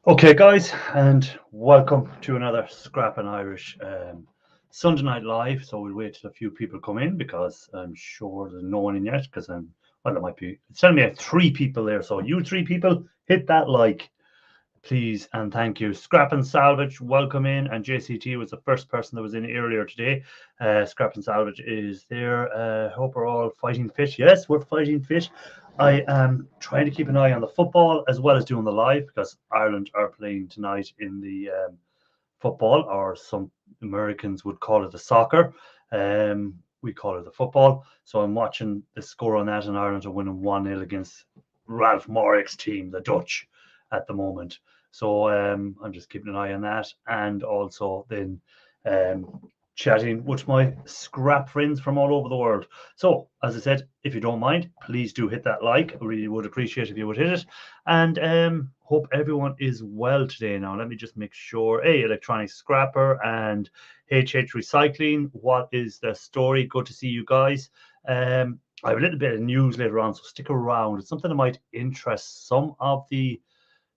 Okay, guys, and welcome to another Scrappin' Irish Sunday Night Live. So we'll wait till a few people come in because I'm sure there's no one in yet. Because there might be. It's telling me I have 3 people there. So you 3 people, hit that like, please, and thank you. Scrappin' Salvage, welcome in, and JCT was the first person that was in earlier today. Scrappin' Salvage is there. Hope we're all fighting fit. Yes, we're fighting fit. I am trying to keep an eye on the football as well as doing the live because Ireland are playing tonight in the football, or some Americans would call it the soccer. We call it the football. So I'm watching the score on that, and Ireland are winning 1-0 against Ralph Morrick's team, the Dutch, at the moment. So I'm just keeping an eye on that, and also then chatting with my scrap friends from all over the world. So, as I said, if you don't mind, please do hit that like. I really would appreciate if you would hit it. And hope everyone is well today. Now, let me just make sure. Hey, Electronic Scrapper and HH Recycling, what is the story? Good to see you guys. I have a little bit of news later on, so stick around. It's something that might interest some of the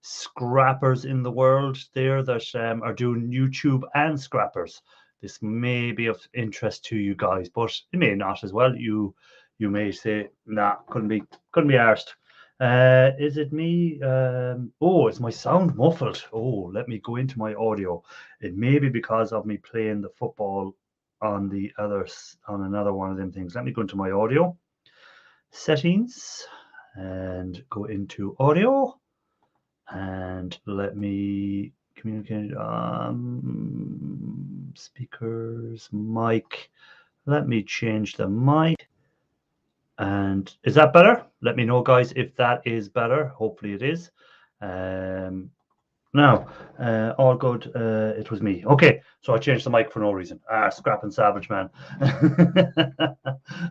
scrappers in the world there that are doing YouTube and scrappers. This may be of interest to you guys, but it may not as well. You may say, nah, couldn't be arsed. Is it me? Oh, is my sound muffled? Oh, let me go into my audio. It may be because of me playing the football on another one of them things. Let me go into my audio settings and go into audio, and let me communicate speakers, mic. Let me change the mic. And is that better? Let me know, guys, if that is better. Hopefully it is. Now, all good. It was me. Okay, so I changed the mic for no reason. Scrappin' Savage, man.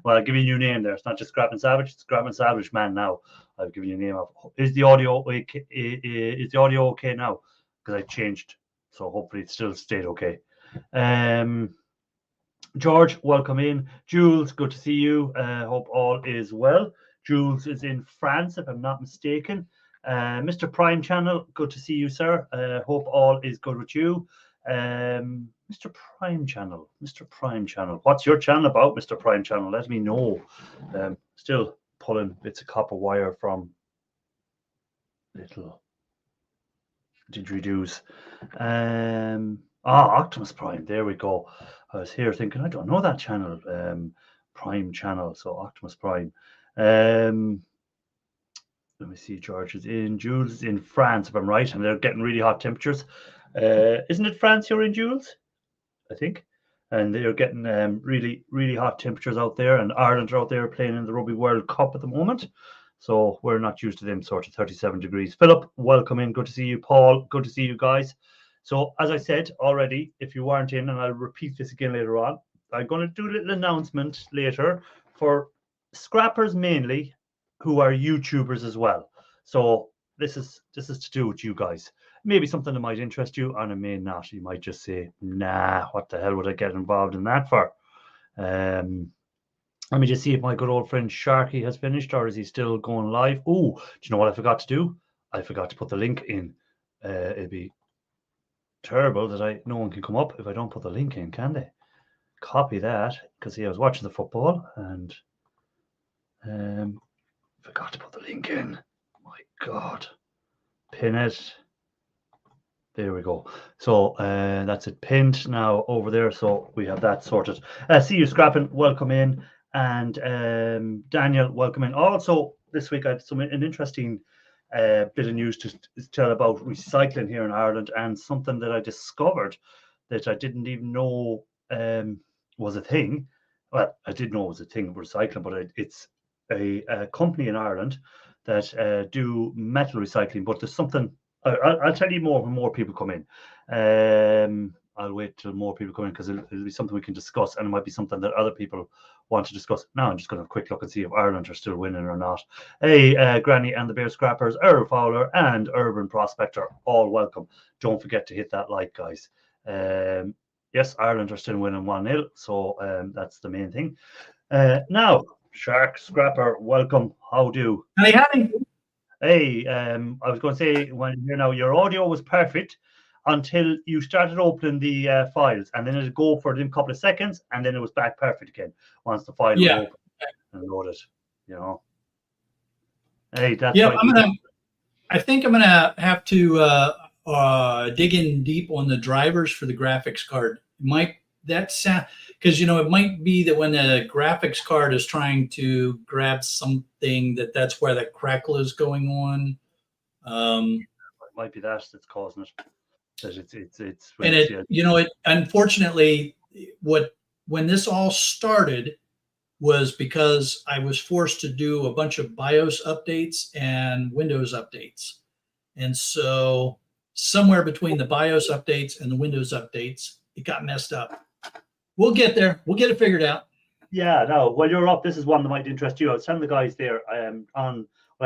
Well, I'll give you a new name there. It's not just Scrappin' Savage, it's Scrappin' Savage, man. Now, I've given you a name of. Is the audio okay? Is the audio okay now? Because I changed, so hopefully it still stayed okay. George, welcome in. Jules, good to see you. Hope all is well. Jules is in France, if I'm not mistaken. Mr. Prime Channel, good to see you, sir. Hope all is good with you. Mr. Prime Channel, what's your channel about, Mr. Prime Channel? Let me know. Still pulling bits of copper wire from little didgeridoos. Optimus Prime, there we go. I was here thinking, I don't know that channel, Prime Channel, so Optimus Prime. Let me see, George is in, Jules is in France, if I'm right, and they're getting really hot temperatures. Isn't it France you're in, Jules? I think. And they're getting really, really hot temperatures out there, and Ireland are out there playing in the Rugby World Cup at the moment. So we're not used to them sort of 37 degrees. Philip, welcome in. Good to see you. Paul, good to see you guys. So as I said already, if you weren't in, and I'll repeat this again later on, I'm going to do a little announcement later for scrappers mainly, who are YouTubers as well. So this is to do with you guys. Maybe something that might interest you, and it may not. You might just say, nah, what the hell would I get involved in that for? Let me just see if my good old friend Sharky has finished, or is he still going live? Oh, do you know what I forgot to do? I forgot to put the link in. It'd be terrible that no one can come up if I don't put the link in, can they? Copy that, because I was watching the football and forgot to put the link in. My God. Pin it. There we go. So that's it pinned now over there. So we have that sorted. See you, Scrappin. Welcome in. And Daniel, welcome in. Also, this week I had an interesting bit of news to tell about recycling here in Ireland, and something that I discovered that I didn't even know was a thing. Well, I did know it was a thing, recycling, but it's a company in Ireland that do metal recycling. But there's something. I'll tell you more when more people come in. I'll wait till more people come in, because it'll be something we can discuss, and it might be something that other people want to discuss. Now I'm just going to have a quick look and see if Ireland are still winning or not. Hey, Granny and the Bear Scrappers, Earl Fowler and Urban Prospector, all welcome. Don't forget to hit that like, guys. Yes, Ireland are still winning 1-0, so that's the main thing. Now, Shark Scrapper, welcome. How do? Howdy. Hey, I was going to say, when your audio was perfect until you started opening the files, and then it'd go for a couple of seconds, and then it was back perfect again once the file would Yeah. open and load it. Hey, that's Yeah, right. I think I'm gonna have to dig in deep on the drivers for the graphics card. Might that sound, because it might be that when the graphics card is trying to grab something, that's where that crackle is going on. It might be that's causing it. That it's And it unfortunately, when this all started was because I was forced to do a bunch of BIOS updates and Windows updates. And so somewhere between the BIOS updates and the Windows updates, it got messed up. We'll get there. We'll get it figured out. Yeah, no. While you're up, this is one that might interest you. I was telling the guys there I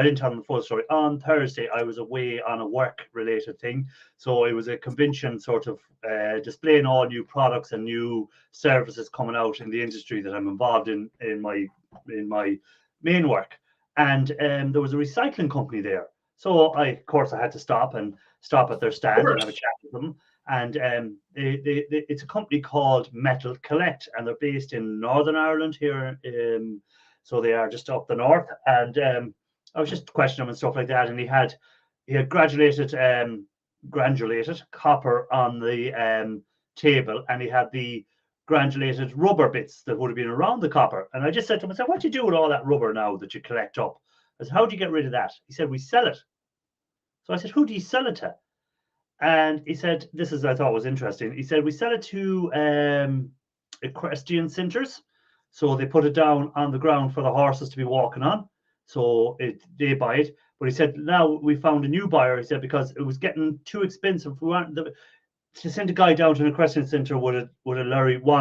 didn't tell them the full story. On Thursday, I was away on a work-related thing. So it was a convention sort of displaying all new products and new services coming out in the industry that I'm involved in my main work. And there was a recycling company there. So of course, I had to stop at their stand and have a chat with them. And it's a company called Metal Collect, and they're based in Northern Ireland here. So they are just up the north. And I was just questioning him and stuff like that, and he had granulated copper on the table, and he had the granulated rubber bits that would have been around the copper. And I just said to him, I said, what do you do with all that rubber now that you collect up? I said, how do you get rid of that? He said, we sell it. So I said, who do you sell it to? And he said, this is, I thought was interesting. He said, we sell it to equestrian centers. So they put it down on the ground for the horses to be walking on. So they buy it. But he said, now we found a new buyer. He said, because it was getting too expensive. We weren't to send a guy down to an equestrian center with a one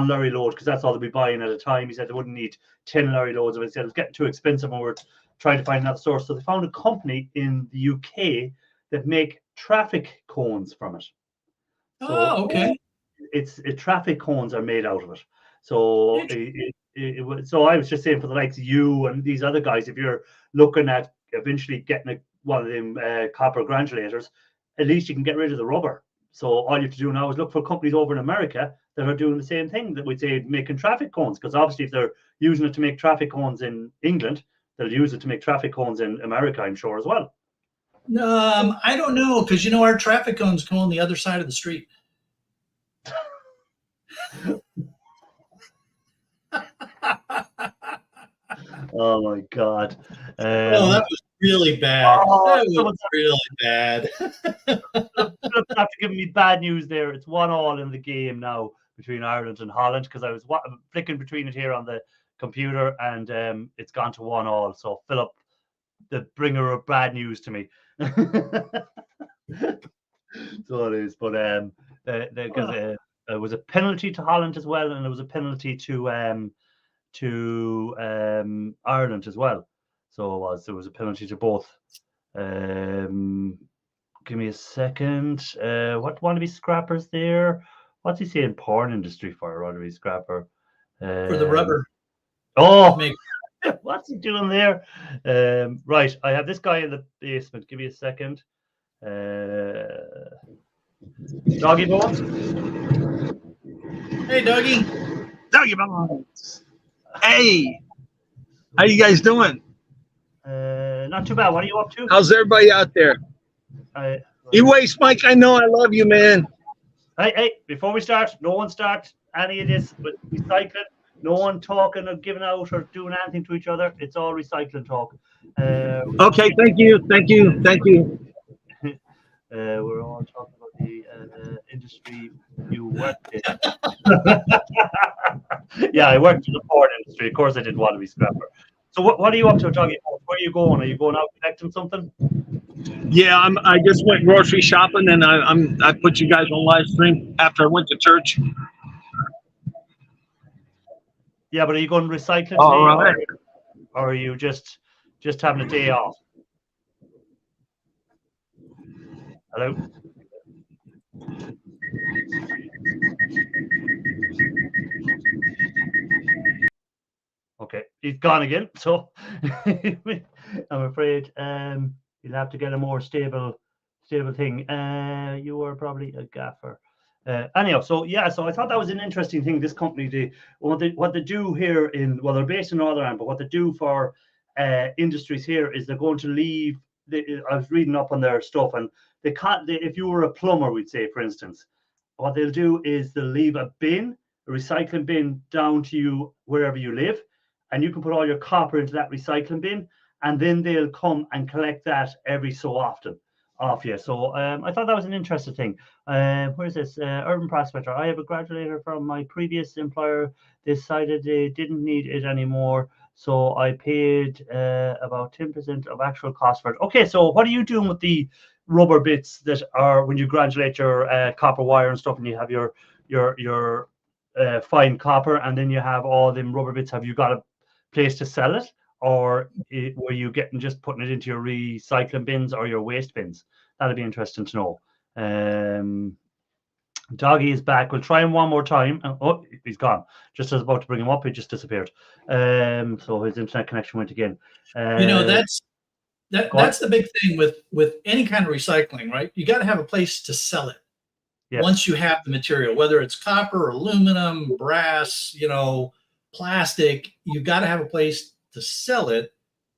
lorry load, because that's all they'd be buying at a time. He said they wouldn't need 10 lorry loads of it. He said it was getting too expensive, and we're trying to find another source. So they found a company in the UK that make traffic cones from it. So, okay. Traffic cones are made out of it. So so I was just saying, for the likes of you and these other guys, if you're looking at eventually getting one of them copper granulators, at least you can get rid of the rubber. So all you have to do now is look for companies over in America that are doing the same thing, that we'd say making traffic cones, because obviously if they're using it to make traffic cones in England, they'll use it to make traffic cones in America, I'm sure, as well. I don't know, because our traffic cones come on the other side of the street. Oh my God! That was really bad. That was really bad. After giving me bad news there, it's 1-1 in the game now between Ireland and Holland, because I was flicking between it here on the computer, and it's gone to 1-1. So Philip, the bringer of bad news to me. So it is, but because there was a penalty to Holland as well, and there was a penalty to Ireland as well. So there was a penalty to both. Give me a second. What wannabe scrappers there? What's he saying? Porn industry for wannabe scrapper. For the rubber. Oh, what's he doing there? Right, I have this guy in the basement. Give me a second. Doggy Bones. Hey, Doggy. Doggy Bones. Hey, how you guys doing? Not too bad. What are you up to? How's everybody out there? E-Waste, Mike, I know I love you, man. Hey, before we start, no one start any of this with recycling. No one talking or giving out or doing anything to each other. It's all recycling talk. Okay, thank you. We're all talking about the industry you worked in. Yeah, I worked in the porn industry. Of course, I didn't want to be scrapper. So what are you up to, Doggy? Where are you going? Are you going out collecting something? Yeah, I just went grocery shopping, and I put you guys on live stream after I went to church. Yeah, but are you going recycling today, or are you just having a day off? Hello? Okay, he's gone again. So I'm afraid You'll have to get a more stable thing. You were probably a gaffer. Anyhow, so I thought that was an interesting thing. This company, what they do here they're based in Northern Ireland, but what they do for industries here is they're going to leave. I was reading up on their stuff, and they can't. If you were a plumber, we'd say, for instance, what they'll do is they'll leave a recycling bin down to you wherever you live, and you can put all your copper into that recycling bin, and then they'll come and collect that every so often off you. So I thought that was an interesting thing. Where's this? Urban Prospector. I have a graduator from my previous employer. They decided they didn't need it anymore, so I paid about 10% of actual cost for it. Okay, so what are you doing with the rubber bits that are when you granulate your copper wire and stuff, and you have your fine copper, and then you have all them rubber bits? Have you got a place to sell it? Or were you just putting it into your recycling bins or your waste bins? That'd be interesting to know. Doggy is back. We'll try him one more time. Oh, he's gone. Just as about to bring him up, he just disappeared. So his internet connection went again. That's the big thing with any kind of recycling, right? You got to have a place to sell it. Yes. Once you have the material, whether it's copper, aluminum, brass, plastic, you got to have a place to sell it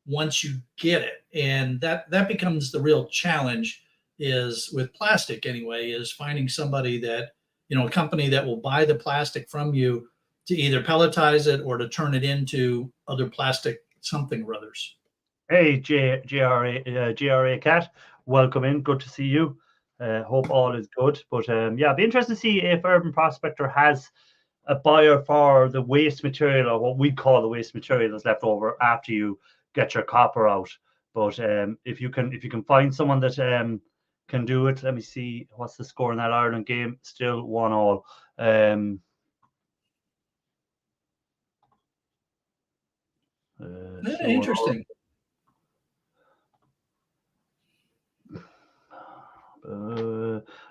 once you get it. And that becomes the real challenge, is with plastic anyway, is finding somebody that, a company that will buy the plastic from you to either pelletize it or to turn it into other plastic something or others. Hey, GRA Cat, welcome in. Good to see you. Hope all is good. But it'd be interesting to see if Urban Prospector has a buyer for the waste material, or what we call the waste material that's left over after you get your copper out. But if you can find someone that can do it, let me see what's the score in that Ireland game. Still 1-1. Interesting.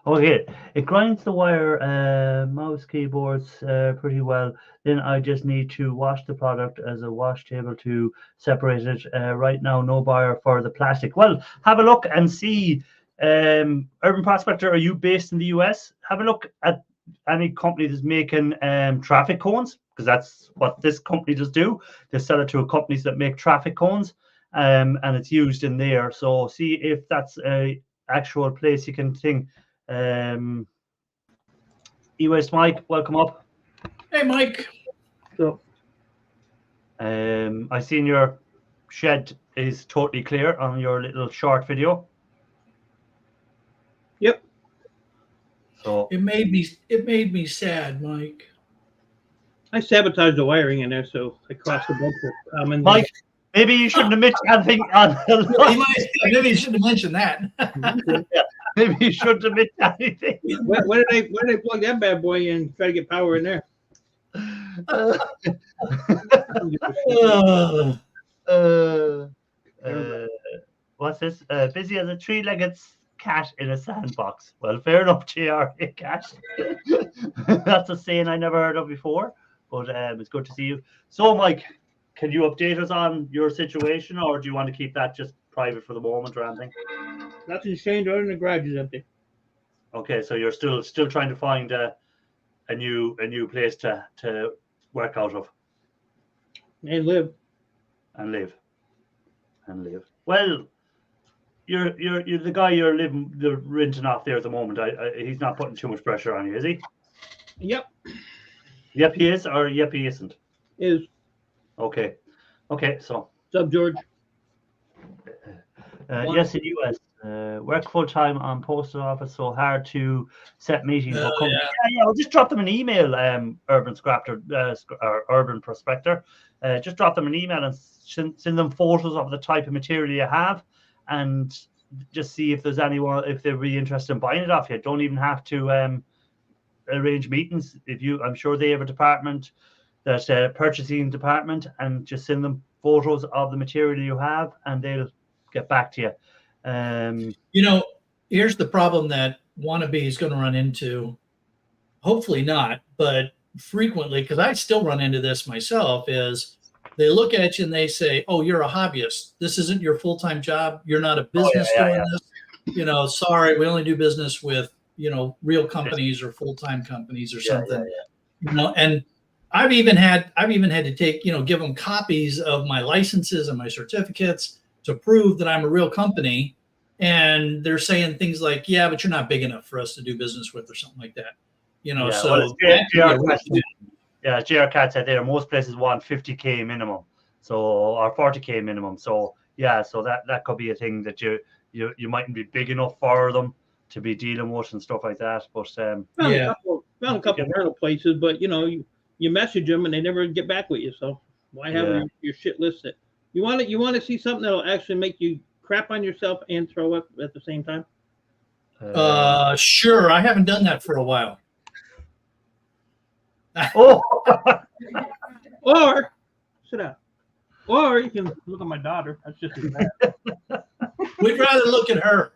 Okay, it grinds the wire, mouse, keyboards pretty well. Then I just need to wash the product as a wash table to separate it. Right now, no buyer for the plastic. Well, have a look and see. Urban Prospector, are you based in the US? Have a look at any company that's making traffic cones, because that's what this company does do. They sell it to companies that make traffic cones, and it's used in there. So see if that's a actual place you can think. E-Waste Mike, welcome up. Hey Mike. So I seen your shed is totally clear on your little short video. Yep. So it made me sad, Mike. I sabotaged the wiring in there, so I crossed a bunch of common. Mike, maybe you shouldn't have mentioned anything on maybe you shouldn't have mentioned that. Yeah, maybe you shouldn't have mentioned anything. Why did I plug that bad boy in and try to get power in there? What's this? Busy as a three-legged cat in a sandbox. Well, fair enough, GRA Cat. That's a saying I never heard of before, but it's good to see you. So, Mike, can you update us on your situation, or do you want to keep that just private for the moment or anything? Nothing's changed other than the garage is empty. Okay, so you're still trying to find a new place to work out of. And live. Well, you're the guy you're renting off there at the moment. He's not putting too much pressure on you, is he? Yep. Yep, he is, or yep, he isn't. Is. Okay, so. What's up, George? Yes, in the US. Work full time on postal office, so hard to set meetings. I'll just drop them an email, Urban Prospector. Just drop them an email and send them photos of the type of material you have, and just see if there's anyone, if they're really interested in buying it off you. Don't even have to arrange meetings. I'm sure they have a department, that purchasing department, and just send them photos of the material you have, and they'll get back to you. Here's the problem that Wannabe is going to run into. Hopefully not, but frequently, because I still run into this myself, is they look at you and they say, "Oh, you're a hobbyist. This isn't your full-time job. You're not a business doing this. Sorry, we only do business with, real companies or full-time companies or something." And I've even had to take, give them copies of my licenses and my certificates to prove that I'm a real company. And they're saying things like, "Yeah, but you're not big enough for us to do business with," or something like that. JR Cat said there, most places want 50K minimum, or 40K minimum. So that could be a thing that you mightn't be big enough for them to be dealing with and stuff like that. But found a couple rental places, but you message them and they never get back with you. So why have your shit listed? You want to see something that'll actually make you crap on yourself and throw up at the same time? Sure. I haven't done that for a while. Oh, or sit down. Or you can look at my daughter. That's just as bad. We'd rather look at her.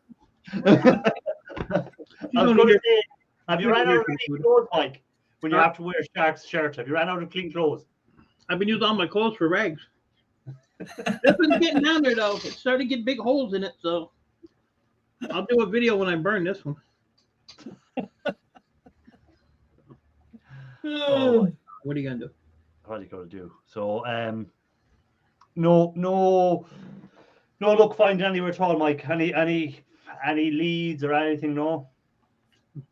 I was going to say, have you ran out of clean clothes, Mike? When you have to wear a Sharks shirt, have you ran out of clean clothes? I've been using all my clothes for rags. This one's getting down there though. It's starting to get big holes in it, so I'll do a video when I burn this one. What are you gonna do? What are you gonna do? So no look finding anywhere at all, Mike. Any leads or anything? No.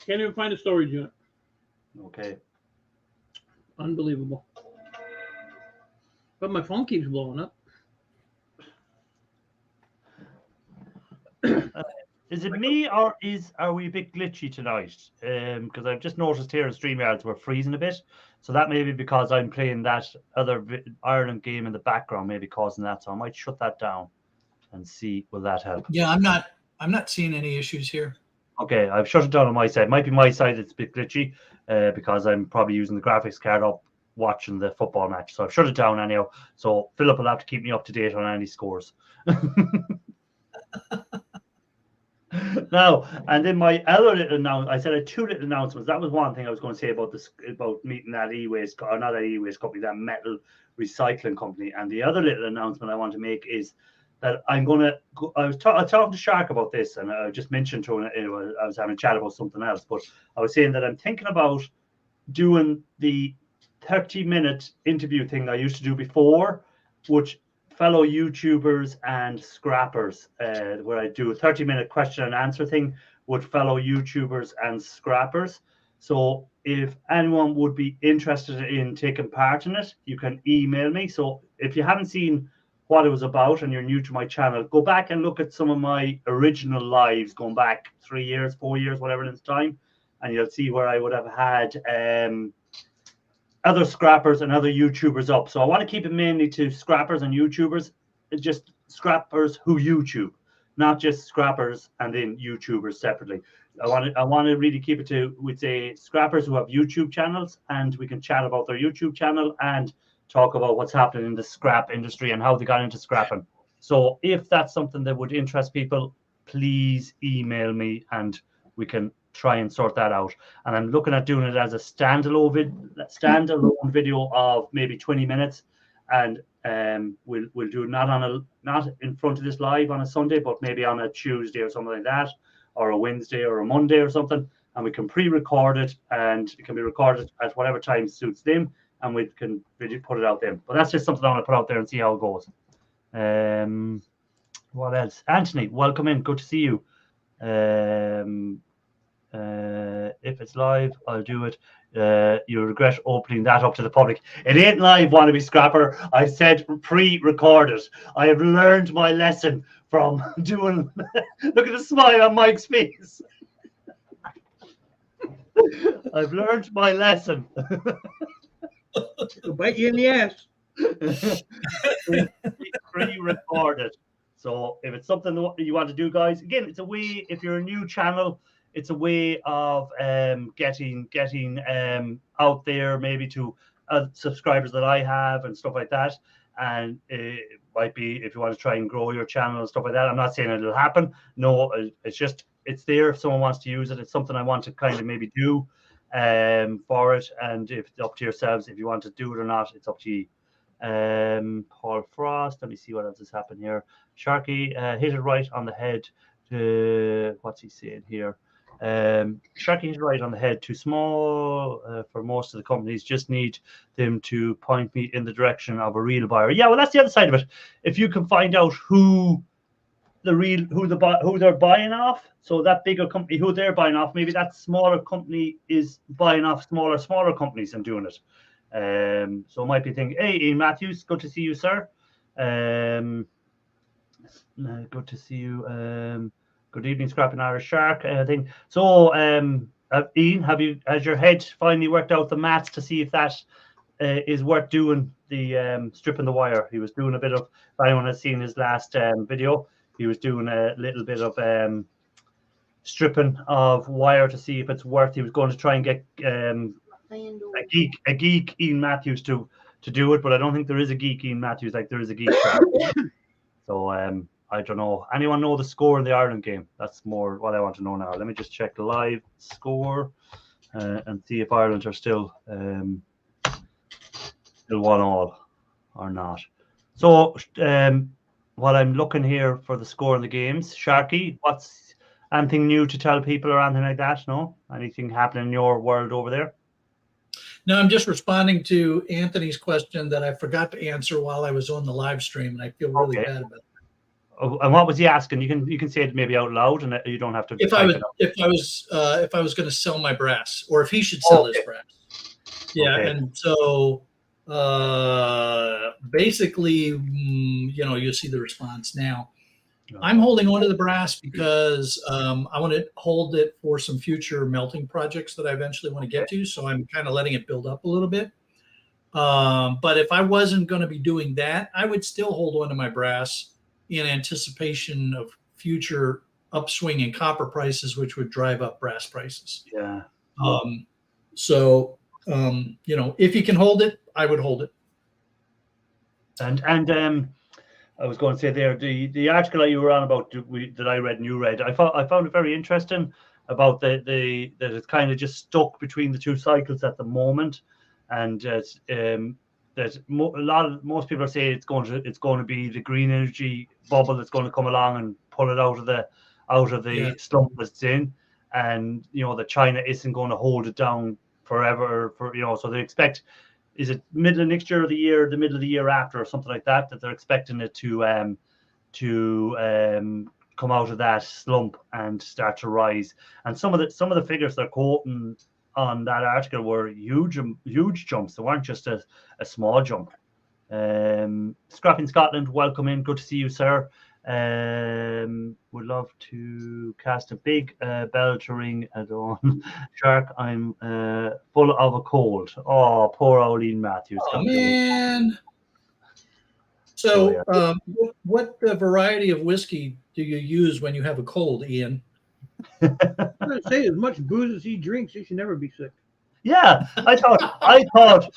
Can't even find a storage unit. Okay. Unbelievable. But my phone keeps blowing up. Is it me or are we a bit glitchy tonight? Because I've just noticed here in StreamYards we're freezing a bit. So that may be because I'm playing that other Ireland game in the background, maybe causing that. So I might shut that down and see, will that help? Yeah, I'm not seeing any issues here. Okay, I've shut it down on my side. Might be my side it's a bit glitchy because I'm probably using the graphics card up watching the football match. So I've shut it down anyhow. So Philip will have to keep me up to date on any scores. Now, and then my other little announcement, I said I had two little announcements. That was one thing I was going to say about meeting that e-waste, or not that e-waste company, that metal recycling company. And the other little announcement I want to make is that I'm going to, I was talking to Shark about this, and I just mentioned to him, I was having a chat about something else, but I was saying that I'm thinking about doing the 30-minute interview thing I used to do before, which fellow YouTubers and scrappers, where I do a 30-minute question and answer thing with fellow YouTubers and scrappers. So if anyone would be interested in taking part in it, you can email me. So if you haven't seen what it was about and you're new to my channel, go back and look at some of my original lives going back 3 years, 4 years, whatever it's time, and you'll see where I would have had other scrappers and other YouTubers up. So I want to keep it mainly to scrappers and YouTubers, just scrappers who YouTube, not just scrappers and then YouTubers separately. I want to really keep it to, we'd say, scrappers who have YouTube channels, and we can chat about their YouTube channel and talk about what's happening in the scrap industry and how they got into scrapping. So if that's something that would interest people, please email me and we can try and sort that out. And I'm looking at doing it as a standalone video of maybe 20 minutes, and we'll do it not in front of this live on a Sunday, but maybe on a Tuesday or something like that, or a Wednesday or a Monday or something, and we can pre-record it, and it can be recorded at whatever time suits them, and we can put it out there. But that's just something I want to put out there and see how it goes. What else? Anthony, welcome in. Good to see you. If it's live, I'll do it. You'll regret opening that up to the public. It ain't live, wannabe scrapper. I said pre-recorded. I have learned my lesson from doing. Look at the smile on Mike's face. I've learned my lesson. It'll bite you in the ass. Pre-recorded. So if it's something you want to do, guys, again, it's a way. If you're a new channel, it's a way of getting out there, maybe to subscribers that I have and stuff like that. And it might be if you want to try and grow your channel and stuff like that. I'm not saying it'll happen. No, it's there if someone wants to use it. It's something I want to kind of maybe do for it. And if it's up to yourselves, if you want to do it or not, it's up to you. Paul Frost. Let me see what else has happened here. Sharky hit it right on the head. What's he saying here? Sharky hit it right on the head. Too small for most of the companies. Just need them to point me in the direction of a real buyer. Yeah, well, that's the other side of it. If you can find out who they're buying off, so that bigger company who they're buying off, maybe that smaller company is buying off smaller companies and doing it. So it might be thinking, hey, Ian Matthews, good to see you, sir. Good to see you. Good evening, Scrapping Irish Shark. Thing. So, Ian, has your head finally worked out the maths to see if that is worth doing, the stripping the wire? He was doing a bit of, if anyone has seen his last video, he was doing a little bit of stripping of wire to see if it's worth. He was going to try and get a geek Ian Matthews to do it, but I don't think there is a geek Ian Matthews like there is a geek Shark. So I don't know. Anyone know the score in the Ireland game? That's more what I want to know now. Let me just check the live score and see if Ireland are still 1-1 or not. So while I'm looking here for the score in the games, Sharky, what's anything new to tell people or anything like that? No? Anything happening in your world over there? No, I'm just responding to Anthony's question that I forgot to answer while I was on the live stream, and I feel really bad about it. Oh, and what was he asking? You can say it maybe out loud, and you don't have to. If I was going to sell my brass, or if he should sell his brass. Yeah, and so basically, you'll see the response now. I'm holding on to the brass because I want to hold it for some future melting projects that I eventually want to get to. So I'm kind of letting it build up a little bit. But if I wasn't going to be doing that, I would still hold on to my brass in anticipation of future upswing in copper prices, which would drive up brass prices. Yeah. If you can hold it, I would hold it. And I was going to say there, the article that you were on about that I read and you read, I found it very interesting about that it's kind of just stuck between the two cycles at the moment, and most people are saying it's going to be the green energy bubble that's going to come along and pull it out of the slump it's in, and that China isn't going to hold it down forever. So they expect, is it middle of next year or the middle of the year after or something like that they're expecting it to come out of that slump and start to rise. And some of the figures they're quoting on that article were huge jumps. They weren't just a small jump. Scrapping Scotland, welcome in. Good to see you, sir. Would love to cast a big bell to ring at dawn. Shark, I'm full of a cold. Oh, poor old Ian Matthews. Oh, man. So what variety of whiskey do you use when you have a cold, Ian? I'm going to say, as much booze as he drinks, he should never be sick. Yeah, I thought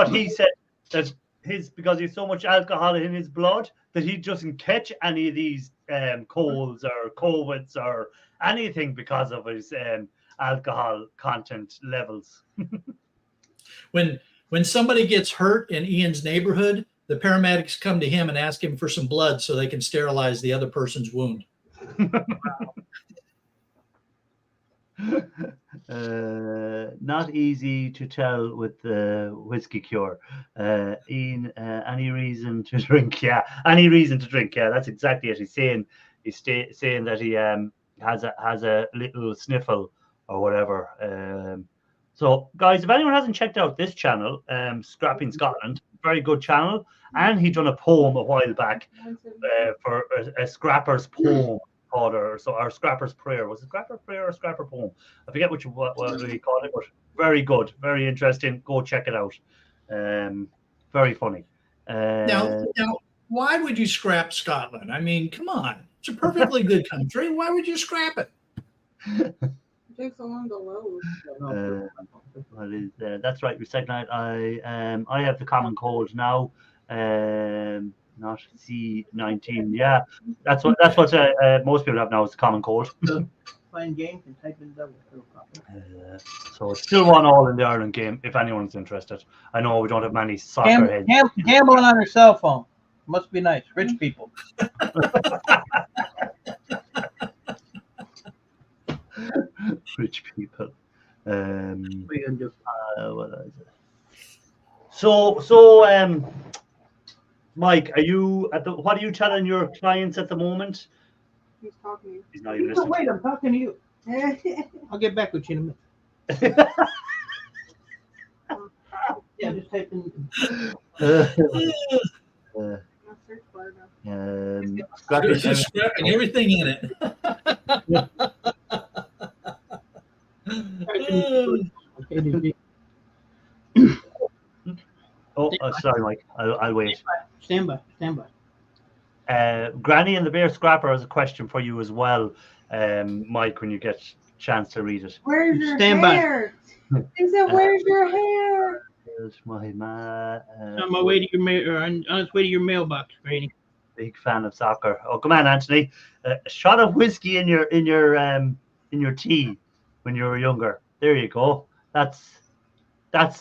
he said that because he's so much alcohol in his blood that he doesn't catch any of these colds or COVIDs or anything because of his alcohol content levels. When somebody gets hurt in Ian's neighborhood, the paramedics come to him and ask him for some blood so they can sterilize the other person's wound. Not easy to tell with the whiskey cure. Ian, any reason to drink? Yeah, any reason to drink? Yeah, that's exactly it. He's saying that he has a little sniffle or whatever. So, guys, if anyone hasn't checked out this channel, Scrapping Scotland, very good channel, and he done a poem a while back for a scrapper's poem. Or Scrapper's Prayer. Was it Scrapper Prayer or Scrapper Poem? I forget what he called it, but very good, very interesting. Go check it out. Very funny. Now, why would you scrap Scotland? I mean, come on, it's a perfectly good country. Why would you scrap it? It takes so long to load. That's right. Recycling. I have the common cold now. Not C19. Yeah, that's what most people have now is the common cold. find games and type in double. It'll pop up. So it's still 1-1 in the Ireland game, if anyone's interested. I know we don't have many soccer heads. Gambling on your cell phone. Must be nice. Rich people. Rich people. What are you gonna do? What is it? So, Mike, are you what are you telling your clients at the moment? He's talking. He's not even No, listening. wait, I'm talking to you. to I'll get back with you in a minute. Yeah, just type in. search bar now. Scrappy- Just scrapping everything in it. sorry, Mike. I'll wait. Stand by. Stand by. Granny and the Bear Scrapper has a question for you as well, Mike, when you get a chance to read it. Where's your Stand by. hair? He said, "Where's your hair?" Here's my man. On my way to your mail, or on its way to your mailbox, Granny. Big fan of soccer. Oh, come on, Anthony. A shot of whiskey in your tea when you were younger. There you go. That's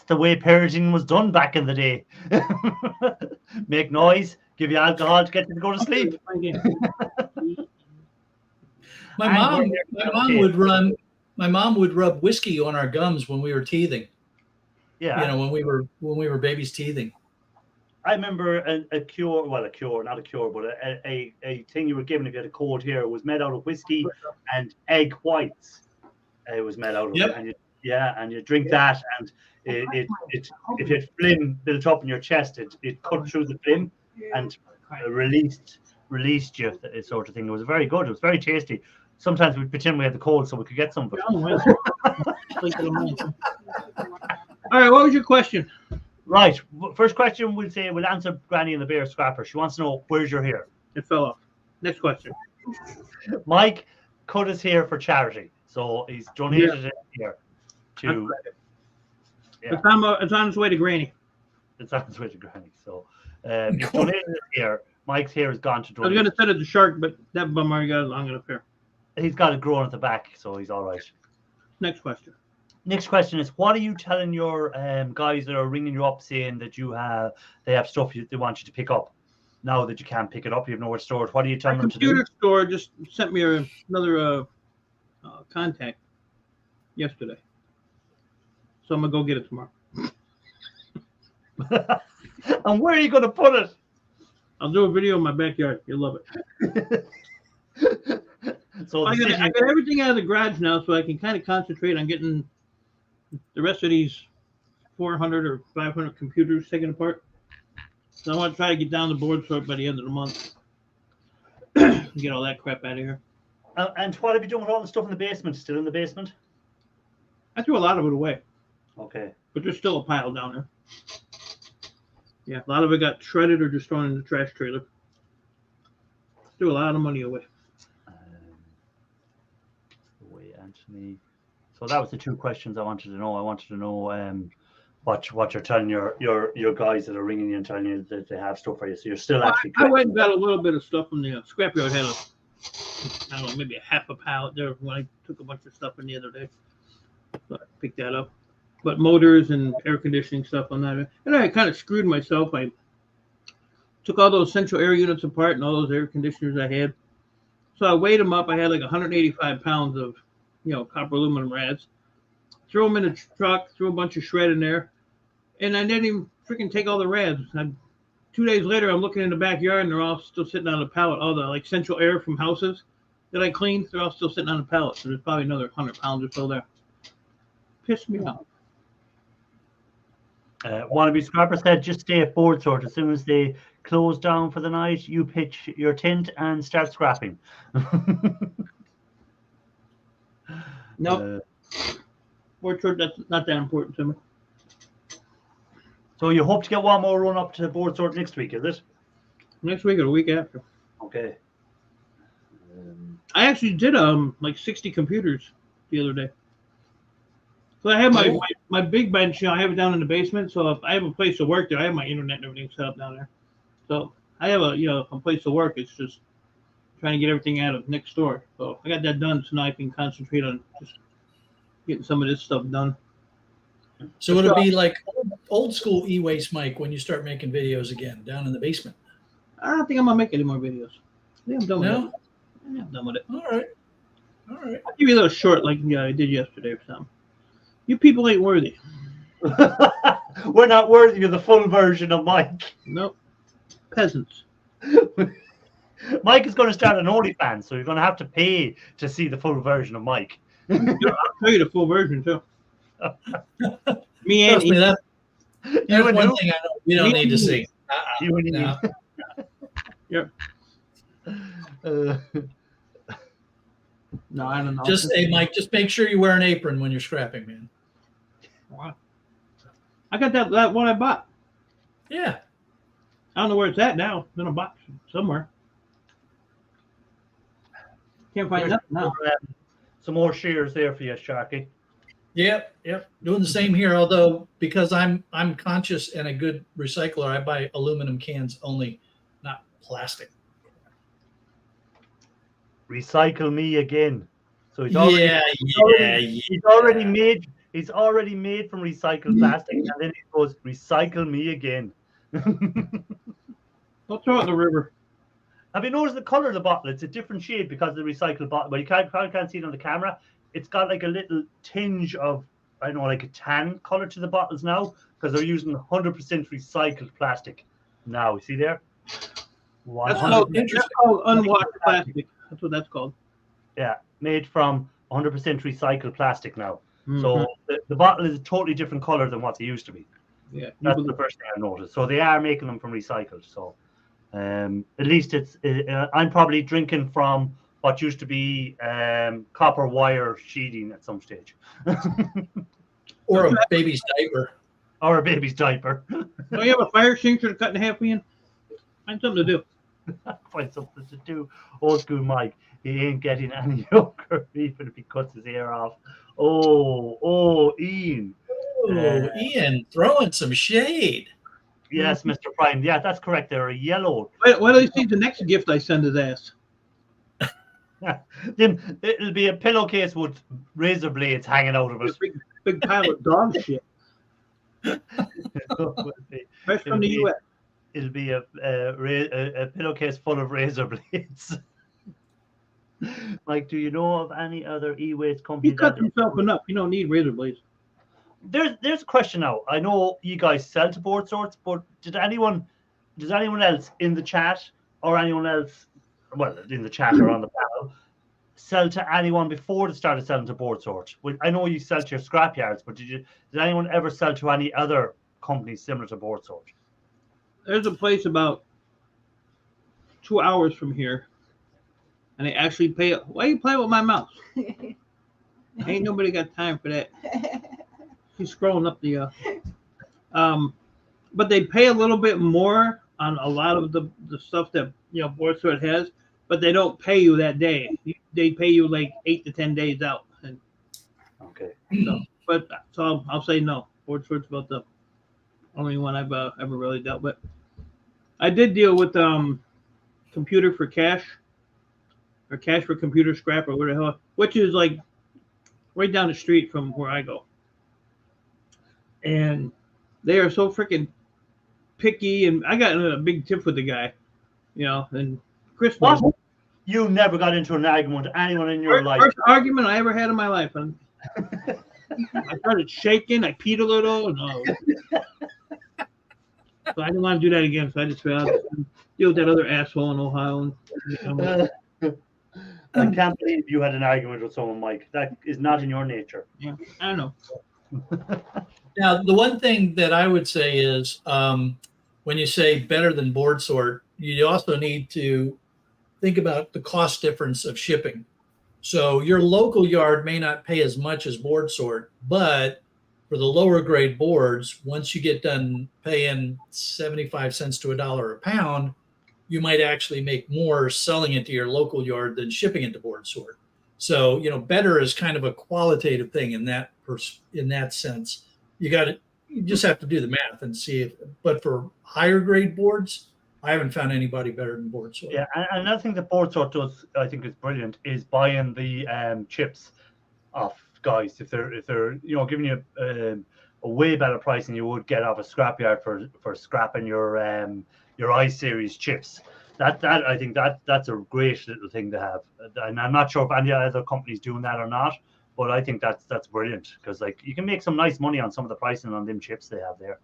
the way parenting was done back in the day. Make noise, give you alcohol to get you to go to sleep. My mom would rub whiskey on our gums when we were teething. Yeah. You know, when we were babies teething. I remember a cure, but a thing you were given if you had a cold here was made out of whiskey and egg whites. It was made out of, Yep. and you drink that, and it if you had phlegm built up in your chest, it cut through the phlegm and released you, sort of thing. It was very good. It was very tasty. Sometimes we'd pretend we had the cold so we could get some of it. All right, what was your question? Right. First question we'll answer Granny and the Bear Scrapper. She wants to know, where's your hair? It fell off. Next question. Mike cut his hair for charity. So he's donated it here to. Yeah, It's on its way to Granny. it's on his way to Granny. So he's donated it here. Mike's hair has gone to I was donate. gonna set it to Shark, but that bum already got it long enough here. He's got it growing at the back, so he's all right. Next question. Next question is, what are you telling your guys that are ringing you up saying that they have stuff they want you to pick up now that you can't pick it up, you have nowhere to store it? What are you telling My them to do? computer store just sent me another contact yesterday, so I'm gonna go get it tomorrow. And where are you going to put it? I'll do a video in my backyard. You'll love it. So I got everything out of the garage now, so I can kind of concentrate on getting the rest of these 400 or 500 computers taken apart. So I want to try to get down the board sort by the end of the month. Get all that crap out of here. And what have you done with all the stuff in the basement? Still in the basement? I threw a lot of it away, Okay. but there's still a pile down there. Yeah, a lot of it got shredded or just thrown in the trash trailer. Threw a lot of money away. Anthony. So that was the two questions I wanted to know. I wanted to know what you're telling your guys that are ringing you and telling you that they have stuff for you. So you're still actually. I went and got a little bit of stuff from the scrapyard. Had I don't know, maybe a half a pallet there when I took a bunch of stuff in the other day. So I picked that up. But motors and air conditioning stuff on that. And I kind of screwed myself. I took all those central air units apart and all those air conditioners I had. So I weighed them up. I had like 185 pounds of, copper aluminum rads. Threw them in a truck, threw a bunch of shred in there. And I didn't even freaking take all the rads. 2 days later, I'm looking in the backyard and they're all still sitting on the pallet. All the central air from houses that I cleaned, they're all still sitting on the pallet. So there's probably another 100 pounds or so there. Pissed me off. Wannabe Scrapper said, just stay at board sort. As soon as they close down for the night, you pitch your tent and start scrapping. No, board sort, that's not that important to me. So you hope to get one more run up to board sort next week, is it? Next week or the week after. Okay. I actually did like 60 computers the other day. So I have my big bench, I have it down in the basement. So if I have a place to work there, I have my internet and everything set up down there. So I have a place to work. It's just trying to get everything out of next door. So I got that done, so now I can concentrate on just getting some of this stuff done. So it'll be like old school e-waste, Mike, when you start making videos again down in the basement. I don't think I'm gonna make any more videos. I think I'm done with No? it. I think I'm done with it. All right. All right. I'll give you a little short like I did yesterday or something. You people ain't worthy. We're not worthy of the full version of Mike. Nope. Peasants. Mike is going to start an OnlyFans, so you're going to have to pay to see the full version of Mike. I'll tell you the full version too. Me and Trust me, that's You and one who? thing I don't, we don't need to see. You and No. Yep. No, I don't know. Just hey, Mike, just make sure you wear an apron when you're scrapping, man. Wow. I got that one I bought. Yeah. I don't know where it's at now. It's in a box somewhere. Can't find nothing now. Some more shears there for you, Sharky. Yep. Doing the same here, although because I'm conscious and a good recycler, I buy aluminum cans only, not plastic. Recycle me again. So he's already made. He's already made from recycled plastic, and then he goes, "Recycle me again." Don't throw it in the river. Have you noticed the color of the bottle? It's a different shade because of the recycled bottle, but you probably can't see it on the camera. It's got like a little tinge of, I don't know, like a tan color to the bottles now because they're using 100% recycled plastic. Now, you see there? That's 100% called unwashed plastic. That's what that's called. Yeah, made from 100% recycled plastic now. Mhm. So the bottle is a totally different color than what they used to be. Yeah, That's the first thing I noticed. So they are making them from recycled. So at least it's. I'm probably drinking from what used to be copper wire sheeting at some stage, Or a baby's diaper. or a baby's diaper. Don't you have a fire extinguisher to cut in half, Ian? Find something to do. Find something to do. Old school Mike. He ain't getting any younger, even if he cuts his hair off. Oh, Ian. Oh, Ian, throwing some shade. Yes, Mr. Prime. Yeah, that's correct. They're a yellow. Wait till you see the next gift I send his ass. Then it'll be a pillowcase with razor blades hanging out of it. Big pile of dog shit. Fresh from the U.S. It'll be a pillowcase full of razor blades. Like, do you know of any other e-waste He companies? cuts himself enough. You don't need razor blades. There's a question now. I know you guys sell to Board Sorts, but does anyone else in the chat or anyone else, well, in the chat or on the panel, sell to anyone before they started selling to Board Sort? I know you sell to your scrapyards, but did anyone ever sell to any other companies similar to Board Sort? There's a place about 2 hours from here, and they actually pay. Why you play with my mouse? Ain't nobody got time for that. He's scrolling up the. But they pay a little bit more on a lot of the stuff that Board Sort has, but they don't pay you that day. They pay you like 8 to 10 days out. And Okay. so I'll say no. Board Sort's about the only one I've ever really dealt with. I did deal with Computer for Cash, or Cash for Computer Scrap, or whatever the hell, which is like right down the street from where I go. And they are so freaking picky, and I got in a big tip with the guy, and Chris. What? You never got into an argument with anyone in your life? First argument I ever had in my life. And I started shaking. I peed a little. No. So I didn't want to do that again. So I just deal with that other asshole in Ohio. I can't believe you had an argument with someone, Mike. That is not in your nature. Yeah, I know. Now, the one thing that I would say is when you say better than Board Sort, you also need to think about the cost difference of shipping. So your local yard may not pay as much as Board Sort, but for the lower grade boards, once you get done paying 75 cents to $1 a pound, you might actually make more selling it to your local yard than shipping it to Board Sort. So, better is kind of a qualitative thing in that sense. You just have to do the math and see but for higher grade boards, I haven't found anybody better than BoardSword. Yeah, and another thing that BoardSword does, I think, is brilliant, is buying the chips off guys if they're giving you a way better price than you would get off a scrapyard for scrapping your I-Series chips. That I think that's a great little thing to have, and I'm not sure if any other companies doing that or not, but I think that's brilliant because like you can make some nice money on some of the pricing on them chips they have there.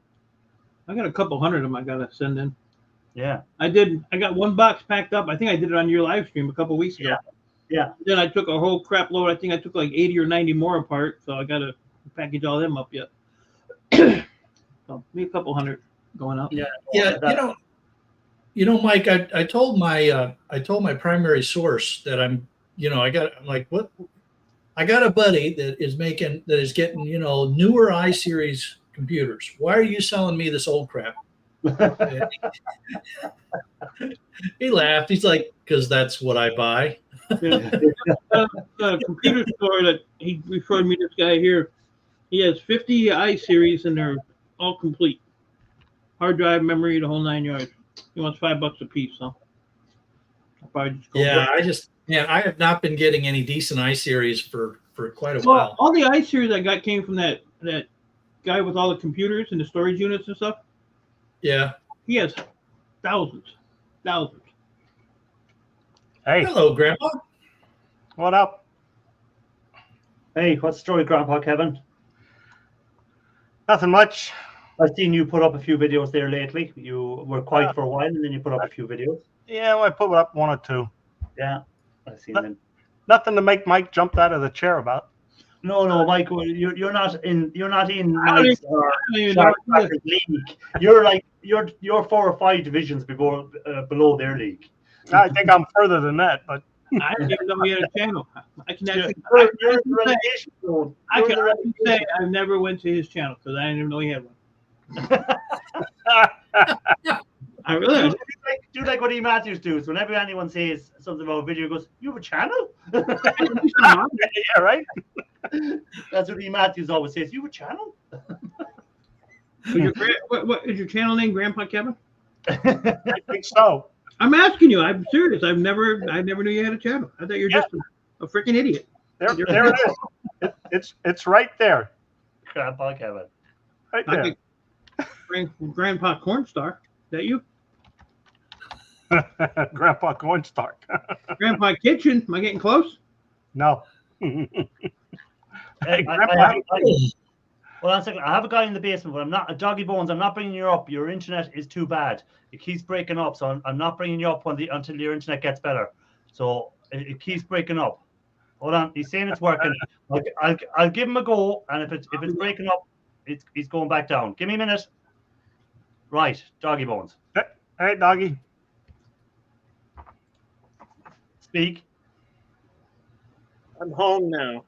I got a couple hundred of them I gotta send in. Yeah, I got one box packed up. I think I did it on your live stream a couple weeks ago. Yeah. Then I took a whole crap load. I think I took like 80 or 90 more apart. So I gotta package all them up yet. So maybe a couple hundred going up. yeah, Yeah, Mike, I told my primary source that I'm like, what? I got a buddy that is getting, newer I-Series computers. Why are you selling me this old crap? He laughed. He's like, because that's what I buy. The computer store that he referred me, this guy here, he has 50 I-Series and they're all complete. Hard drive, memory, the whole 9 yards. He wants $5 a piece, so I'll probably just go. I have not been getting any decent I-Series for quite a Well, while. all the I-Series I got came from that guy with all the computers and the storage units and stuff. Yeah. He has thousands. Hey, Hello, Grandpa. what up? Hey, what's the story, Grandpa Kevin? Nothing much. I've seen you put up a few videos there lately. You were quiet for a while, and then you put up a few videos. Yeah, well, I put up one or two. Yeah, I've seen them. Nothing to make Mike jump out of the chair about. No, Mike, you're not in I Mike's or don't even know. Shark league. You're like you're 4 or 5 divisions below their league. I think I'm further than that, but I didn't even know he had a channel. I can actually, You're in the relegation zone. I can say I never went to his channel because I didn't even know he had one. I really do like what E. Matthews does. Whenever anyone says something about a video, he goes, "You have a channel?" yeah, right. That's what E. Matthews always says. You have a channel? What is your channel name, Grandpa Kevin? I think so. I'm asking you. I'm serious. I never knew you had a channel. I thought you're just a freaking idiot. There it is. It's right there. Grandpa Kevin. Right I there. think Grandpa Cornstar. Is that you? Grandpa Cornstark. Grandpa Kitchen. Am I getting close? No. Hey, Grandpa. Well, one second. I have a guy in the basement, but I'm not. Doggy Bones, I'm not bringing you up. Your internet is too bad. It keeps breaking up, so I'm not bringing you up until your internet gets better. So it keeps breaking up. Hold on. He's saying it's working. I'll give him a go, and if it's breaking up, he's going back down. Give me a minute. Right, Doggy Bones. Hey, doggy. Speak. I'm home now.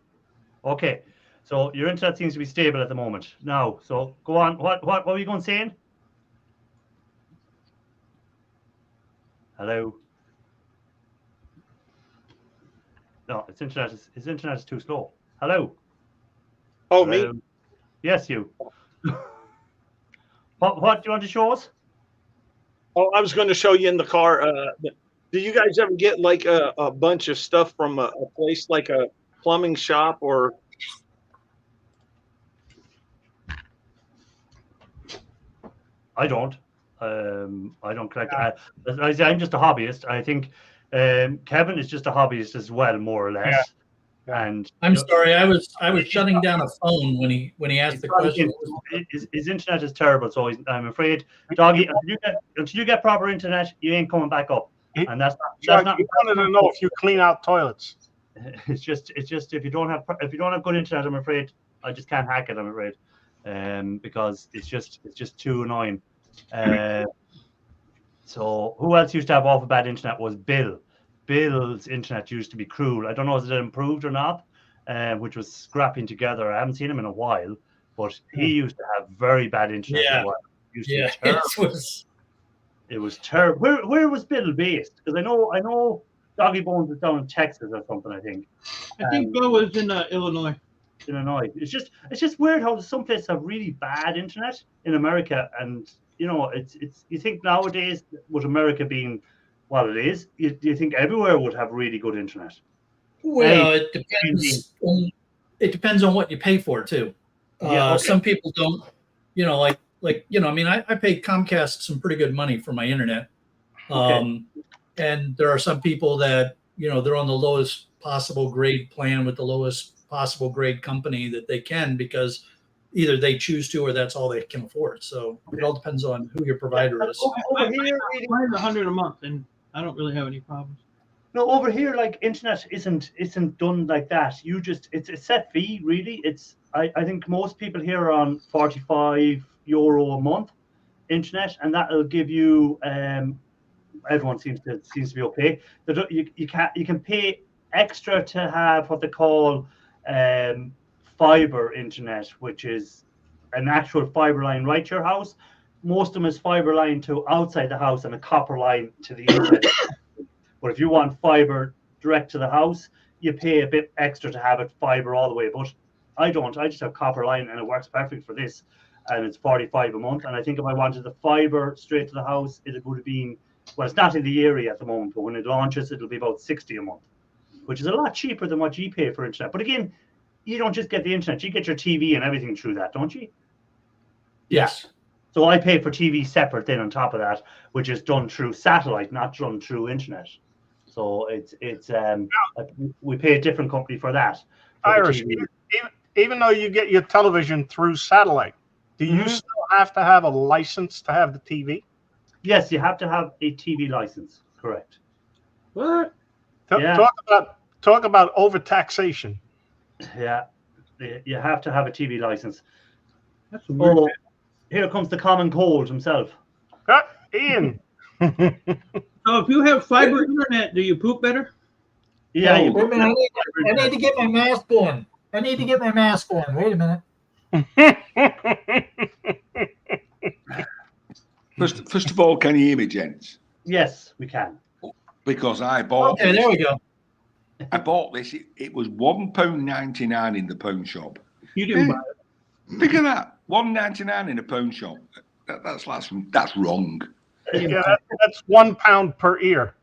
Okay. So your internet seems to be stable at the moment. Now, so go on. What were you going to say? Hello. No, his internet is too slow. Hello. Oh, Hello? me? Yes, you. What do you want to show us? Oh, I was going to show you in the car. Do you guys ever get like a bunch of stuff from a place like a plumbing shop or? I don't. I don't collect. I'm just a hobbyist. I think Kevin is just a hobbyist as well, more or less. Yeah. And I'm sorry, I was shutting down a phone when he asked the question. His internet is terrible, so I'm afraid, Doggy, until you get proper internet, you ain't coming back up. And that's not. You wanted to know if you clean out toilets. It's just if you don't have good internet, I'm afraid I just can't hack it. I'm afraid, because it's just too annoying. So who else used to have awful bad internet was Bill. Bill's internet used to be cruel. I don't know if it improved or not, which was scrapping together. I haven't seen him in a while, but he used to have very bad internet. Yeah. It was terrible. Where was Bill based? Because I know Doggy Bones is down in Texas or something. I think Bill was in Illinois. Illinois. It's just weird how some places have really bad internet in America, and you know, it's. You think nowadays with America being what it is, do you think everywhere would have really good internet? Well, it depends on what you pay for too. Yeah, okay. Some people don't, you know, I mean, I pay Comcast some pretty good money for my internet. And there are some people that, you know, they're on the lowest possible grade plan with the lowest possible grade company that they can, because either they choose to or that's all they can afford. So it all depends on who your provider is. Over here, really, Mine's $100 a month, and I don't really have any problems. no, over here, like internet isn't done like that. You just it's a set fee, really. It's I think most people here are on €45 a month internet, and that'll give you everyone seems to be okay. You can pay extra to have what they call fiber internet, which is an actual fiber line right to your house. Most of them is fiber line to outside the house and a copper line to the inside. But if you want fiber direct to the house, you pay a bit extra to have it fiber all the way. But I don't. I just have copper line, and it works perfect for this. And it's $45 a month. And I think if I wanted the fiber straight to the house, it would have been, well, it's not in the area at the moment, but when it launches, it'll be about $60 a month, which is a lot cheaper than what you pay for internet. But again, you don't just get the internet; you get your TV and everything through that, don't you? Yes. So I pay for TV separate then on top of that, which is done through satellite, not done through internet. So we pay a different company for that. Irish, even though you get your television through satellite, do you still have to have a license to have the TV? Yes, you have to have a TV license. Correct. What? Yeah. Talk about overtaxation. Yeah, you have to have a TV license. That's weird. Oh, here comes the common cold himself. Ian. So if you have fiber internet, do you poop better? Yeah. Wait a minute, I need to get my mask on. Wait a minute. First of all, can you hear me, gents? Yes, we can. Because I bought Okay, there we go. I bought this. It was £1.99 in the pawn shop. You didn't buy it. Look at that, £1.99 in a pawn shop. That's wrong. Yeah, that's £1 per ear.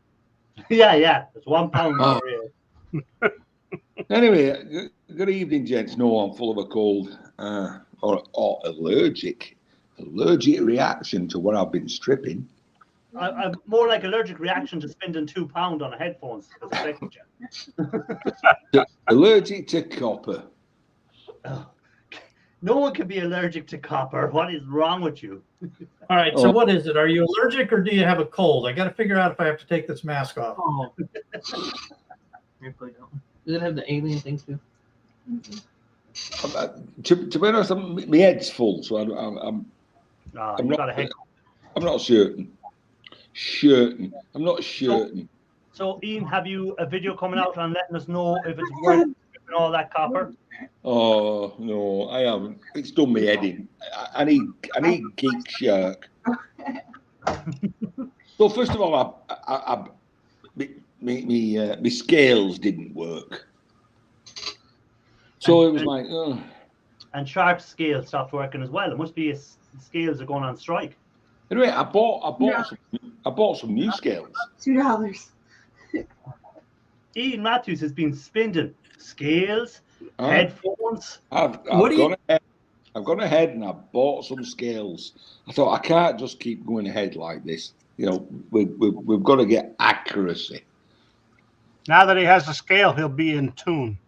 Yeah. It's £1 Oh. per ear. Anyway, good evening, gents. No, I'm full of a cold or allergic reaction to what I've been stripping. I'm more like allergic reaction to spending £2 on headphones. Allergic to copper. Oh. No one can be allergic to copper. What is wrong with you? All right. So what is it? Are you allergic or do you have a cold? I got to figure out if I have to take this mask off. Oh. Does it have the alien thing too? To be honest, my head's full, so I'm not certain. I'm not certain. So, Ian, have you a video coming out and letting us know if it's worth stripping all that copper? Oh no, I haven't. It's done me head in. I need Geek Shark. So first of all, my scales didn't work. So it was like, oh. And Shark's scales stopped working as well. It must be his scales are going on strike. Anyway, I bought some new scales. $2. Ian Matthews has been spending scales, headphones. I've gone ahead and I bought some scales. I thought I can't just keep going ahead like this. You know, we've got to get accuracy. Now that he has the scale, he'll be in tune.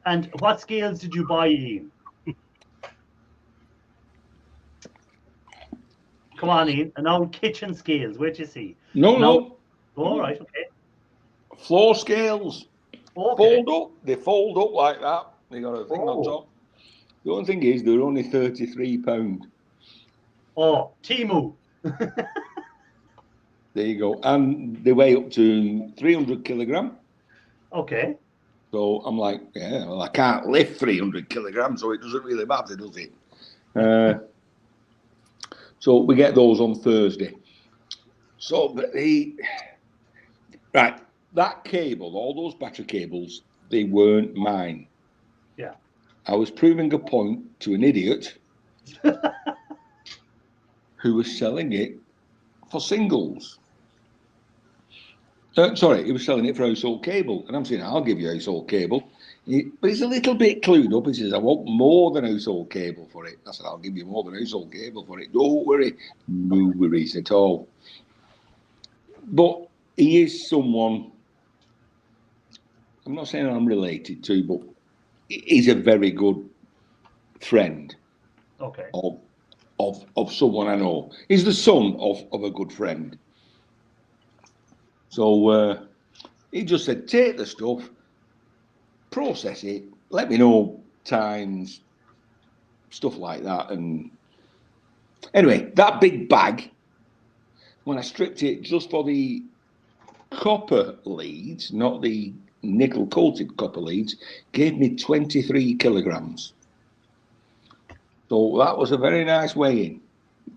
And what scales did you buy, Ian? Come on, Ian. An old kitchen scales. Where'd you see? No. All right, okay. Floor scales. Okay. Fold up. They fold up like that. They got a thing on top. The only thing is, they're only £33. Oh, Timu. There you go. And they weigh up to 300 kilogram. Okay. So I'm like, yeah, well, I can't lift 300 kilograms, so it doesn't really matter, does it? So we get those on Thursday. So right, that cable, all those battery cables, they weren't mine. Yeah. I was proving a point to an idiot who was selling it for singles. Sorry, he was selling it for household cable. And I'm saying, I'll give you household cable. But he's a little bit clued up. He says, I want more than household cable for it. I said, I'll give you more than household cable for it. Don't worry. No worries at all. But he is someone, I'm not saying I'm related to, but he's a very good friend. Okay. Of someone I know. He's the son of a good friend. So he just said, take the stuff, process it, let me know times, stuff like that. And anyway, that big bag, when I stripped it just for the copper leads, not the nickel coated copper leads, gave me 23 kilograms. So that was a very nice weigh-in.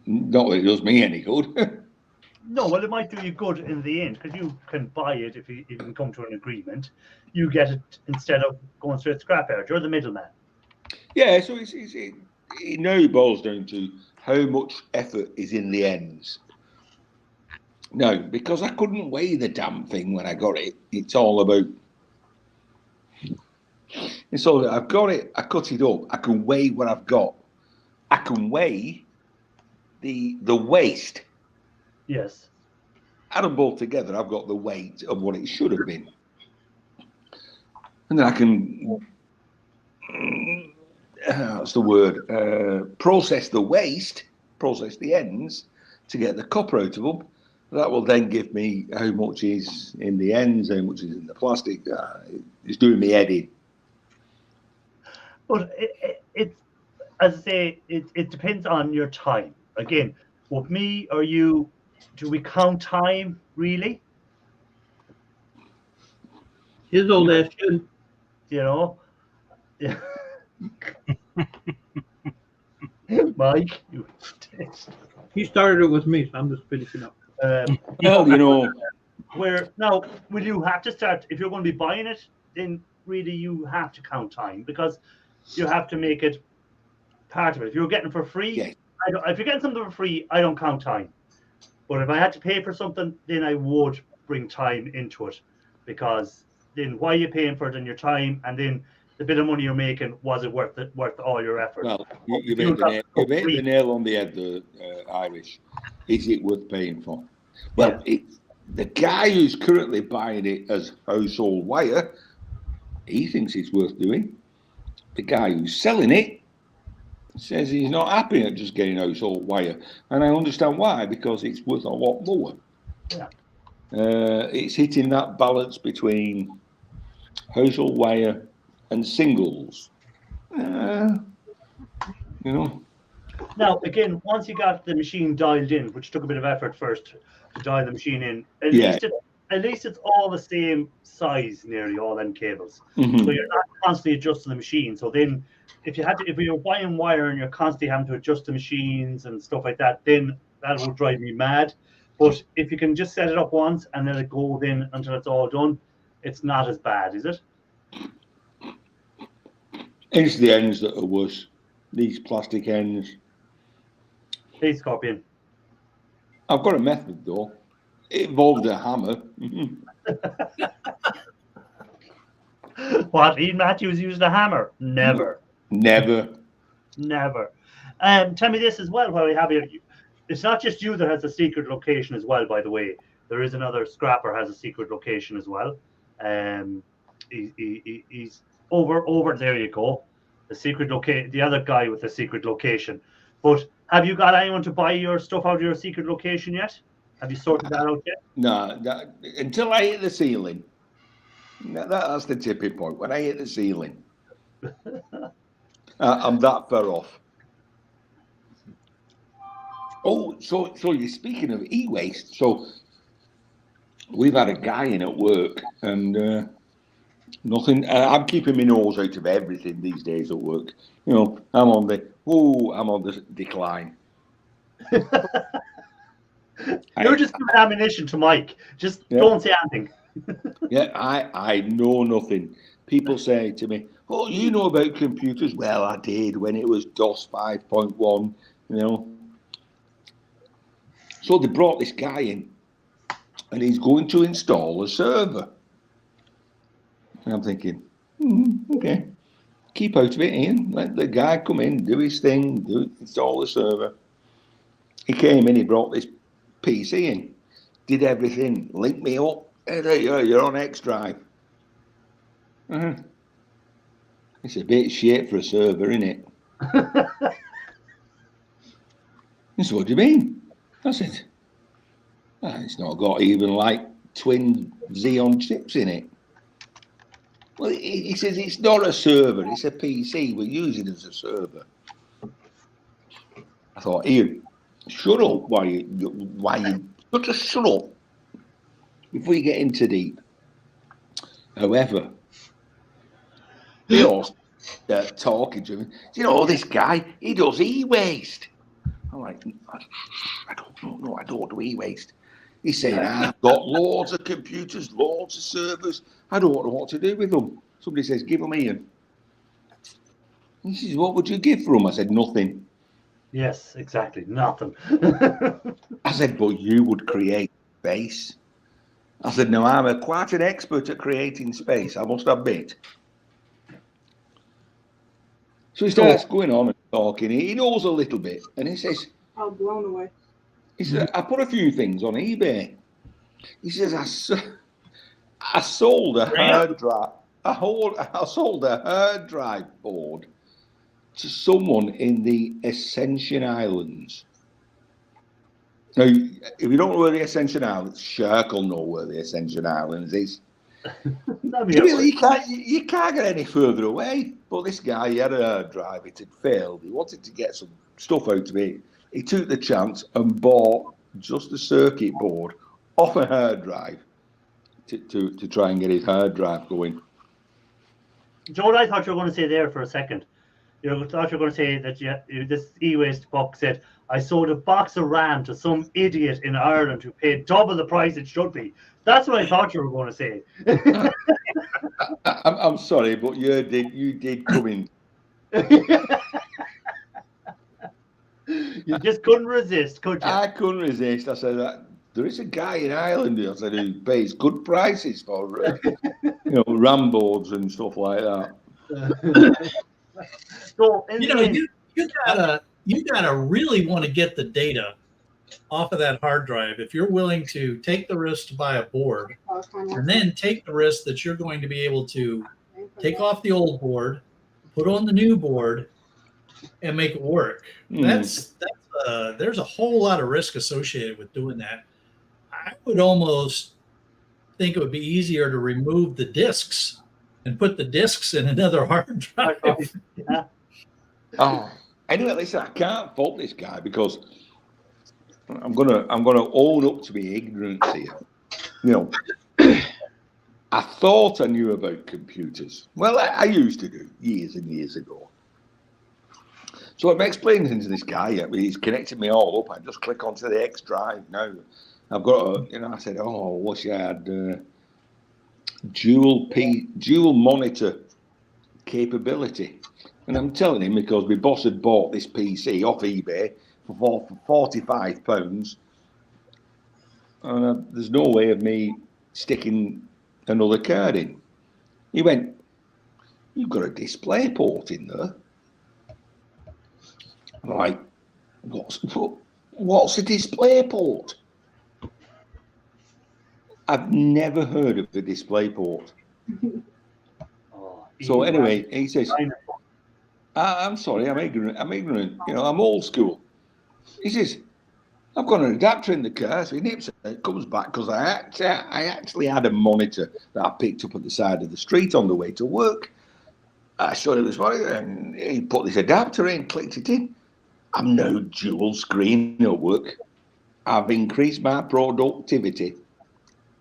Not that it does me any good. No, well, it might do you good in the end because you can buy it if you can come to an agreement. You get it instead of going straight to scrapyard. You're the middleman. Yeah, so it now boils down to how much effort is in the ends. Now, because I couldn't weigh the damn thing when I got it, it's all about. It's all I've got it. I cut it up. I can weigh what I've got. I can weigh the waste. Yes. Add them both together, I've got the weight of what it should have been. And then I can, what's the word, process the waste, process the ends to get the copper out of them. That will then give me how much is in the ends, how much is in the plastic. It's doing me head in. But it's, as I say, it depends on your time. Again, with me or you, do we count time, really? His old ass should. You know? Yeah. Mike, you He started it with me, so I'm just finishing up. Well, you know. Where now, will you have to start, if you're going to be buying it, then really you have to count time because you have to make it part of it. If you're getting it for free, Yeah. if you're getting something for free, I don't count time. But if I had to pay for something, then I would bring time into it because then why are you paying for it in your time? And then the bit of money you're making, was it worth all your effort? Well, you hit the nail on the head, the Irish. Is it worth paying for? Well, the guy who's currently buying it as household wire, he thinks it's worth doing. The guy who's selling it says he's not happy at just getting household wire. And I understand why, because it's worth a lot more. Yeah. It's hitting that balance between household wire and singles. You know. Now, again, once you got the machine dialed in, which took a bit of effort first to dial the machine in, at least it's all the same size, nearly all them cables. Mm-hmm. So you're not constantly adjusting the machine. So then, if you're buying wire and you're constantly having to adjust the machines and stuff like that, then that will drive me mad. But if you can just set it up once and let it go then until it's all done, it's not as bad, is it? It's the ends that are worse. These plastic ends. Hey, Scorpion. I've got a method though. It involved a hammer. What? Ian Matthews used a hammer? Never. Never. Tell me this as well while we have you. It's not just you that has a secret location as well, by the way. There is another scrapper has a secret location as well. He's over there you go. The secret location, the other guy with the secret location. But have you got anyone to buy your stuff out of your secret location yet? Have you sorted that out yet? No, until I hit the ceiling. That's the tipping point. When I hit the ceiling, I'm that far off. Oh, so you're speaking of e-waste. So we've had a guy in at work, and nothing. I'm keeping my nose out of everything these days at work. You know, I'm on the decline. You're just giving ammunition to Mike. Just don't say anything. Yeah, I know nothing. People say to me, "Oh, you know about computers?" Well, I did when it was DOS 5.1. You know, So they brought this guy in, and he's going to install a server. And I'm thinking, okay, keep out of it, Ian. Let the guy come in, do his thing, install the server. He came in, he brought this PC in, did everything, linked me up. Hey, you're on X Drive. It's a bit shit for a server, isn't it? He said, what do you mean? I said, it's not got even like twin Xeon chips in it. Well, he says it's not a server, it's a PC. We use it as a server. I thought, Ian, shut up. Why you just shut up before you get into deep. However, they all talking to him. You know, this guy, he does e-waste. I'm like, I don't do e-waste. He's saying, I've got loads of computers, loads of servers. I don't know what to do with them. Somebody says, give them Ian. He says, what would you give for them? I said, nothing. Yes, exactly, nothing. I said, but you would create space. I said, no, I'm quite an expert at creating space, I must admit. So he starts going on and talking. He knows a little bit, and he says, Oh, blown away. he said, I put a few things on eBay. He says, I sold a hard drive. I sold a hard drive board to someone in the Ascension Islands. Now, if you don't know where the Ascension Islands, Shirk will know where the Ascension Islands is. Really, you can't get any further away. But this guy, he had a hard drive, it had failed. He wanted to get some stuff out of it. He took the chance and bought just a circuit board off a hard drive to try and get his hard drive going. Joe, what I thought you were going to say there for a second. You thought you were going to say that this e-waste book said, I sold a box of RAM to some idiot in Ireland who paid double the price it should be. That's what I thought you were going to say. I'm sorry, but you did come in. You just couldn't resist, could you? I couldn't resist. I said, there is a guy in Ireland, I said, who pays good prices for RAM boards and stuff like that. So, you gotta really want to get the data off of that hard drive if you're willing to take the risk to buy a board, and then take the risk that you're going to be able to take off the old board, put on the new board, and make it work. There's a whole lot of risk associated with doing that. I would almost think it would be easier to remove the discs and put the discs in another hard drive. Yeah. Oh, anyway, listen, I can't fault this guy because I'm gonna own up to my ignorance here. You know, I thought I knew about computers. Well, I used to do years and years ago. So I'm explaining to this guy. He's connected me all up. I just click onto the X Drive now. I've got I said, oh, wish I had dual monitor capability. And I'm telling him because my boss had bought this PC off eBay for £45. And there's no way of me sticking another card in. He went, you've got a display port in there. I'm like, what's a display port? I've never heard of the display port. So anyway, he says, I'm sorry, I'm ignorant. You know, I'm old school. He says, I've got an adapter in the car. So he nips it, comes back because I actually had a monitor that I picked up at the side of the street on the way to work. I showed him this monitor and he put this adapter in, clicked it in. I'm now dual screen at work. I've increased my productivity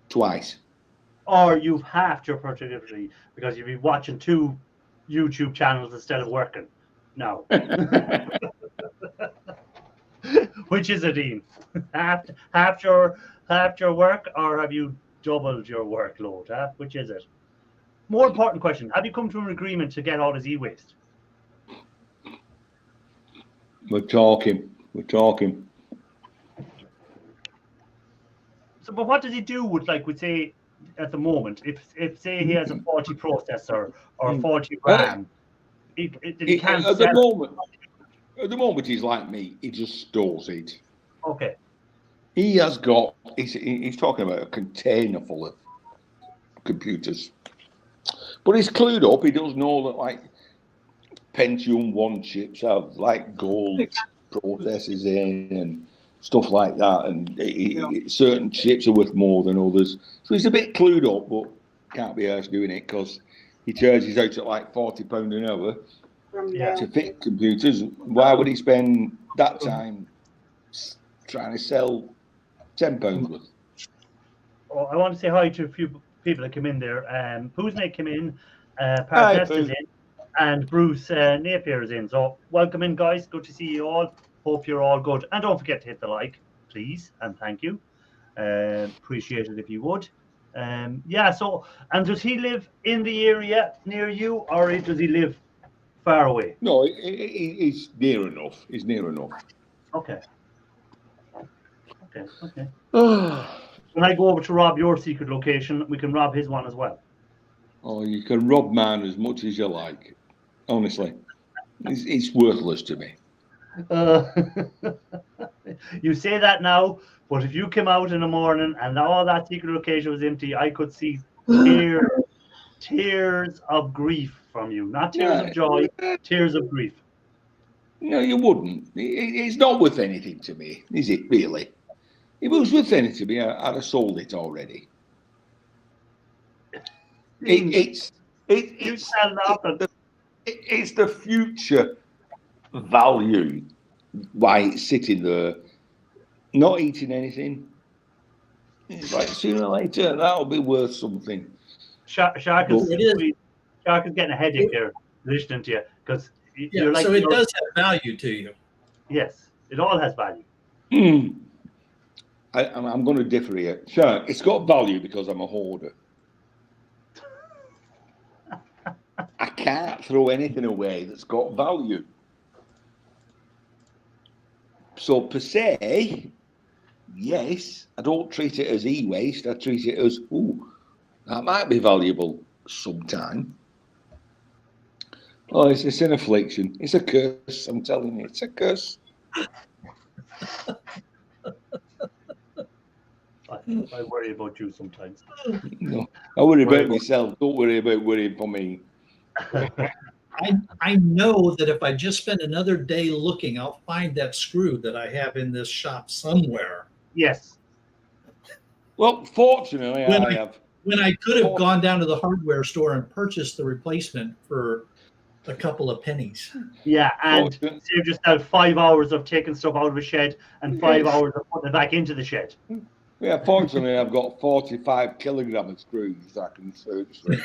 twice. Or you've halved your productivity because you've been watching 2 YouTube channels instead of working. No. Which is it, Ian? half your work, or have you doubled your workload? Huh? Which is it? More important question: have you come to an agreement to get all this e-waste? We're talking. So, but what does he do with, like, would say at the moment, if say he has a 40 processor or a 40 RAM, he can't At sell. the moment, he's like me. He just stores it. Okay. He has got. He's talking about a container full of computers, but he's clued up. He does know that like Pentium 1 chips have like gold processors in and stuff like that, and certain chips are worth more than others. So he's a bit clued up, but can't be arsed doing it because he charges out at like £40 an hour to fit computers. Why would he spend that time trying to sell £10 worth? Oh, I want to say hi to a few people that came in there. Poosnake came in, Parknest is in, and Bruce Napier is in. So welcome in, guys. Good to see you all. Hope you're all good. And don't forget to hit the like, please, and thank you. Appreciate it if you would. Yeah, so, and does he live in the area near you, or does he live far away? No, he's near enough. He's near enough. Okay. When I go over to rob your secret location, we can rob his one as well. Oh, you can rob mine as much as you like. Honestly, it's worthless to me. You say that now, but if you came out in the morning and all that secret location was empty, I could see tears of grief from you. Not tears of joy, tears of grief. No, you wouldn't. It's not worth anything to me, is it, really? If it was worth anything to me, I'd have sold it already. It's the future value why it's sitting there, not eating anything. It's like sooner or later that'll be worth something. Shark is getting a headache there listening to you because you're like. So it does have value to you. Yes, it all has value. I'm going to differ here. Sure, it's got value because I'm a hoarder. I can't throw anything away that's got value. So per se, yes, I don't treat it as e-waste. I treat it as, ooh, that might be valuable sometime. Oh, it's an affliction. It's a curse. I'm telling you, it's a curse. I worry about you sometimes. No, I worry about myself. Don't worry about worrying for me. I know that if I just spend another day looking, I'll find that screw that I have in this shop somewhere. Yes. Well, fortunately, when I could have gone down to the hardware store and purchased the replacement for a couple of pennies. Yeah, and save yourself 5 hours of taking stuff out of a shed and 5 hours of putting it back into the shed. Yeah, fortunately, I've got 45 kilogram of screws I can search through.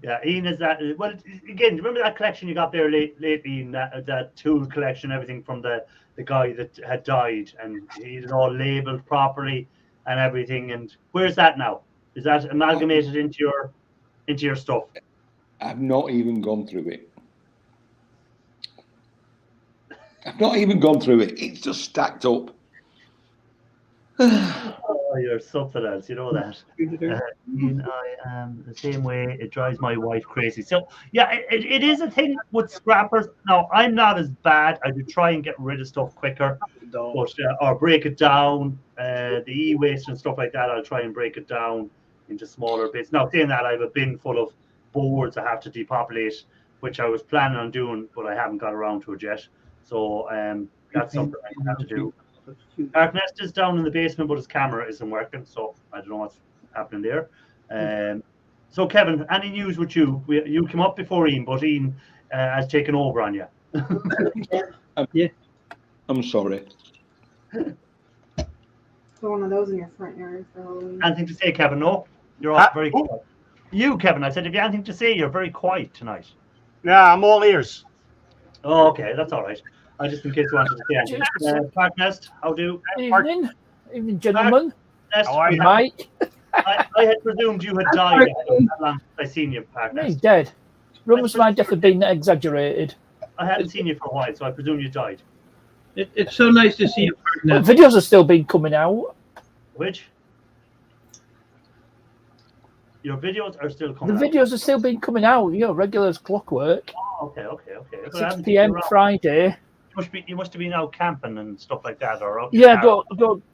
Yeah, Ian is that. Well, again, remember that collection you got there lately, in that tool collection, everything from the guy that had died, and he had it all labeled properly and everything. And where's that now? Is that amalgamated into your stuff? I've not even gone through it. It's just stacked up. Oh, you're something else, you know that. I am the same way. It drives my wife crazy. So yeah, it is a thing with scrappers. Now I'm not as bad. I do try and get rid of stuff quicker, but or break it down. The e-waste and stuff like that, I'll try and break it down into smaller bits. Now saying that, I have a bin full of boards I have to depopulate, which I was planning on doing, but I haven't got around to it yet. So that's something I have to do. Parknest is down in the basement, but his camera isn't working, so I don't know what's happening there. So Kevin, any news with you? You came up before Ian, but Ian has taken over on you. Yeah. I'm sorry. Put one of those in your front yard for Halloween. Anything to say, Kevin? No? You're all very quiet. You, Kevin, I said, if you have anything to say, you're very quiet tonight. Yeah, I'm all ears. Oh, okay, that's all right. I just in case you wanted to say anything. Parknest, how do? Evening, gentlemen. How are you? Mike. I had presumed you had died. I seen you, Parknest. He's dead. Rumours of my death have been exaggerated. I hadn't seen you for a while, so I presume you died. It's so nice to see you But now. videos are still been coming out. Which? Your videos are still The coming out. videos are still been coming out. Regular as clockwork. Oh, okay. But I 6 haven't seen p.m. you around. Friday. You must have been out camping and stuff like that, or out Yeah,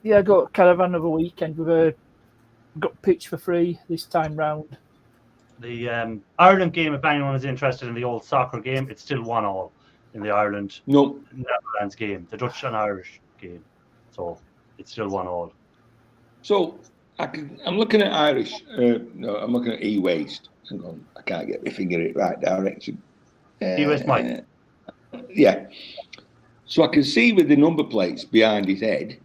your got caravan of a weekend with got pitch for free this time round. The Ireland game, if anyone is interested in the old soccer game, it's still 1-1 in the Ireland No, Netherlands game, the Dutch and Irish game. So it's still 1-1. so I'm looking at Irish. No, I'm looking at e-waste. Hang on, I can't get my finger in the right direction. E-waste Mike. Yeah. So I can see with the number plates behind his head.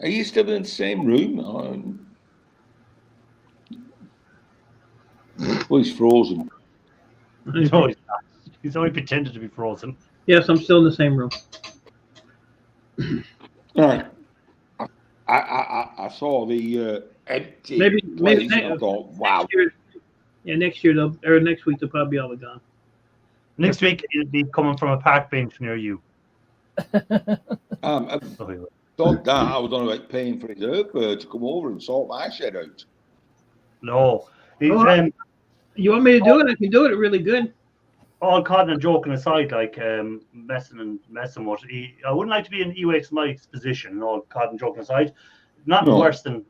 Are you still in the same room? Well, he's frozen. No, he's not. He's only pretended to be frozen. Yes, I'm still in the same room. Right. I saw the empty Maybe place. I thought, wow. Next year next week they'll probably be all gone. Next week it'll be coming from a park bench near you. I thought that I was on about paying for his Uber to come over and sort my shed out. No. He's, You want me to do it? I can do it really good. all cotton and joking aside, like messing with I wouldn't like to be in E-Waste Mike's position, all cotton joking aside. Nothing worse than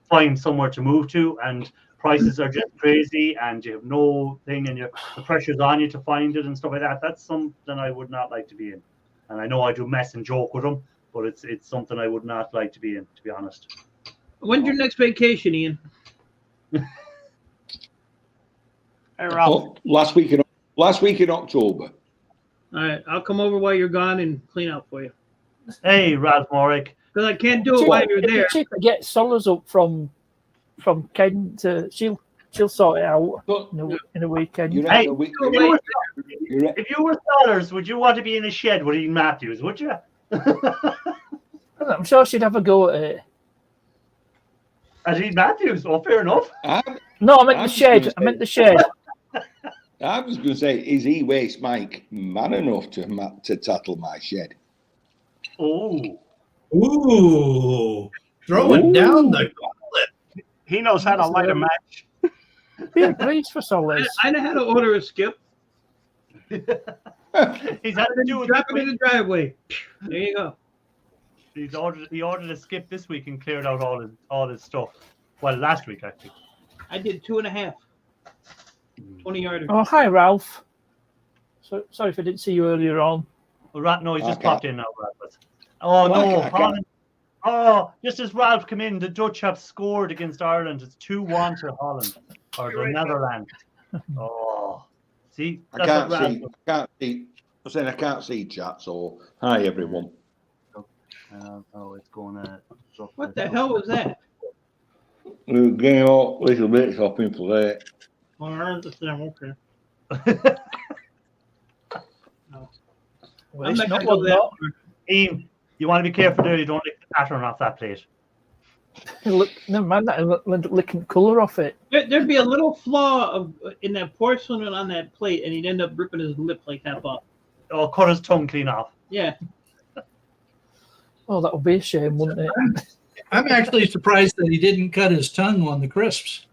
find somewhere to move to, and prices are just crazy, and you have no thing, and the pressure's on you to find it and stuff like that. That's something I would not like to be in. And I know I do mess and joke with them, but it's something I would not like to be in, to be honest. When's your next vacation, Ian? Hey, Ralph. Oh, last week in October. All right, I'll come over while you're gone and clean out for you. Hey, Ralph Morrick. Because I can't do it while you're there. Cheaper get Solas up from Ken to she'll sort it out in a weekend. Hey, if you were Sollers, would you want to be in a shed with Ian Matthews? Would you? I'm sure she'd have a go at it. As Ian Matthews, well, fair enough. No, I meant the shed. I meant the shed. I was going to say, is E-Waste Mike man enough to tattle my shed? Ooh, throwing down the gauntlet. He knows how to light a match. Yeah, please for Solas. I know how to order a skip. He's had to do it. Drop it in the driveway. There you go. He ordered a skip this week and cleared out all his stuff. Well, last week actually. I did 2.5. 20 yarder. Oh, hi, Ralph. So, sorry if I didn't see you earlier on. Well, no, he just popped in now, Ralph. Oh, no, Holland. Oh, just as Ralph came in, the Dutch have scored against Ireland. It's 2-1 to Holland, or the Netherlands. Oh, see? I can't see. I'm saying I can't see chat, so hi, everyone. It's going to... What the hell was that? We're getting all little bits up in play. Well, I understand. Okay. Well, I'm it's not not gonna one go that that. Ian, you want to be careful there. You don't lick the pattern off that plate. Look, never mind that. Licking colour off it. There'd be a little flaw in that porcelain on that plate, and he'd end up ripping his lip like half off. Oh, cut his tongue clean off. Yeah. Oh, that would be a shame, wouldn't it? I'm actually surprised that he didn't cut his tongue on the crisps.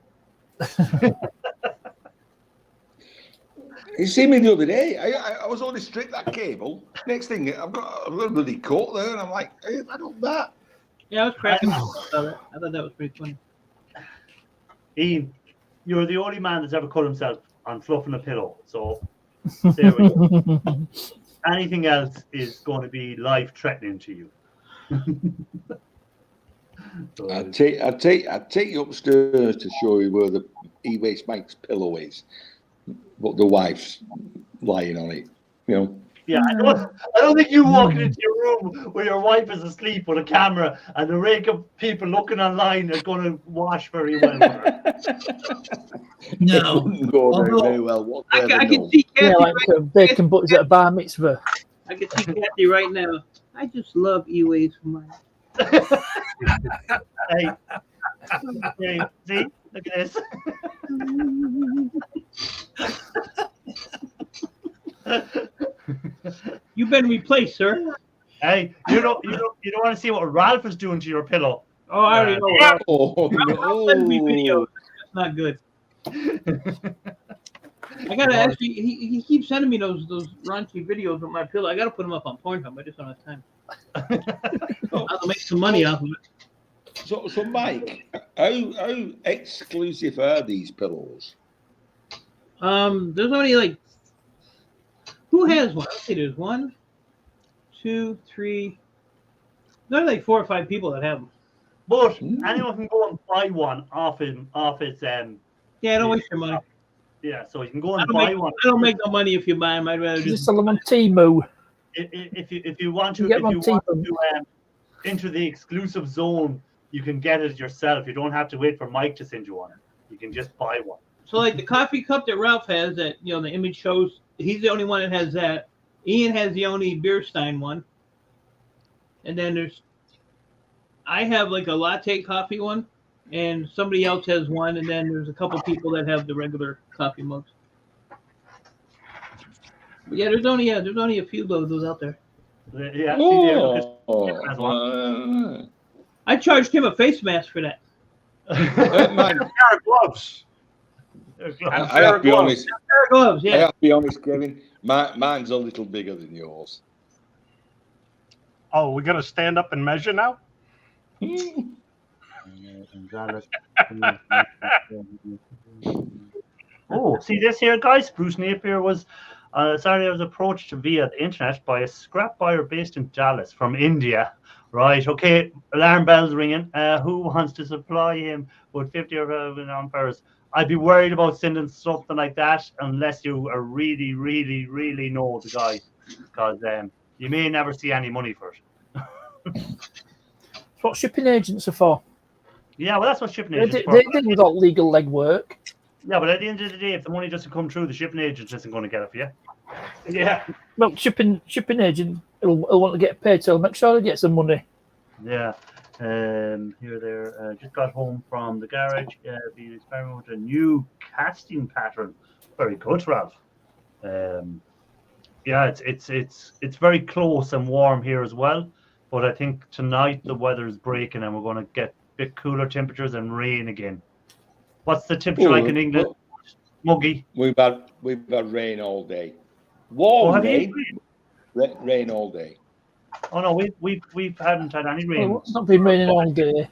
You see me the other day. I was only stripped that cable. Next thing, I've got a little bloody cut there, and I'm like, hey, I don't that. Yeah, I was cracking up about it. I thought that was pretty funny. Ian, you're the only man that's ever cut himself on fluffing a pillow. So there we go. Anything else is going to be life-threatening to you. So, I'd take you upstairs to show you where the E-Waste Mike's pillow is, but the wife's lying on it. You know. Yeah, I don't think you walking into your room where your wife is asleep with a camera and the rake of people looking online are going to wash very well. No. Wouldn't go very well. I can see Kathy. Yeah, like bacon butters at a bar mitzvah. I can see Kathy right now. I just love E-Waste Mike. Hey, see, look at this. You've been replaced, sir. Hey, you don't want to see what Ralph is doing to your pillow. Oh, I already know. Ralph. Oh, Ralph sends me no. videos. That's not good. I gotta actually. He keeps sending me those raunchy videos with my pillow. I gotta put them up on Pornhub. I just don't have time. I'll make some money off of it. So Mike, how exclusive are these pillows? There's only like. Who has one? Let's see. There's 1, 2, 3. There's like 4 or 5 people that have them. But anyone can go and buy one off its Yeah, don't waste your money. Yeah, so you can go and buy one. I don't make no money if you buy them. I'd rather Just just. sell them on Temu. If you want to, You get one enter the exclusive zone, you can get it yourself. You don't have to wait for Mike to send you one. You can just buy one. So like the coffee cup that Ralph has, that the image shows, he's the only one that has that. Ian has the only beer stein one. And then I have like a latte coffee one, and somebody else has one, and then there's a couple people that have the regular coffee mugs. But yeah, there's only a few of those out there. Yeah. I charged him a face mask for that. Man, Pair of gloves. I have to be honest. Pair of gloves, I yeah. have to be honest, Kevin. Mine's a little bigger than yours. Oh, we're gonna stand up and measure now? Oh, see this here, guys? Bruce Napier was Saturday. I was approached via the internet by a scrap buyer based in Dallas from India. Right, okay, alarm bells ringing. Who wants to supply him with 50 or 11 amperes? I'd be worried about sending something like that unless you are really, really, really know the guy, because you may never see any money for it. That's what shipping agents are for. Yeah, well, that's what shipping They agents do are for. without legal legwork. Yeah, but at the end of the day, if the money doesn't come through, the shipping agent isn't going to get it for you. Yeah. Well, shipping agent will want to get paid, so I'll make sure they get some money. Yeah. Here there. Just got home from the garage. Been experimenting with a new casting pattern. Very good, Ralph. Yeah, it's very close and warm here as well. But I think tonight the weather is breaking and we're going to get a bit cooler temperatures and rain again. What's the temperature like in England? Muggy. We've had rain all day. Warm day. Rain all day. Oh no, we haven't had any rain. Well, it's not been raining all day.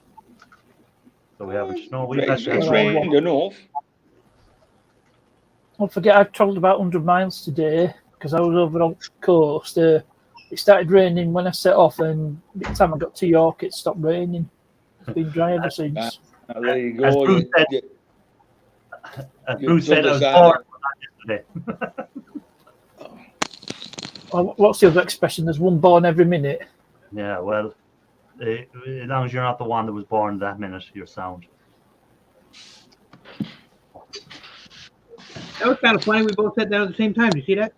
So we haven't. No, we've It's had rained enough. Don't forget, I travelled about 100 miles today because I was over on the coast. It started raining when I set off, and by the time I got to York, it stopped raining. It's been dry ever since. There you As go. Bruce said, I was bored yesterday. Well, what's the other expression? There's one born every minute. Yeah, well, as long as you're not the one that was born that minute, you're sound. That was kind of funny. We both sat down at the same time. Did you see that?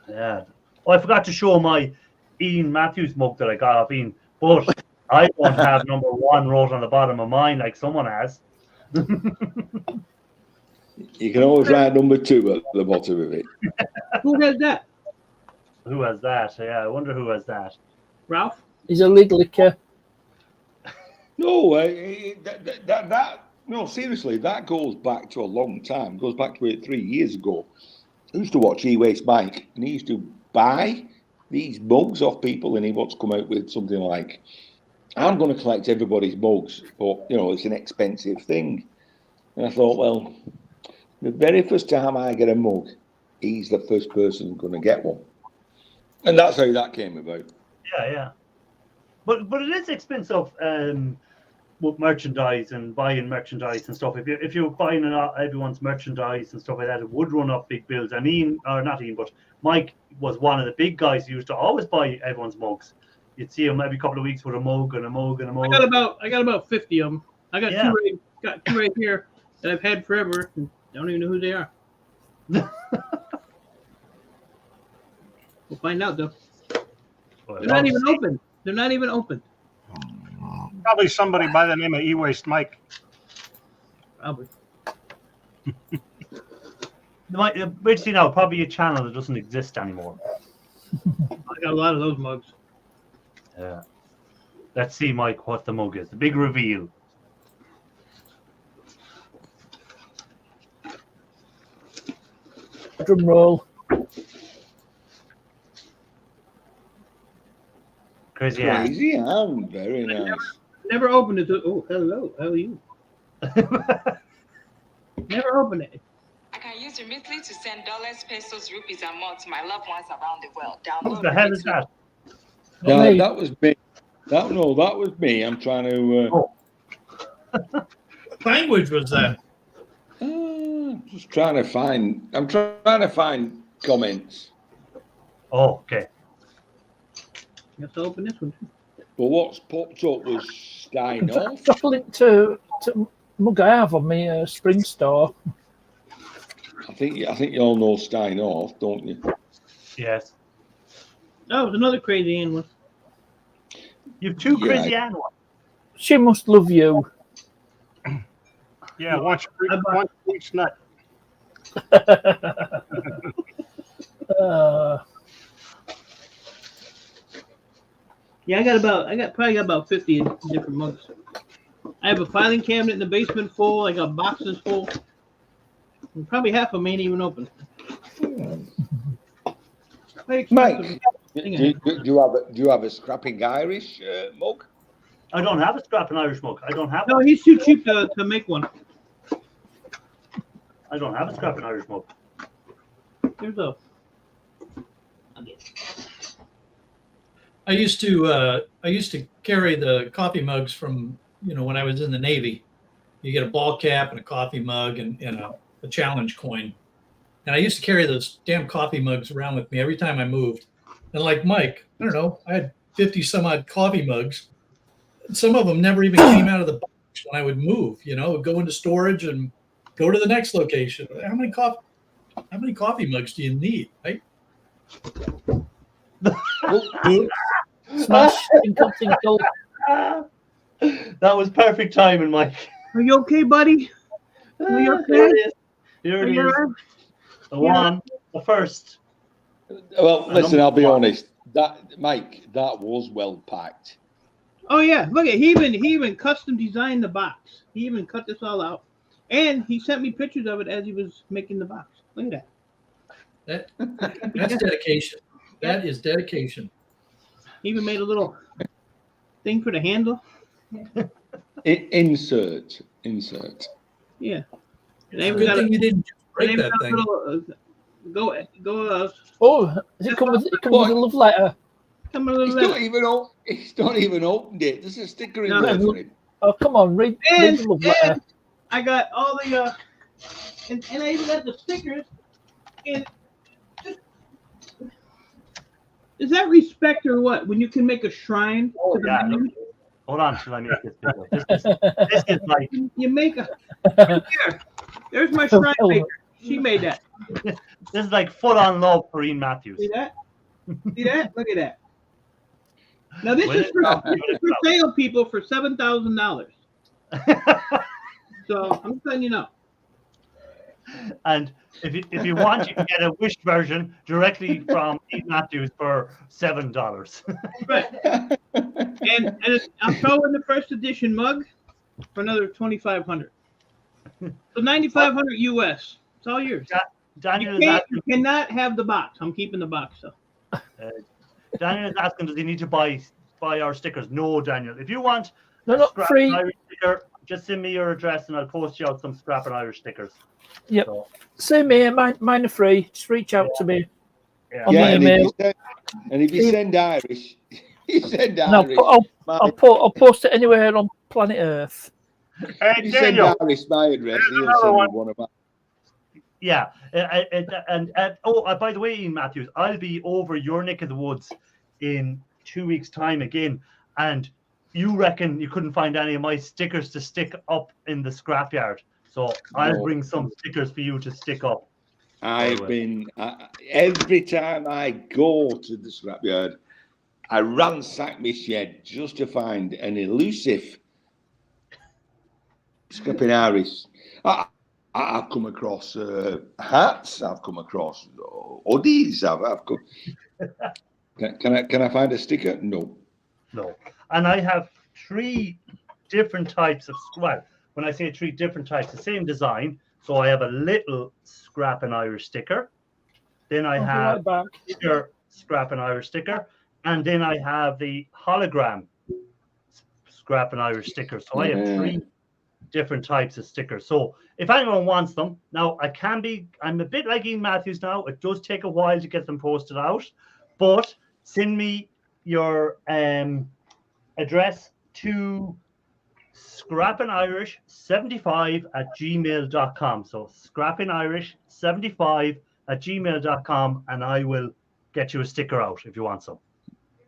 Yeah. Oh, I forgot to show my Ian Matthews mug that I got off Ian, but I don't have number 1 wrote on the bottom of mine like someone has. You can always write number 2 at the bottom of it. Who has that? Who has that? Yeah, I wonder who has that. Ralph? He's a lead liquor. No, no, seriously, that goes back to a long time. It goes back to 3 years ago. I used to watch E-Waste Mike, and he used to buy these mugs off people, and he wants to come out with something like, I'm going to collect everybody's mugs, but, it's an expensive thing. And I thought, well, the very first time I get a mug, he's the first person who's going to get one. And that's how that came about. Yeah. But it is expensive with merchandise and buying merchandise and stuff. If you're buying everyone's merchandise and stuff like that, it would run up big bills. And but Mike was one of the big guys who used to always buy everyone's mugs. You'd see him every couple of weeks with a mug and a mug and a mug. I got about 50 of them. I got two right here that I've had forever. And I don't even know who they are. We'll find out though. They're not even open. They're not even open. Probably somebody by the name of E-Waste Mike. Probably. We'd see now probably a channel that doesn't exist anymore. I got a lot of those mugs. Yeah. Let's see, Mike, what the mug is. The big reveal. Drum roll. Crazy Ann. Crazy Ann, very nice. Never opened it. Oh, hello. How are you? Never opened it. I can use Remitly to send dollars, pesos, rupees, and more to my loved ones around the world. What Download the hell is Remitly. that? No, Me. that was me. That was me. I'm trying to Language was that? just trying to find. I'm trying to find comments. Oh, okay. You have to open this one too. But what's popped up was Steinoff. Drop a link to mug I have on my Spring store. I think you all know Steinoff, don't you? Yes. Oh, it was another Crazy Ann one. You've two Yeah. Crazy Ann ones. She must love you. Yeah, once each nut. Yeah, I probably got about 50 different mugs. I have a filing cabinet in the basement full. I got boxes full. And probably half of them ain't even open. Quite Mike, expensive. do you have a scrapping Irish mug? I don't have a scrapping Irish mug. I don't have No, one. he's too cheap to make one. I don't have a scrapping Irish mug. Here's a. I used to carry the coffee mugs from, when I was in the Navy. You get a ball cap and a coffee mug and a challenge coin. And I used to carry those damn coffee mugs around with me every time I moved. And like Mike, I don't know, I had 50 some odd coffee mugs. Some of them never even came out of the box when I would move, would go into storage and go to the next location. How many coffee mugs do you need, right? Smash, tinkle, tinkle. That was perfect timing, Mike. Are you okay, buddy? Are you okay? There it is. Here Are it you is. all right? The one, the first. Well, listen, I'll be honest. That was well packed. Oh yeah, look at he even custom designed the box. He even cut this all out, and he sent me pictures of it as he was making the box. Look at that. That's dedication. That is dedication. He even made a little thing for the handle. Insert. Yeah. And It's a good thing you didn't just break that thing. Go. Oh, does it come with a love letter? Come a little He's not even opened it. There's a sticker in No. there for him. Oh, come on, read the love letter. And I got all the and I even got the stickers. And is that respect or what? When you can make a shrine Oh, to the yeah. menu? Hold on till I make this video. This is like You make a here. There's my shrine maker. She made that. this is like full on love for Ian Matthews. See that? See that? Look at that. Now this Will is it? for sale people for $7,000. So I'm letting you know. And if you want, you can get a Wish version directly from Ian Matthews for $7. Right. And I'll throw in the first edition mug for another $2,500. So $9,500 US. It's all yours. Daniel You is asking. cannot have the box. I'm keeping the box though. Daniel is asking, does he need to buy our stickers? No, Daniel. If you want No, Scrap free. and Irish sticker, just send me your address and I'll post you out some Scrap and Irish stickers. Yep. So, Same here. Mine are free. Just reach out to me. yeah. On my email. And if you send Irish, And I'll post it anywhere on planet Earth. Hey, If you send Daniel. Irish my address, he'll another send one. me one of mine. Yeah, by the way, Ian Matthews, I'll be over your neck of the woods in 2 weeks' time again, and you reckon you couldn't find any of my stickers to stick up in the scrapyard, so I'll No. bring some stickers for you to stick up. I've been every time I go to the scrapyard, I ransack my shed just to find an elusive scrapping Irish. I've come across hats. I've come across hoodies. I've come. Can I find a sticker? No. No. And I have 3 different types of, well, when I say 3 different types, the same design. So I have a little Scrappin' Irish sticker. Then I I'll be have right back. bigger Scrappin' Irish sticker. And then I have the hologram Scrappin' Irish sticker. So I have 3 different types of stickers. So if anyone wants them, now I'm a bit like Ian Matthews now. It does take a while to get them posted out, but send me your address to scrappinirish75@gmail.com. So scrappinirish75@gmail.com, and I will get you a sticker out if you want some.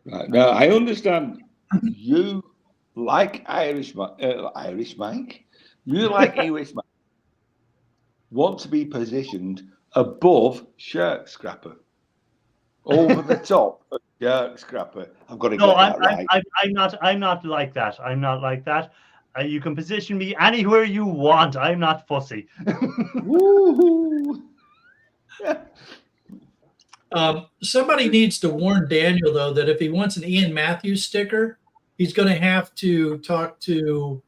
Right. Now, I understand you like Irish Mike. You like Irish Mike. Want to be positioned above Shirt Scrapper. Over the top of Shirt Scrapper. I've got to get that right. I'm not like that. I'm not like that. You can position me anywhere you want. I'm not fussy. Woohoo! Somebody needs to warn Daniel, though, that if he wants an Ian Matthews sticker, he's going to have to talk to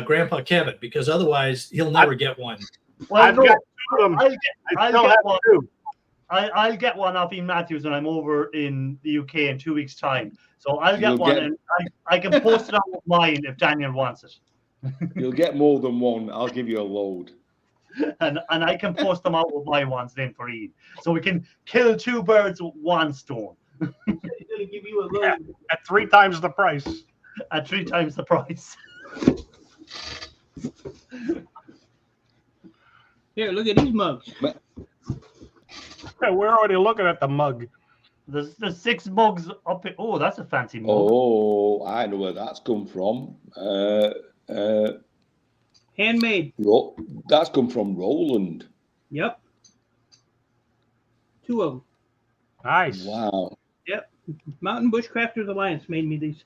Grandpa Kevin, because otherwise he'll never get one. Well, I've got 2 of them. I'll get one off Ian Matthews when I'm over in the UK in 2 weeks' time. So I'll get one, and I can post it on with mine if Daniel wants it. You'll get more than one. I'll give you a load. And I can post them out with my ones then for Ian. So we can kill 2 birds with 1 stone. He's gonna give you a load. At 3 times the price. At 3 times the price. Here, look at these mugs. Yeah, we're already looking at the mug. There's 6 mugs up. Oh, that's a fancy mug. Oh, I know where that's come from. Handmade. That's come from Roland. Yep. 2 of them. Nice. Wow. Yep. Mountain Bushcrafters Alliance made me these.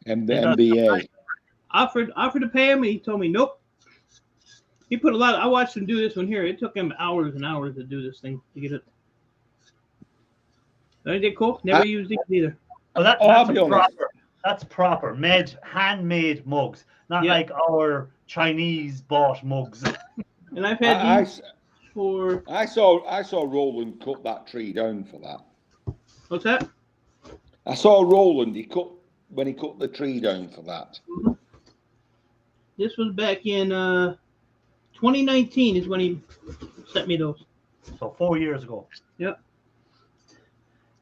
And the MBA. Offered to pay him, and he told me nope. He put a lot. I watched him do this one here. It took him hours and hours to do this thing to get it. Ain't that cool? Never used these either. Oh, that's proper. Handmade mugs, not like our Chinese bought mugs. And I've had these for. I saw Roland cut that tree down for that. What's that? I saw Roland. He cut the tree down for that. Mm-hmm. This was back in 2019 is when he sent me those. So 4 years ago. Yep.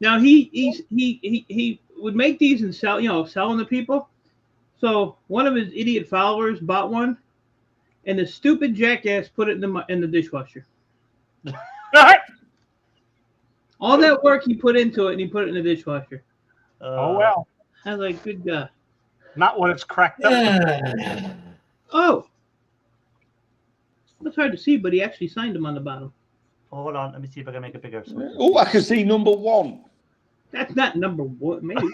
Now he would make these and sell, selling to people. So one of his idiot followers bought one, and the stupid jackass put it in the dishwasher. All that work he put into it, and he put it in the dishwasher. Oh well. I was like, good God. Not when it's cracked up. Oh. That's hard to see, but he actually signed them on the bottom. Oh, hold on, let me see if I can make it bigger. Oh, I can see number 1. That's not number 1, maybe.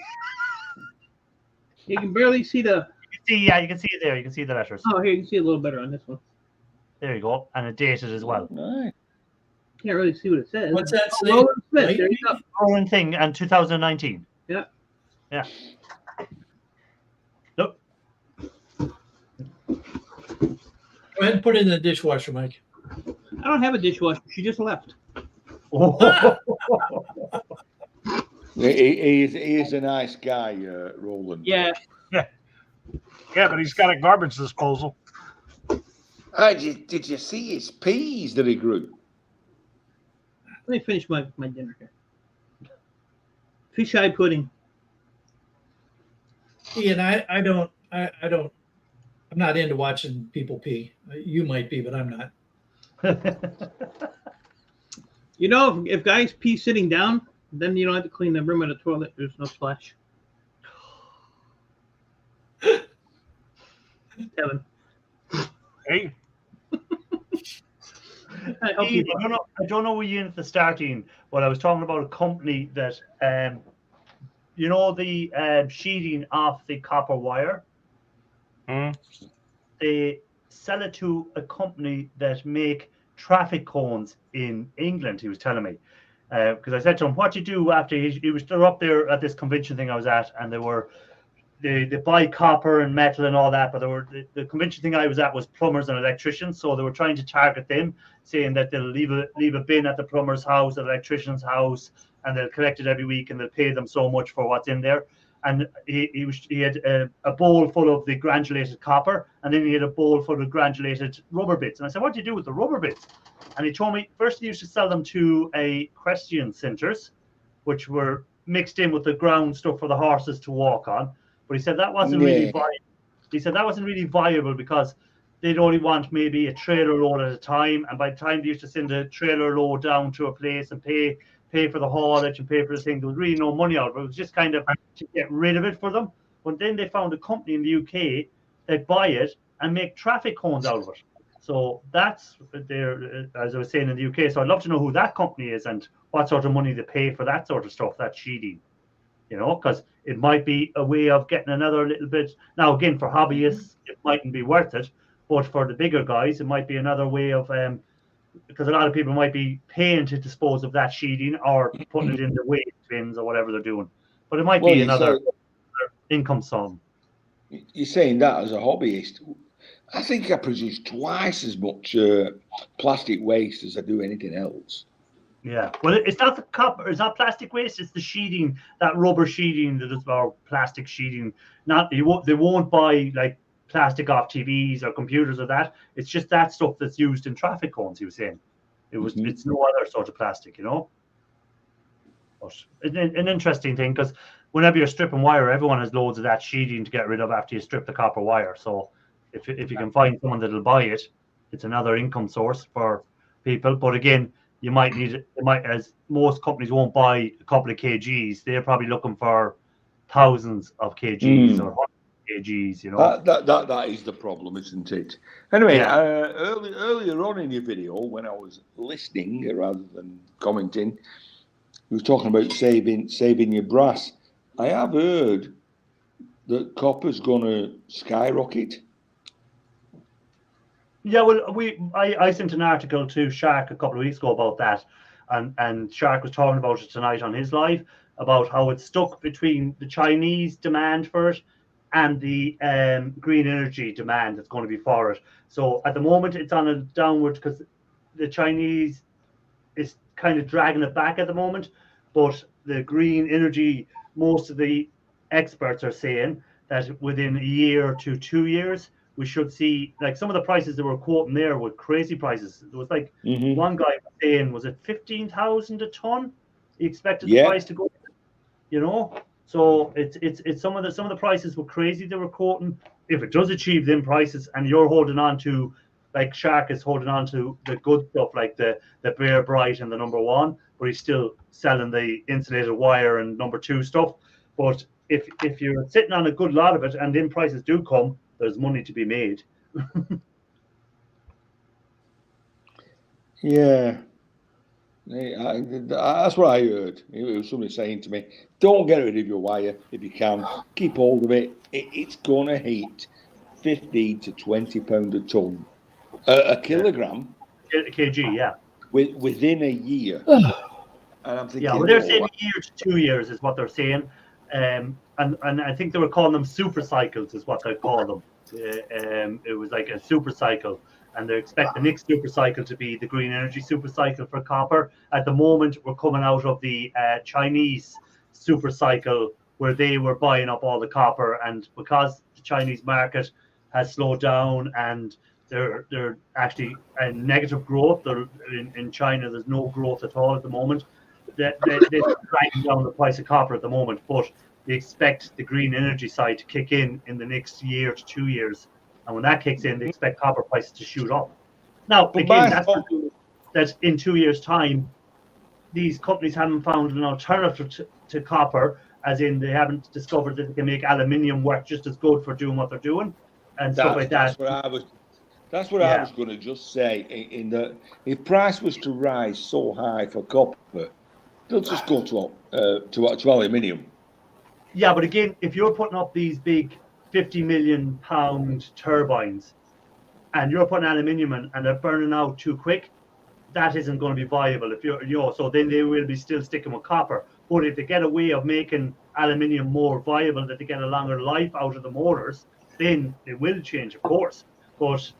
You can barely see the. You can see it there. You can see the letters. Oh, here you can see a little better on this one. There you go, and it dated as well. Nice. Can't really see what it says. What's that say? Roland Smith. There you go. Roland thing, and 2019. Yeah. Yeah. Look. Go ahead and put it in the dishwasher, Mike. I don't have a dishwasher. She just left. He is a nice guy, Roland. Yeah. Yeah, but he's got a garbage disposal. Did you see his peas that he grew? Let me finish my dinner here. Fish eye pudding. Ian, I'm not into watching people pee. You might be, but I'm not. If guys pee sitting down, then you don't have to clean the rim of the toilet. There's no splash. Kevin. Hey. I don't know where you in at the starting, but I was talking about a company that, the sheeting off the copper wire. They sell it to a company that make traffic cones in England. He was telling me, because I said to him, "What do you do after he was still up there at this convention thing I was at, and they buy copper and metal and all that, but the convention thing I was at was plumbers and electricians, so they were trying to target them, saying that they'll leave a bin at the plumber's house, the electrician's house, and they'll collect it every week and they'll pay them so much for what's in there." And he had a bowl full of the granulated copper, and then he had a bowl full of granulated rubber bits. And I said, "What do you do with the rubber bits?" And he told me first he used to sell them to equestrian centres, which were mixed in with the ground stuff for the horses to walk on. But he said that wasn't really viable. He said that wasn't really viable because they'd only want maybe a trailer load at a time, and by the time they used to send a trailer load down to a place and pay for the haulage and pay for the thing, there was really no money out of it. It was just kind of to get rid of it for them. But then they found a company in the UK that buy it and make traffic cones out of it. So that's there, as I was saying, in the UK. So I'd love to know who that company is and what sort of money they pay for that sort of stuff, that sheeting. You know, because it might be a way of getting another little bit. Now, again, for hobbyists, it mightn't be worth it, but for the bigger guys, it might be another way of because a lot of people might be paying to dispose of that sheeting or putting it in the waste bins or whatever they're doing. But it might be another income sum. You're saying that as a hobbyist. I think I produce twice as much plastic waste as I do anything else. Yeah, well, it's not the copper, it's not plastic waste, it's the sheeting, that rubber sheeting that is, or plastic sheeting. Not they won't buy like plastic off TVs or computers or that. It's just that stuff that's used in traffic cones. He was saying it's no other sort of plastic, you know. But an interesting thing, because whenever you're stripping wire, everyone has loads of that sheeting to get rid of after you strip the copper wire. So if you can find someone that'll buy it, it's another income source for people. But again, you might need it. As most companies won't buy a couple of kgs, they're probably looking for thousands of kgs or kgs, you know. That is the problem, isn't it? Anyway, earlier on in your video, when I was listening rather than commenting, you were talking about saving your brass. I have heard that copper's going to skyrocket. Yeah, well, I sent an article to Shark a couple of weeks ago about that, and Shark was talking about it tonight on his live about how it's stuck between the Chinese demand for it and the green energy demand that's going to be for it. So at the moment, it's on a downward because the Chinese is kind of dragging it back at the moment, but the green energy, most of the experts are saying that within a year to 2 years, we should see, like, some of the prices that were quoting there were crazy prices. There was like one guy was saying, was it 15,000 a ton? He expected the price to go, you know. So it's some of the prices were crazy they were quoting. If it does achieve them prices, and you're holding on to, like Shark is holding on to the good stuff like the Bear Bright and the number 1, but he's still selling the insulated wire and number 2 stuff. But if you're sitting on a good lot of it and then prices do come, there's money to be made. Yeah. That's what I heard. It was somebody saying to me, don't get rid of your wire if you can. Keep hold of it. It's going to hit 15 to 20 pound a ton. A kilogram. A kg, yeah. Within a year. And I'm thinking, well, they're saying a year to 2 years is what they're saying. And I think they were calling them super cycles is what they call them. It was like a super cycle, and they expect the next super cycle to be the green energy super cycle for copper. At the moment, we're coming out of the Chinese super cycle where they were buying up all the copper, and because the Chinese market has slowed down and they're actually a negative growth. In China, there's no growth at all at the moment. They're dragging down the price of copper at the moment, but they expect the green energy side to kick in the next year to 2 years. And when that kicks in, they expect copper prices to shoot up. Now, again, that's in 2 years' time, these companies haven't found an alternative to copper, as in they haven't discovered that they can make aluminium work just as good for doing what they're doing and stuff like that. That's what I was going to just say. In that, if price was to rise so high for copper, they'll just go to aluminium. Yeah, but again, if you're putting up these big 50 million pound turbines and you're putting aluminium in and they're burning out too quick, that isn't going to be viable. If you're, so then they will be still sticking with copper. But if they get a way of making aluminium more viable, that they get a longer life out of the motors, then it will change, of course. But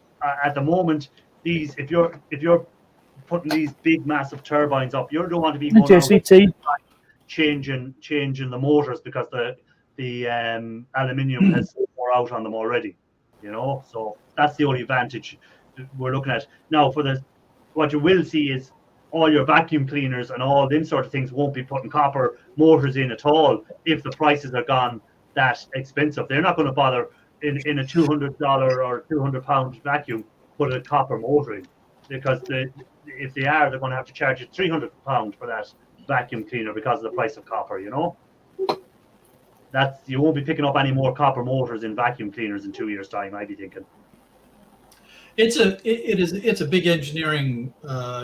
at the moment, if you're putting these big, massive turbines up, you don't want to be going JCT. changing the motors because the aluminium has more out on them already. So that's the only advantage we're looking at now. What you will see is all your vacuum cleaners and all them sort of things won't be putting copper motors in at all if the prices are gone that expensive. They're not going to bother in a $200 or £200 vacuum put a copper motor in, because if they are, they're going to have to charge you £300 for that vacuum cleaner because of the price of copper. You won't be picking up any more copper motors in vacuum cleaners in 2 years' time, I'd be thinking. It's a big engineering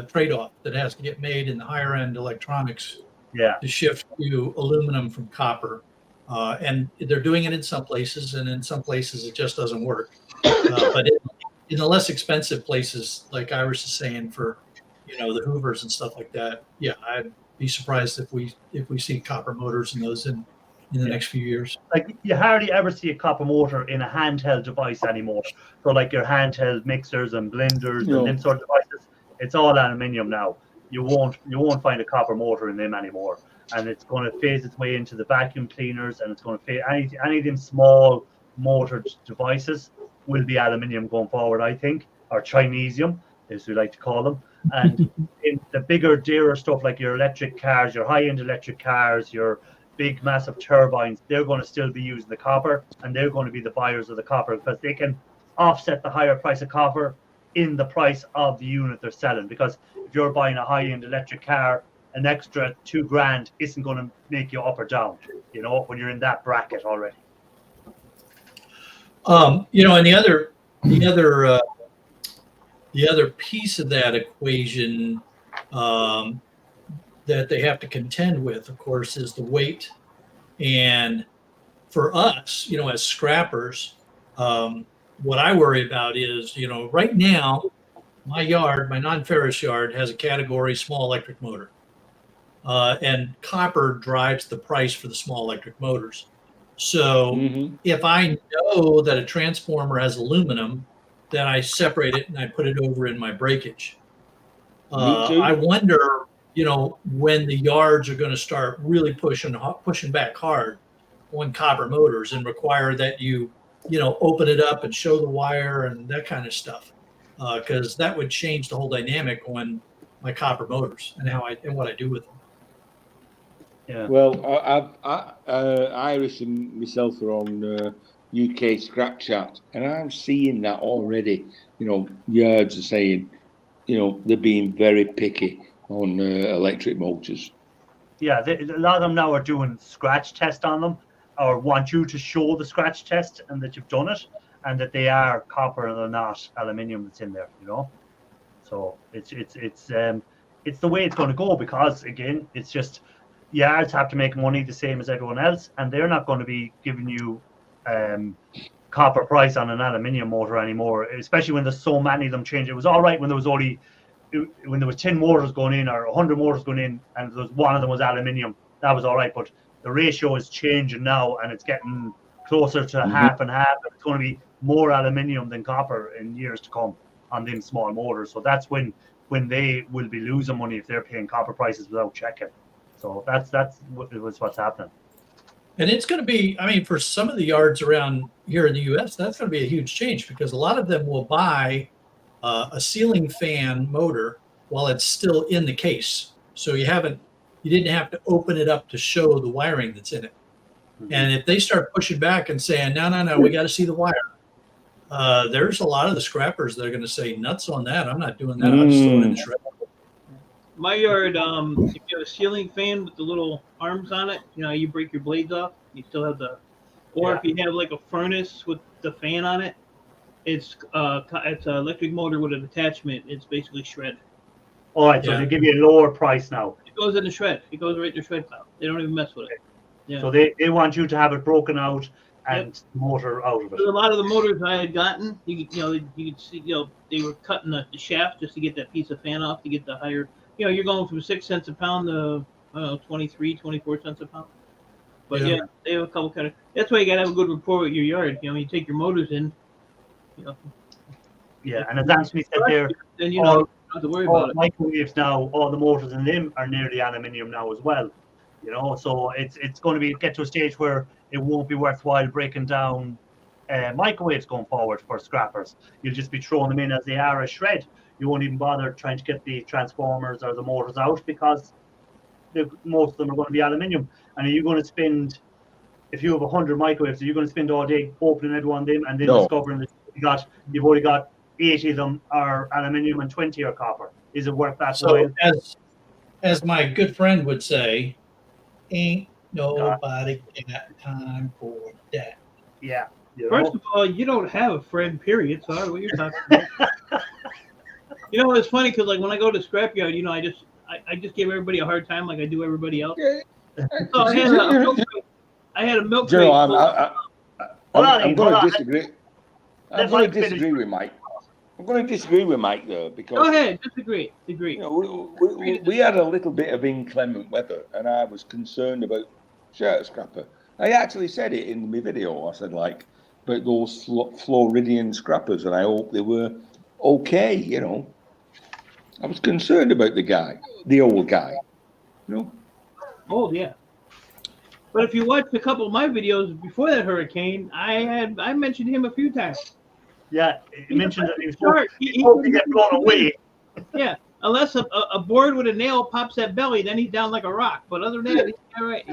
trade-off that has to get made in the higher end electronics to shift to aluminum from copper, and they're doing it in some places, and in some places it just doesn't work. But in the less expensive places, like Iris is saying, for the Hoovers and stuff like that, I'd be surprised if we see copper motors in those in the next few years. Like, you hardly ever see a copper motor in a handheld device anymore. So like your handheld mixers and blenders and them sort of devices, it's all aluminium now. You won't find a copper motor in them anymore. And it's going to phase its way into the vacuum cleaners, and it's going to phase any of them small motor devices will be aluminium going forward, I think, or Chinesium, as we like to call them. And in the bigger, dearer stuff like your electric cars, your high-end electric cars, your big, massive turbines, they're going to still be using the copper, and they're going to be the buyers of the copper because they can offset the higher price of copper in the price of the unit they're selling. Because if you're buying a high-end electric car, an extra $2,000 isn't going to make you up or down, when you're in that bracket already. And the other piece of that equation that they have to contend with, of course, is the weight. And for us, as scrappers, what I worry about is, right now, my yard, my non-ferrous yard, has a category small electric motor. And copper drives the price for the small electric motors. So if I know that a transformer has aluminum, then I separate it and I put it over in my breakage. I wonder, when the yards are going to start really pushing back hard on copper motors and require that you open it up and show the wire and that kind of stuff, because that would change the whole dynamic on my copper motors and what I do with them. Yeah. Well, Iris and myself are on UK Scrap Chat, and I'm seeing that already. Yards are saying, they're being very picky on electric motors. Yeah, a lot of them now are doing scratch test on them, or want you to show the scratch test and that you've done it, and that they are copper and they're not aluminium that's in there. So it's the way it's going to go, because again, it's just yards have to make money the same as everyone else, and they're not going to be giving you copper price on an aluminium motor anymore, especially when there's so many of them change. It was all right when there was 10 motors going in or 100 motors going in and one of them was aluminium. That was all right, but the ratio is changing now, and it's getting closer to half and half. It's going to be more aluminium than copper in years to come on them small motors. So that's when they will be losing money, if they're paying copper prices without checking. So that's what's happening. And it's going to be, for some of the yards around here in the U.S., that's going to be a huge change, because a lot of them will buy a ceiling fan motor while it's still in the case. So you didn't have to open it up to show the wiring that's in it. And if they start pushing back and saying, no, we got to see the wire, there's a lot of the scrappers that are going to say, nuts on that. I'm not doing that. I'm just throwing it in the shredder. My yard, if you have a ceiling fan with the little arms on it, you break your blades off, you still have if you have like a furnace with the fan on it, it's an electric motor with an attachment. It's basically shred. All right, so they give you a lower price now. It goes in the shred. It goes right in the shred pile. They don't even mess with it. Yeah. So they want you to have it broken out and motor out of it. A lot of the motors I had gotten, you could see, they were cutting the shaft just to get that piece of fan off to get the higher. You're going from 6 cents a pound to 23, 24 cents a pound. But yeah, they have a couple kind of. That's why you gotta have a good rapport with your yard. You take your motors in. Yeah, and as Anthony said there, then you don't have to worry about it. Microwaves now, all the motors in them are nearly aluminium now as well. So it's going to get to a stage where it won't be worthwhile breaking down microwaves going forward for scrappers. You'll just be throwing them in as they are, a shred. You won't even bother trying to get the transformers or the motors out because most of them are going to be aluminium. And are you going to spend, if you have 100 microwaves, are you going to spend all day opening every one of them and then discovering that you've only got 80 of them are aluminium and 20 are copper? Is it worth that? So as my good friend would say, ain't nobody got time for that. Yeah. First of all, you don't have a friend, period. Sorry, what you're talking about. It's funny because like when I go to scrapyard, I just give everybody a hard time like I do everybody else. So I had a milk crate. I'm going to disagree. I'm going to disagree with Mike. I'm going to disagree with Mike though because. Go ahead, disagree. We had a little bit of inclement weather, and I was concerned about shirt scrapper. I actually said it in my video. I said about those Floridian scrappers, and I hope they were okay. I was concerned about the old guy. Oh yeah. But if you watched a couple of my videos before that hurricane, I mentioned him a few times. Yeah, he mentioned that he was supposed to get blown away. Yeah, unless a board with a nail pops that belly, then he's down like a rock. But other than that, he's all right.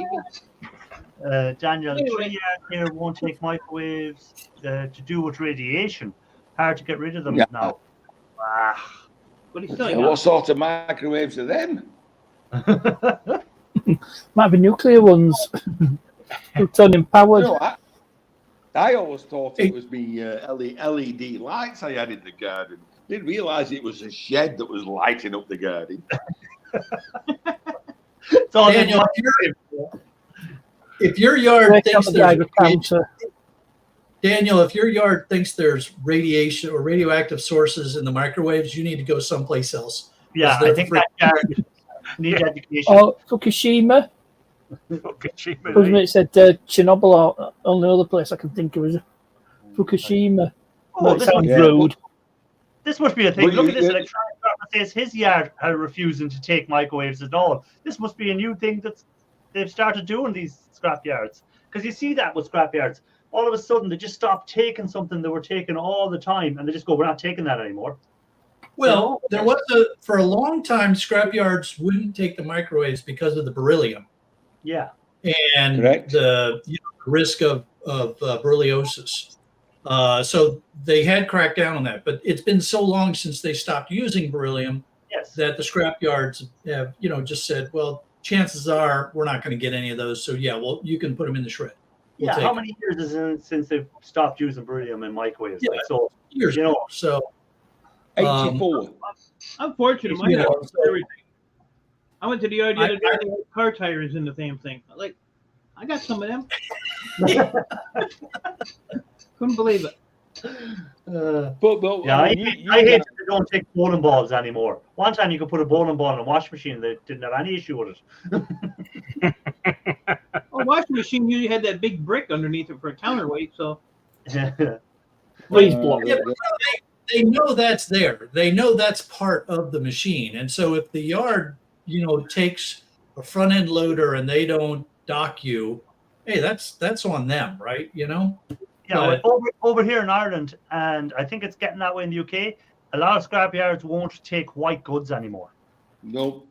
Daniel, 3 yards here won't take microwaves to do with radiation. Hard to get rid of them now. But he's still what sort of microwaves are them? Might be nuclear ones. Plutonium powered. I always thought it was LED lights I had in the garden. Didn't realise it was a shed that was lighting up the garden. Daniel, if your yard thinks if your yard thinks there's radiation or radioactive sources in the microwaves, you need to go someplace else. Yeah, I think that yard needs education. Oh, Fukushima. Wasn't it said Chernobyl or only other place I can think of is Fukushima. Road. This must be a thing. Look at this. Electronic says his yard are refusing to take microwaves at all. This must be a new thing that they've started doing, these scrap yards. Because you see that with scrap yards. All of a sudden, they just stop taking something they were taking all the time, and they just go, we're not taking that anymore. Well, there was for a long time, scrap yards wouldn't take the microwaves because of the beryllium. Yeah. And the risk of berylliosis. So they had cracked down on that, but it's been so long since they stopped using beryllium that the scrap yards have, just said, well, chances are we're not going to get any of those. So yeah, well, you can put them in the shred. We'll how many years is it since they've stopped using beryllium in microwaves? Yeah, years. So 84. I'm fortunate. My yard was everything. I went to the yard the other day. They had car tires in the damn thing. I got some of them. Couldn't believe it. I hate that they don't take bowling balls anymore. One time you could put a bowling ball in a washing machine, they didn't have any issue with it. Well, washing machine usually had that big brick underneath it for a counterweight, so. Please block. They know that's there. They know that's part of the machine, and so if the yard, takes a front end loader and they don't dock you, hey, that's on them, right? Yeah, over here in Ireland, and I think it's getting that way in the UK, a lot of scrap yards won't take white goods anymore. Nope.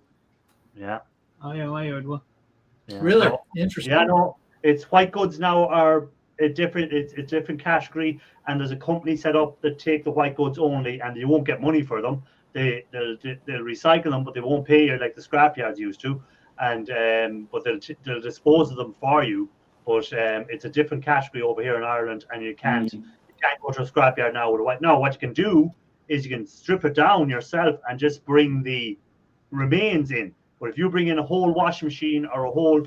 Yeah. Oh yeah, my yard will. Yeah. Really? Interesting. Yeah, no, it's white goods now are a different category, and there's a company set up that take the white goods only, and you won't get money for them. They'll recycle them, but they won't pay you like the scrap yards used to, and but they'll dispose of them for you. But it's a different category over here in Ireland, and you can't go to a scrapyard now with a white. No, what you can do is you can strip it down yourself and just bring the remains in. But if you bring in a whole washing machine or a whole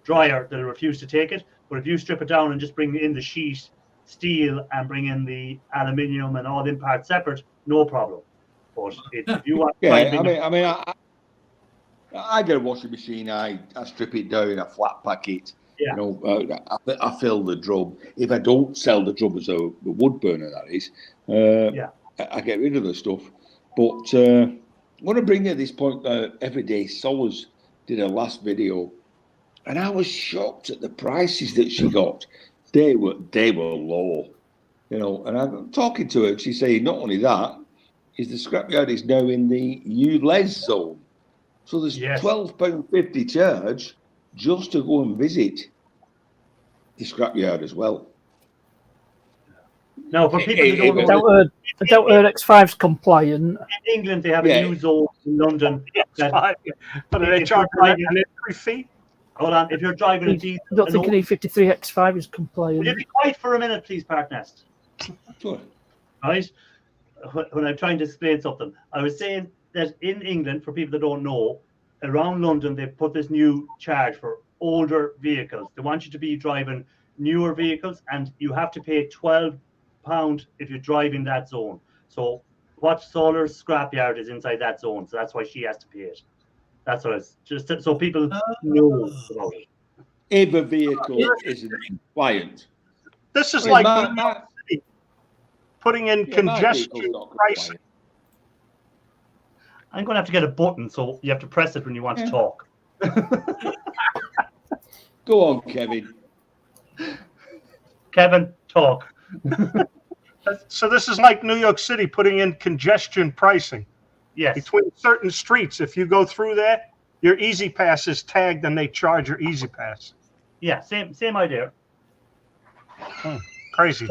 dryer, they'll refuse to take it. But if you strip it down and just bring in the sheet steel and bring in the aluminium and all in parts separate, no problem. But if you want, I get a washing machine. I strip it down, I flat pack it. Yeah. You know, I fill the drum. If I don't sell the drum as a wood burner, that is, I get rid of the stuff. But I want to bring you this point. Everyday Solace did a last video, and I was shocked at the prices that she got. They were low, you know. And I'm talking to her. She's saying not only that, is the scrapyard is now in the ULEZ zone. So there's £12.50 charge just to go and visit the scrapyard as well. Now, for people who don't know, I doubt her X5's compliant. In England, they have a new zone in London. But they charge like an entry fee? Hold on, if you're driving a diesel... I don't think an E53 X5 is compliant. Will you be quiet for a minute, please, Parknest? Sure. Right? When I'm trying to explain something, I was saying that in England, for people that don't know, around London, they put this new charge for older vehicles. They want you to be driving newer vehicles, and you have to pay £12 if you drive in that zone. So what Solar's scrapyard is inside that zone, so that's why she has to pay it. That's what it's just so people know about it. If a vehicle isn't compliant. This is like putting in congestion pricing. I'm going to have to get a button, so you have to press it when you want to talk. Go on, Kevin. Kevin, talk. So this is like New York City putting in congestion pricing. Yes. Between certain streets, if you go through there, your Easy Pass is tagged and they charge your Easy Pass. Yeah, same idea. Crazy.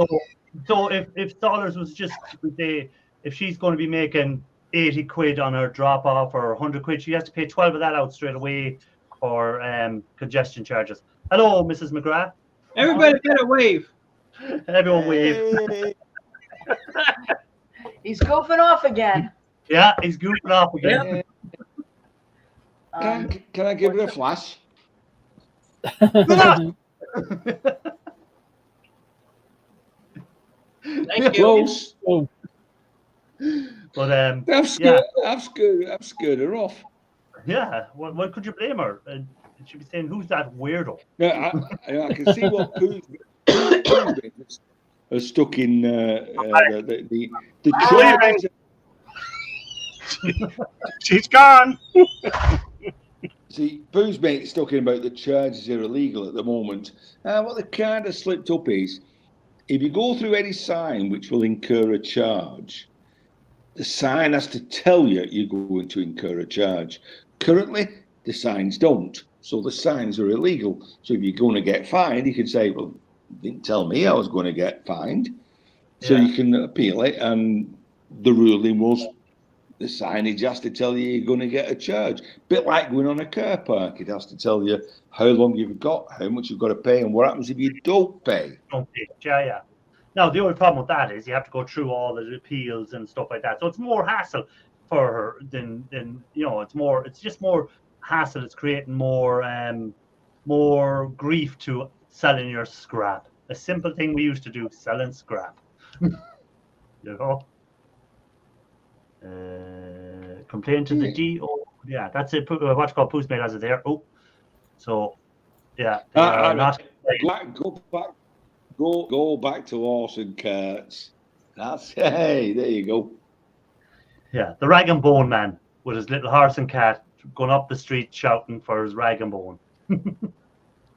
So if Dollars was just, say, if she's going to be making 80 quid on her drop off or 100 quid, she has to pay 12 of that out straight away for congestion charges. Hello, Mrs. McGrath. Everybody get a wave. Everyone wave. He's goofing off again. Yeah, he's goofing off again. Can I give her a flash? Thank you. Close. But I've scared her off. Yeah, what could you blame her? She'd be saying, "Who's that weirdo?" No, I can see what Pooh's are stuck in the charge. She's gone. See, Pooh's mate's talking about the charges are illegal at the moment. What they kind of slipped up is, if you go through any sign which will incur a charge, the sign has to tell you you're going to incur a charge. Currently, the signs don't, so the signs are illegal. So if you're going to get fined, you can say, well, you didn't tell me I was going to get fined. So you can appeal it, and the ruling was the signage has to tell you you're going to get a charge. Bit like going on a car park, it has to tell you how long you've got, how much you've got to pay, and what happens if you don't pay. Yeah. Now, the only problem with that is you have to go through all the appeals and stuff like that. So it's more hassle for her than it's just more hassle. It's creating more grief to selling your scrap. A simple thing we used to do, selling scrap. You know? Complain to the DO. Yeah, that's it. What's called Postmate has it there. Oh, so yeah, not. Go back to horse and carts. That's hey, there you go. Yeah, the rag and bone man with his little horse and cart going up the street shouting for his rag and bone.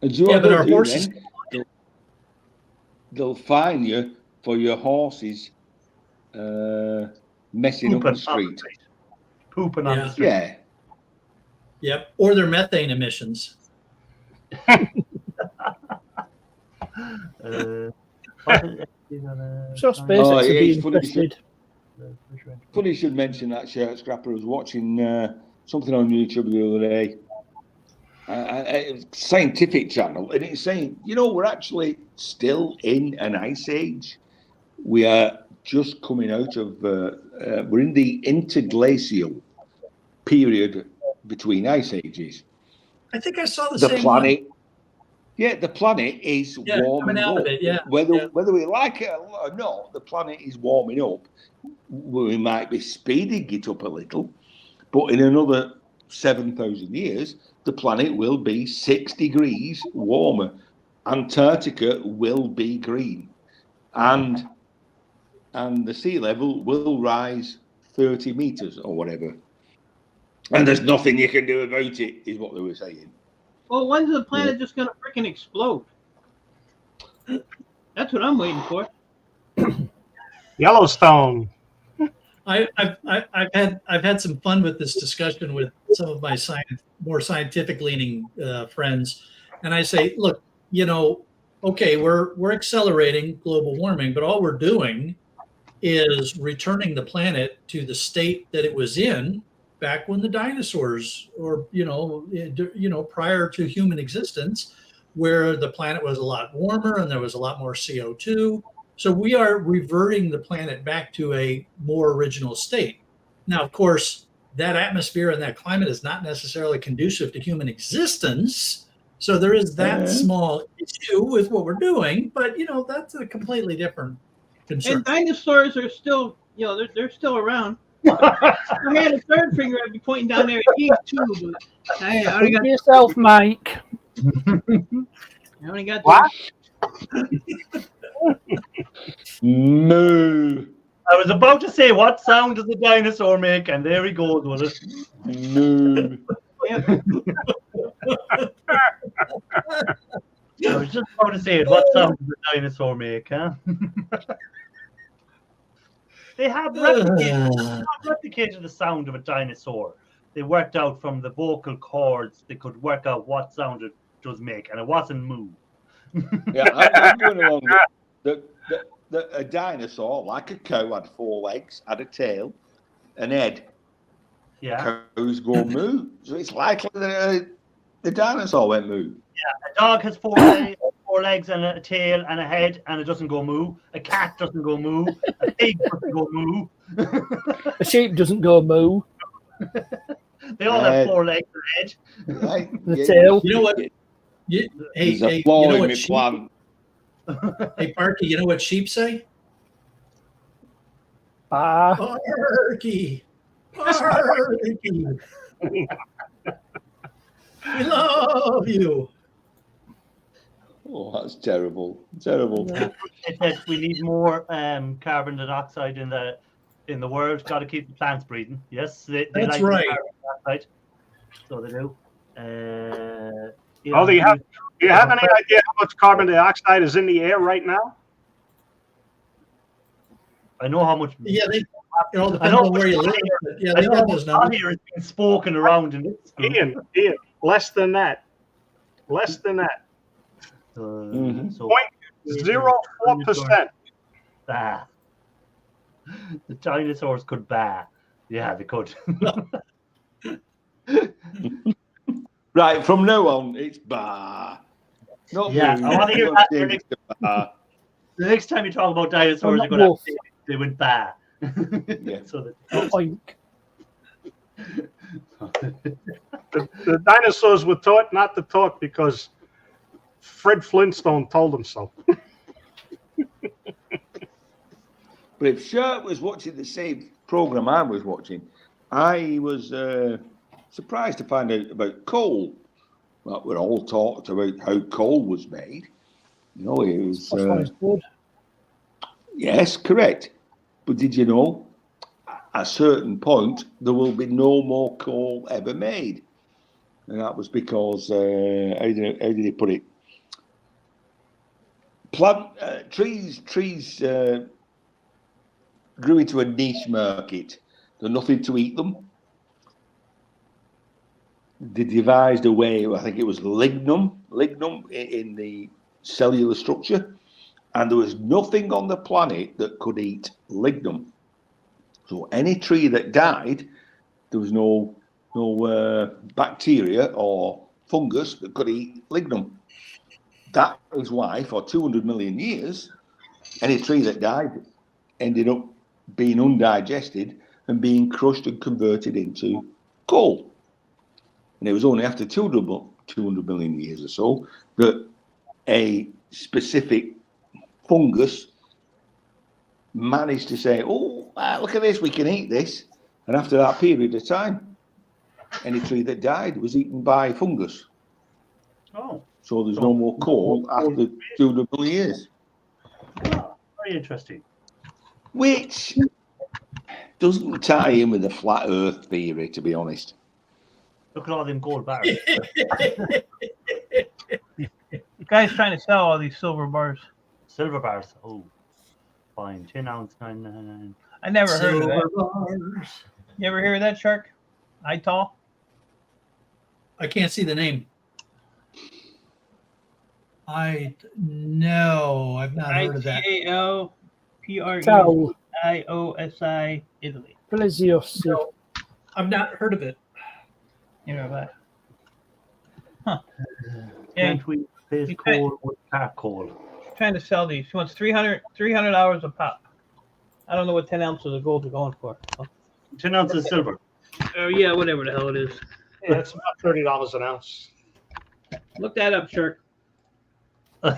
But our horses. They'll fine you for your horses messing up the street. Pooping on the street. Yeah. Yep. Or their methane emissions. So SpaceX are being interested. Funny you should mention that, Shirt Scrapper. I was watching something on YouTube the other day. A scientific channel, and it's saying, we're actually still in an ice age. We are just coming out of, we're in the interglacial period between ice ages. I think I saw the the same planet. one. Yeah, the planet is Yeah, warming coming out up. of it, yeah. Whether we like it or not, the planet is warming up. We might be speeding it up a little, but in another 7,000 years, the planet will be 6 degrees warmer. Antarctica will be green, and the sea level will rise 30 meters or whatever. And there's nothing you can do about it, is what they were saying. Well, when's the planet just gonna freaking explode? That's what I'm waiting for. Yellowstone. I've had some fun with this discussion with some of my more scientific leaning friends, and I say, look, okay, we're accelerating global warming, but all we're doing is returning the planet to the state that it was in back when the dinosaurs, or prior to human existence, where the planet was a lot warmer and there was a lot more CO2. So we are reverting the planet back to a more original state. Now, of course, that atmosphere and that climate is not necessarily conducive to human existence. So there is that small issue with what we're doing, but that's a completely different concern. And dinosaurs are still, they're still around. If I had a third finger, I'd be pointing down there at you too. But I already got yourself, Mike. I only got What? Moo. I was about to say, what sound does a dinosaur make? And there he goes with it. Moo. I was just about to say it. What sound does a dinosaur make, huh? They have replicated the sound of a dinosaur. They worked out from the vocal cords, they could work out what sound it does make, and it wasn't moo. Yeah, I'm going along with a dinosaur, like a cow, had 4 legs, had a tail, an head. Yeah. Cows go moo. So it's likely that the dinosaur went moo. Yeah, a dog has 4 legs and a tail and a head, and it doesn't go moo. A cat doesn't go moo. A pig doesn't go moo. A sheep doesn't go moo. They all have 4 legs and a head. Right. The tail. You know what? There's a flaw in my plan. Hey, Parky, you know what sheep say? Parky. Parky. We love you. Oh, that's terrible. Terrible. It says we need more carbon dioxide in the world. Got to keep the plants breathing. Yes, they That's like right. carbon dioxide. So they do. Do you have any idea how much carbon dioxide is in the air right now? I know how much. Yeah, it all depends on where you live. Yeah, they have those numbers. Here it's been spoken around in this school. Ian, less than that. Less than that. So 0.04%. Bah. The dinosaurs could bah. Yeah, they could. Right, from now on, it's bah. Not yeah, moo. I want to hear that. The next time you talk about dinosaurs, you're going to say they went bah. Yeah. So Oink. The dinosaurs were taught not to talk because Fred Flintstone told them so. But if Shirt was watching the same program I was watching, I was surprised to find out about coal. Well, we're all taught about how coal was made. It was. Good. Yes, correct. But did you know, at a certain point, there will be no more coal ever made? And that was because, how did he put it? Trees grew into a niche market. There's nothing to eat them. They devised a way, I think it was lignum in the cellular structure, and there was nothing on the planet that could eat lignum. So any tree that died, there was no bacteria or fungus that could eat lignum. That is why for 200 million years, any tree that died ended up being undigested and being crushed and converted into coal. And it was only after 200 million years or so that a specific fungus managed to say, oh, look at this, we can eat this. And after that period of time, any tree that died was eaten by fungus. Oh, So there's no more coal after 200 million years. very interesting. Which doesn't tie in with the flat earth theory, to be honest. Look at all them gold bars. The guy's trying to sell all these silver bars. Silver bars. Oh, fine. 10 ounce, 999. I never heard of Silver that. bars. You ever hear of that, Shark? Ital? I can't see the name. No, I've not heard of that. ITALPREIOSI, Italy. Plesiosi. No, I've not heard of it. You know that? Huh. Can't we replace you coal with charcoal? Trying to sell these. She wants 300 hours a pop. I don't know what 10 ounces of gold they're going for. 10 ounces silver. Oh, yeah, whatever the hell it is. That's about $30 an ounce. Look that up, Shark. On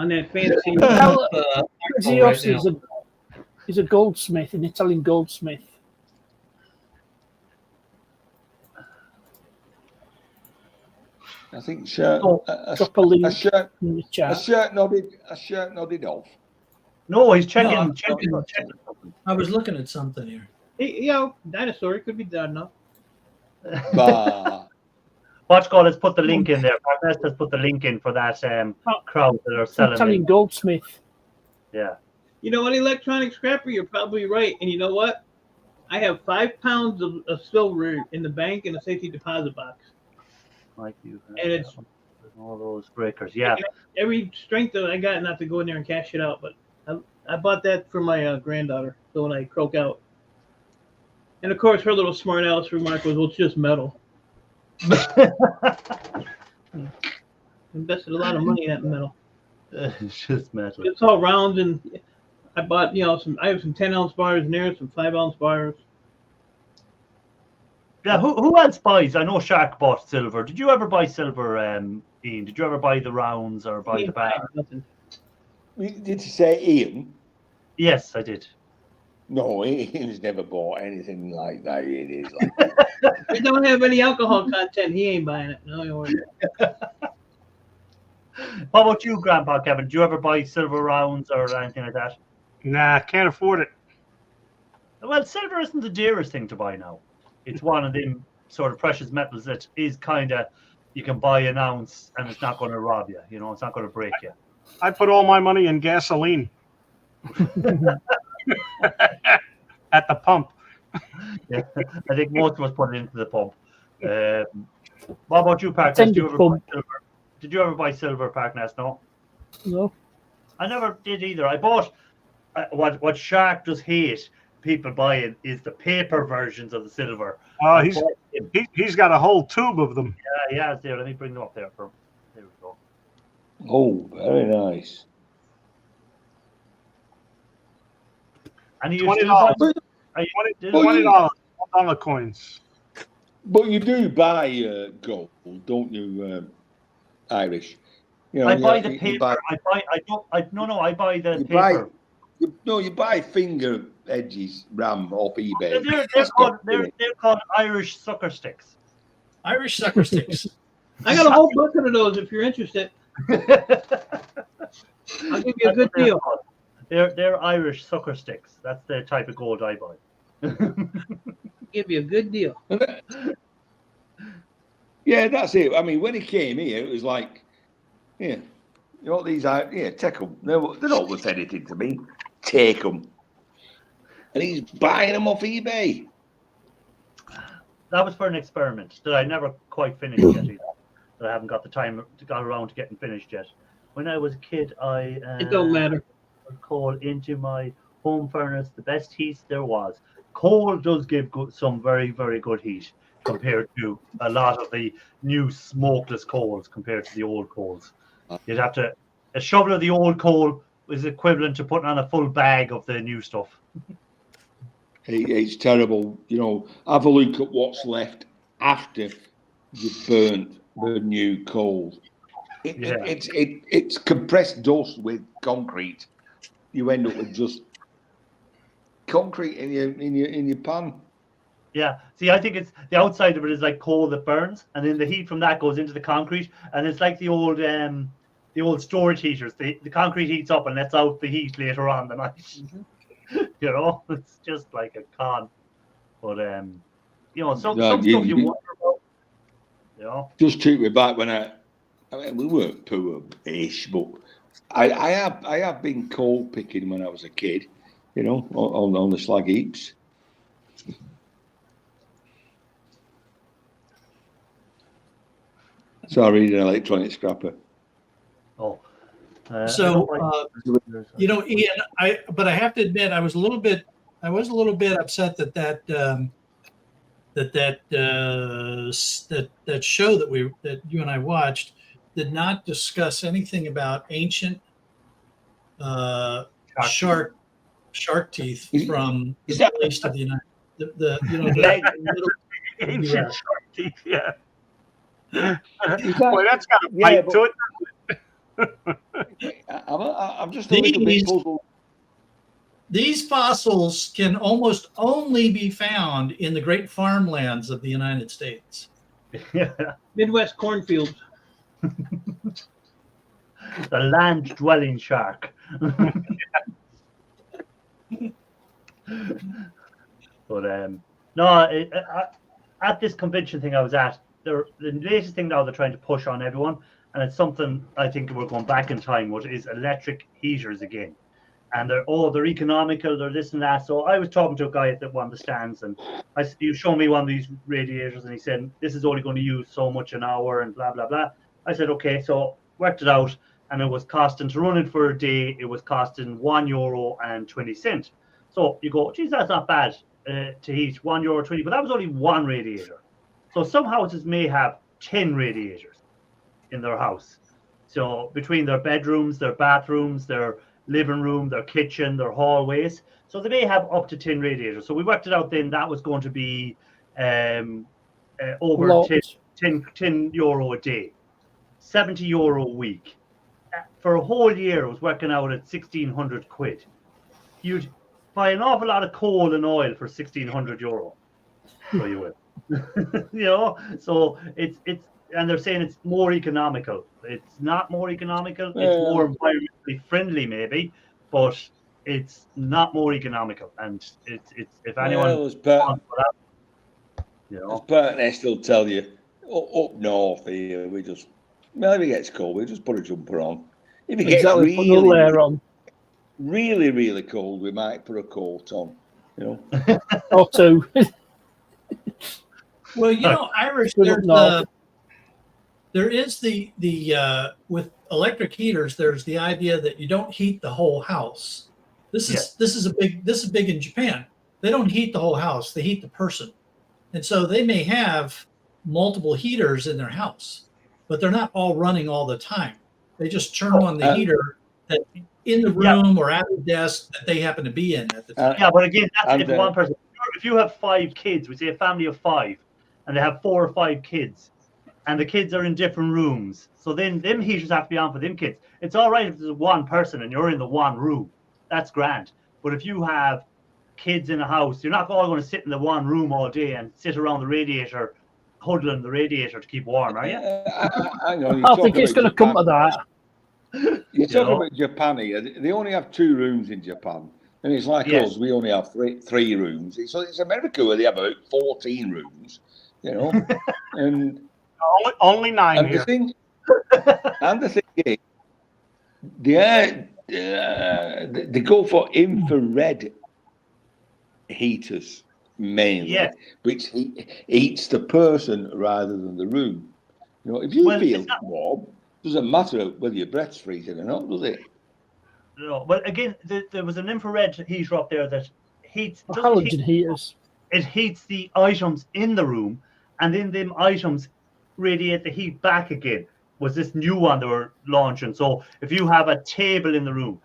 that fancy. Plesiosi is a goldsmith, an Italian goldsmith. I think shirt, Drop a link a shirt, in the a chat. shirt nodded off. No, he's checking. No, I'm checking. I was looking at something here. Hey, yo, dinosaur. It could be done enough. Bah. Watch God has put the link in there. Parness has put the link in for that crowd that are selling Italian it. goldsmith. Yeah. You know what, electronic scrapper? You're probably right. And you know what? I have 5 pounds of silver in the bank in a safety deposit box. Like you. And it's all those breakers. Yeah. every strength that I got not to go in there and cash it out. But I bought that for my granddaughter. So when I croak out. And of course, her little smart aleck remark was, well, it's just metal. Invested a lot of money in that metal. It's just metal. It's all round, and I bought, I have some 10 ounce bars in there, some 5 ounce bars. Yeah, who else buys? I know Shark bought silver. Did you ever buy silver, Ian? Did you ever buy the rounds or buy the bar? Nothing. Did you say Ian? Yes, I did. No, Ian's never bought anything like that. It is like It don't have any alcohol content. He ain't buying it. No, you worry. How about you, Grandpa Kevin? Did you ever buy silver rounds or anything like that? Nah, can't afford it. Well, silver isn't the dearest thing to buy now. It's one of them sort of precious metals that is kind of, you can buy an ounce and it's not going to rob you. You know, it's not going to break you. I put all my money in gasoline at the pump. Yeah, I think most of us put it into the pump. What about you, Parkness? Did you ever buy silver? Did you ever buy silver, Parkness? No. No. I never did either. I bought what Shark does hate people buying is the paper versions of the silver. He's got a whole tube of them. Yeah, it's there. Let me bring them up there. There we go. oh, very nice. And you $20. $20 coins. But you do buy gold, don't you, Irish? You know, I buy the you paper. buy- I buy the you paper. you buy finger edges RAM off eBay. They're called Irish sucker sticks. Irish sucker sticks. I got a whole bucket of those if you're interested. I'll give you a good deal. They're Irish sucker sticks. That's the type of gold I buy. Give you a good deal. Yeah, that's it. I mean, when he came here, it was like, yeah, you know, these are, yeah, take them. They're not worth anything to me. Take them. And he's buying them off eBay. That was for an experiment that I never quite finished yet either. That I haven't got the time got around to getting finished yet. When I was a kid, I It don't matter. coal into my home furnace, the best heat there was. Coal does give some very, very good heat compared to a lot of the new smokeless coals compared to the old coals. You'd have to, a shovel of the old coal is equivalent to putting on a full bag of the new stuff. It's terrible. You know, have a look at what's left after you've burnt the new coal. It's compressed dust with concrete. You end up with just concrete in your pan. Yeah. See, I think it's the outside of it is like coal that burns, and then the heat from that goes into the concrete, and it's like the old storage heaters. The concrete heats up and lets out the heat later on the night. You know, it's just like a con. But you know, some stuff you wonder about. You know, just took me back when I mean, we weren't poor-ish, but I have been coal picking when I was a kid. You know, on the slag heaps. Sorry, an electronic scrapper. Oh. So, you know, Ian, I have to admit, I was a little bit upset that show that you and I watched did not discuss anything about ancient shark teeth from the Middle East of the United. Ancient shark teeth, yeah. Boy, that's got a bite to it. I'm just a little bit puzzled. These fossils can almost only be found in the great farmlands of the United States. Midwest cornfields. The land-dwelling shark. But no, at this convention thing I was at, the latest thing now they're trying to push on everyone, and it's something I think we're going back in time, which is electric heaters again. And they're economical, they're this and that. So I was talking to a guy at one of the stands, and he showed me one of these radiators, and he said, this is only going to use so much an hour and blah, blah, blah. I said, okay, so worked it out, and it was costing, to run it for a day, it was costing €1.20. So you go, geez, that's not bad to heat, €1.20, but that was only one radiator. So some houses may have 10 radiators in their house. So between their bedrooms, their bathrooms, their living room, their kitchen, their hallways. So they may have up to 10 radiators. So we worked it out then that was going to be over €10 a day, €70 a week. For a whole year, it was working out at 1,600 quid. You'd buy an awful lot of coal and oil for €1,600. So you will. You know, so it's and they're saying it's more economical. It's not more economical. It's more environmentally friendly, maybe, but it's not more economical. And it's if anyone, as Bert and Esther will tell you, up north here, we just if it gets cold, we just put a jumper on. If it gets really cold, we might put a coat on. You know, or two. Well, you know, Irish, there is the with electric heaters, there's the idea that you don't heat the whole house. This is big in Japan. They don't heat the whole house, they heat the person. And so they may have multiple heaters in their house, but they're not all running all the time. They just turn on the heater that in the room or at the desk that they happen to be in at the time. Yeah, but again, that's if one person. If you have 5 kids, we say a family of 5, and they have 4 or 5 kids, and the kids are in different rooms, so then them heaters have to be on for them kids. It's all right if there's one person and you're in the one room. That's grand. But if you have kids in a house, you're not all going to sit in the one room all day and sit around the radiator, huddling the radiator to keep warm, are you? I think it's going to come to that. You're talking about Japan here. They only have 2 rooms in Japan. And it's like us, we only have three rooms. It's America where they have about 14 rooms, you know. And only 9 and here. The thing is, they go for infrared heaters mainly, which heats the person rather than the room. You know, if you feel warm, it doesn't matter whether your breath's freezing or not, does it? No, but again, there was an infrared heater up there that heats. Halogen heaters. It heats the items in the room, and then them items radiate the heat back again. Was this new one they were launching? So if you have a table in the room,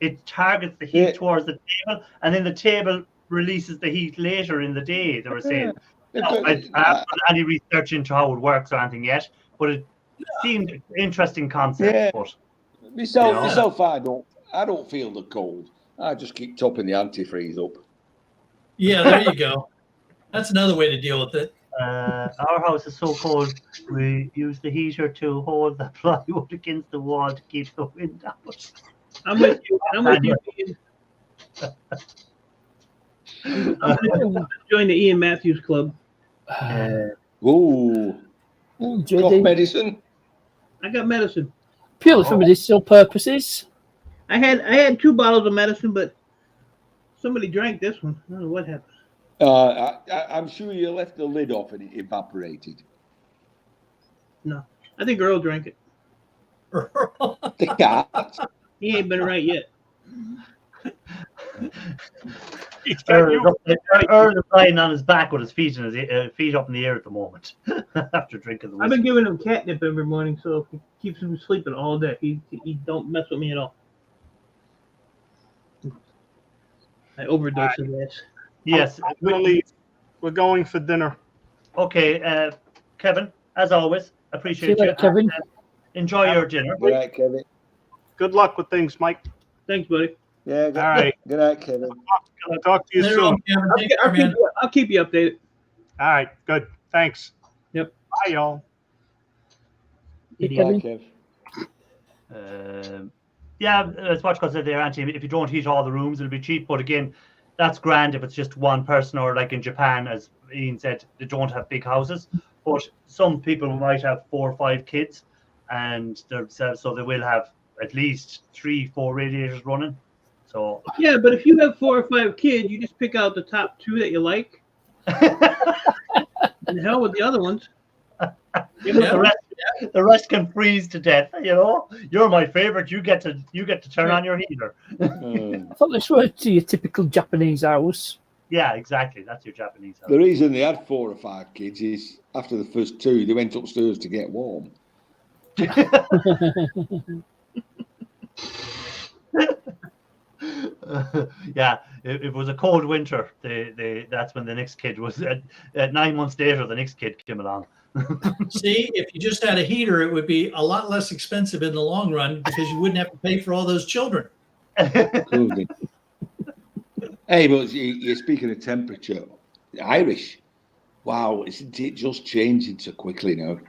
it targets the heat towards the table, and then the table releases the heat later in the day. They were saying. I haven't done any research into how it works or anything yet, but seemed interesting concept, Yeah. but Myself, I don't feel the cold. I just keep topping the antifreeze up. Yeah, there you go. That's another way to deal with it. our house is so cold. We use the heater to hold the plywood against the wall to keep the wind out. I'm with you. Ian. I'm gonna join the Ian Matthews Club. Ooh, Oh, cough JD. medicine. I got medicine. Purely for medicinal purposes. I had 2 bottles of medicine, but somebody drank this one. I don't know what happened. I'm sure you left the lid off and it evaporated. No, I think Earl drank it. The cat. He ain't been right yet. Earl is lying on his back with his feet and his feet up in the air at the moment after drinking the I've whiskey. been giving him catnip every morning, so it keeps him sleeping all day. He don't mess with me at all. I overdose of this. Yes. I'm gonna leave. We're going for dinner. Okay, Kevin, as always, See appreciate you later, you. Kevin. Enjoy your dinner. Good night, Kevin. Good luck with things, Mike. Thanks, buddy. Yeah, All right. good night, Kevin. I'll talk to you Later soon. on, Kevin. Take care, man. I'll keep you updated. All right. Good. Thanks. Yep. Bye, y'all. Good Kevin. night, Kev. Yeah, as much because they're anti. If you don't heat all the rooms, it'll be cheap. But again, that's grand if it's just one person, or like in Japan, as Ian said, they don't have big houses. But some people might have 4 or 5 kids, and so they will have at least 3-4 radiators running. So Yeah, but if you have 4 or 5 kids, you just pick out the top 2 that you like, and hell with the other ones. the rest can freeze to death. You know, you're my favorite. You get to turn on your heater. I thought this was to your typical Japanese house. Yeah, exactly. That's your Japanese house. The reason they had 4 or 5 kids is after the first 2, they went upstairs to get warm. Yeah, if it was a cold winter, that's when the next kid was. At 9 months later, the next kid came along. See, if you just had a heater, it would be a lot less expensive in the long run because you wouldn't have to pay for all those children. Hey, but you're speaking of temperature. The Irish, wow, isn't it just changing so quickly now?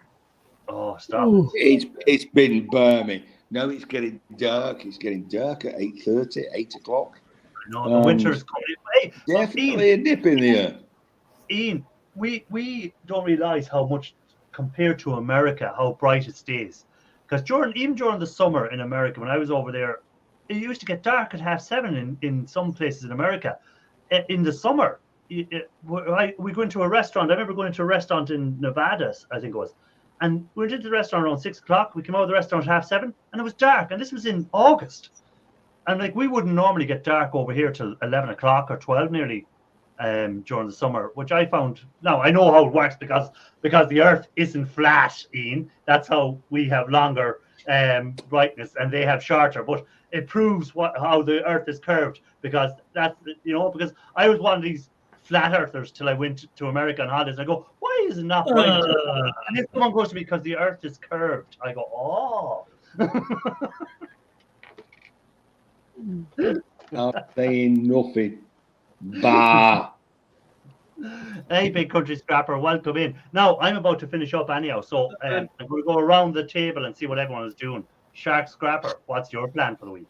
Oh, stop! Ooh. It's been balmy. Now it's getting dark. It's getting dark at 8:30, 8 o'clock. No, the winter is coming. Hey, Definitely a dip in the air. Ian, we don't realize how much compared to America, how bright it stays. Because even during the summer in America, when I was over there, it used to get dark at 7:30 in some places in America. In the summer, we go into a restaurant. I remember going to a restaurant in Nevada, I think it was. And we went into the restaurant around 6 o'clock. We came out of the restaurant at 7:30, and it was dark. And this was in August. And like we wouldn't normally get dark over here till 11 o'clock or 12 nearly during the summer, which I found. Now I know how it works because the Earth isn't flat, Ian. That's how we have longer brightness and they have shorter. But it proves how the Earth is curved because because I was one of these flat earthers till I went to America on holidays. I go, why is it not bright? And if someone goes to me because the Earth is curved, I go, oh. Not saying nothing. Bah. Hey, big country scrapper, welcome in. Now I'm about to finish up anyhow, so I'm going to go around the table and see what everyone is doing. Shark Scrapper, what's your plan for the week?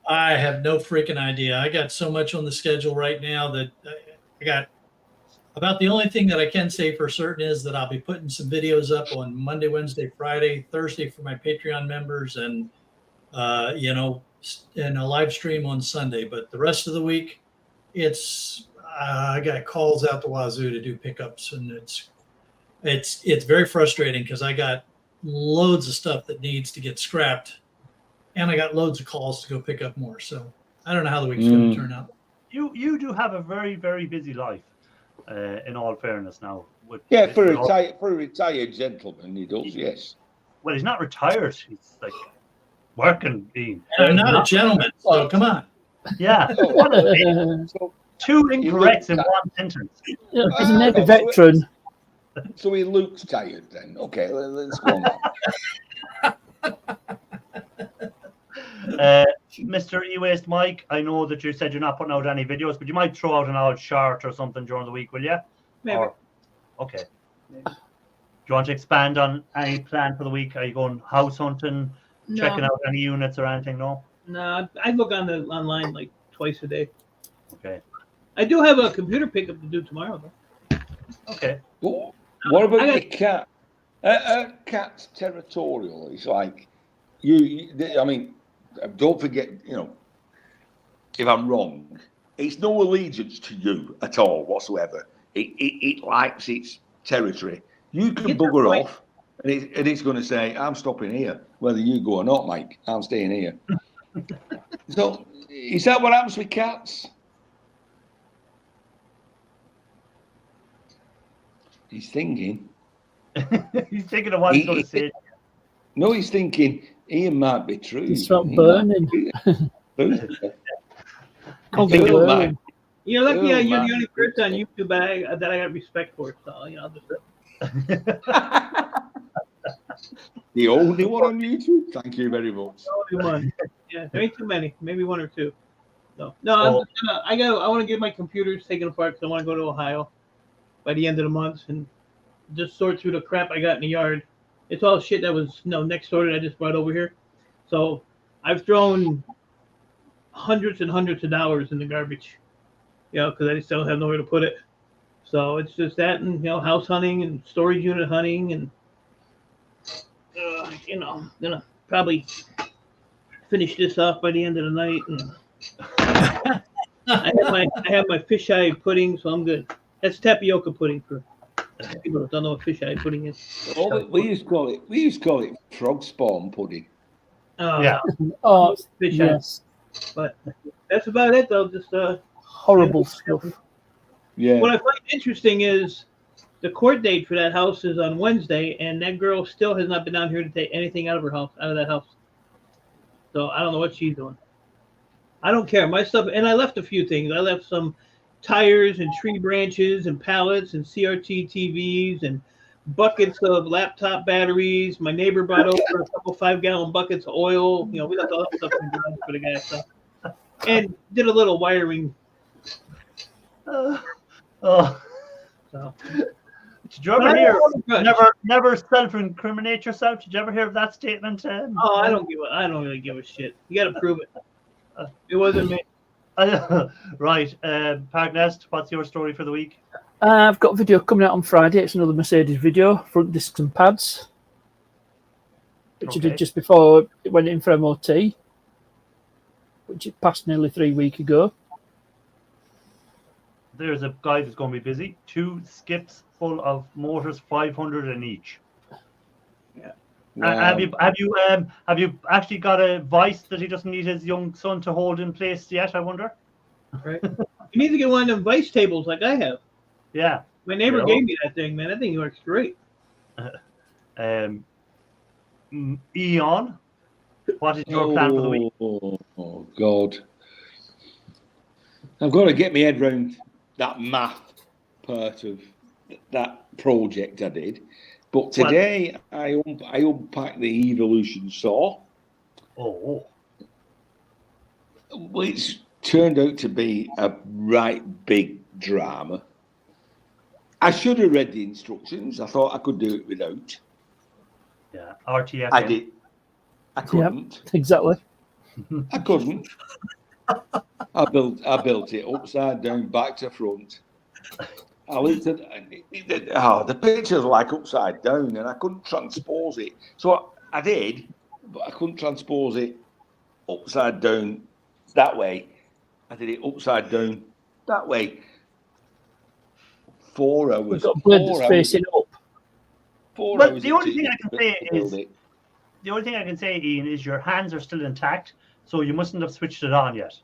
I have no freaking idea. I got so much on the schedule right now that I got about the only thing that I can say for certain is that I'll be putting some videos up on Monday, Wednesday, Friday, Thursday for my Patreon members and, and a live stream on Sunday. But the rest of the week, I got calls out the wazoo to do pickups, and it's very frustrating because I got loads of stuff that needs to get scrapped, and I got loads of calls to go pick up more. So I don't know how the week's going to turn out. You do have a very, very busy life, in all fairness now. For a retired gentleman, he does, yes. Well, he's not retired. He's like working. And I'm not a gentleman, so come on. Yeah. Two incorrects in one sentence. He's a Navy veteran. So he looks tired then. Okay, let's go on. Mr. E-Waste Mike, I know that you said you're not putting out any videos, but you might throw out an odd short or something during the week, will you? Maybe. Okay. Do you want to expand on any plan for the week? Are you going house hunting, checking out any units or anything? No? No, I look online like twice a day. Okay. I do have a computer pickup to do tomorrow, though. Okay. What about your cat? Cat's territorial. It's like I mean, don't forget, if I'm wrong, it's no allegiance to you at all whatsoever. It likes its territory. You can bugger off, and it's going to say, "I'm stopping here, whether you go or not, Mike. I'm staying here." So, is that what happens with cats? He's thinking. He's thinking of what he's going to say. No, he's thinking Ian might be true. It's not burning. You're lucky you're the only person on YouTube that I got respect for. So, I'll just. The only one on YouTube. Thank you very much. The only one. Yeah, there ain't too many. Maybe one or two. No. I want to get my computers taken apart because I want to go to Ohio by the end of the month and just sort through the crap I got in the yard. It's all shit that was next door that I just brought over here. So I've thrown hundreds and hundreds of dollars in the garbage, because I just don't have nowhere to put it. So it's just that, and house hunting and storage unit hunting, and gonna probably finish this off by the end of the night. And I have my fisheye pudding, so I'm good. That's tapioca pudding for people that don't know what fisheye pudding is. We used to call it frog spawn pudding. Yeah. Oh, Fisheye. yes. But that's about it, though. Just horrible stuff. Yeah. What I find interesting is the court date for that house is on Wednesday, and that girl still has not been down here to take anything out of that house. So I don't know what she's doing. I don't care. My stuff, and I left a few things. I left some tires and tree branches and pallets and CRT TVs and buckets of laptop batteries. My neighbor brought over a couple 5-gallon buckets of oil. We left all that stuff in the garage for the guy. So, and did a little wiring. So. Did you ever hear? Never self-incriminate yourself. Did you ever hear of that statement? I don't really give a shit. You got to prove it. It wasn't me. Right, Park Nest, what's your story for the week? I've got a video coming out on Friday. It's another Mercedes video, front discs and pads, which I did just before it went in for MOT, which it passed nearly 3 weeks ago. There's a guy that's going to be busy. 2 skips full of motors, 500 in each. Yeah. Wow. Have you actually got a vice that he doesn't need his young son to hold in place yet? I wonder. Right. You need to get one of them vice tables like I have. Yeah. My neighbor gave me that thing, man. That thing works great. Eon, what is your plan for the week? Oh God! I've got to get my head round that math part of that project I did. But today I unpacked the Evolution saw. Oh. Which turned out to be a right big drama. I should have read the instructions. I thought I could do it without. Yeah, RTF. I did. I couldn't. Yep, exactly. I couldn't. I built it upside down, back to front. I looked at the picture's like upside down, and I couldn't transpose it. So I did, but I couldn't transpose it upside down that way. I did it upside down that way. 4 hours. We've got a blade that's facing up. 4 Well, hours. the only thing I can say, Ian, is your hands are still intact, so you mustn't have switched it on yet.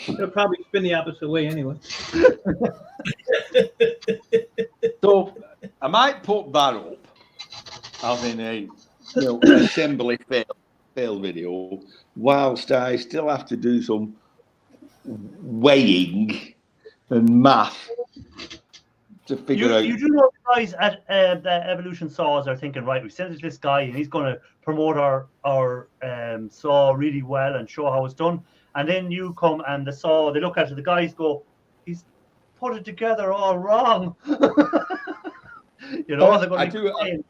It'll probably spin the opposite way anyway. So I might put that up as in a assembly fail video, whilst I still have to do some weighing and math to figure out. You do know the guys at the Evolution Saws are thinking, right, we sent it to this guy and he's going to promote our saw really well and show how it's done. And then you come and the saw, they look at it, the guys go, he's put it together all wrong. You know, they're going to be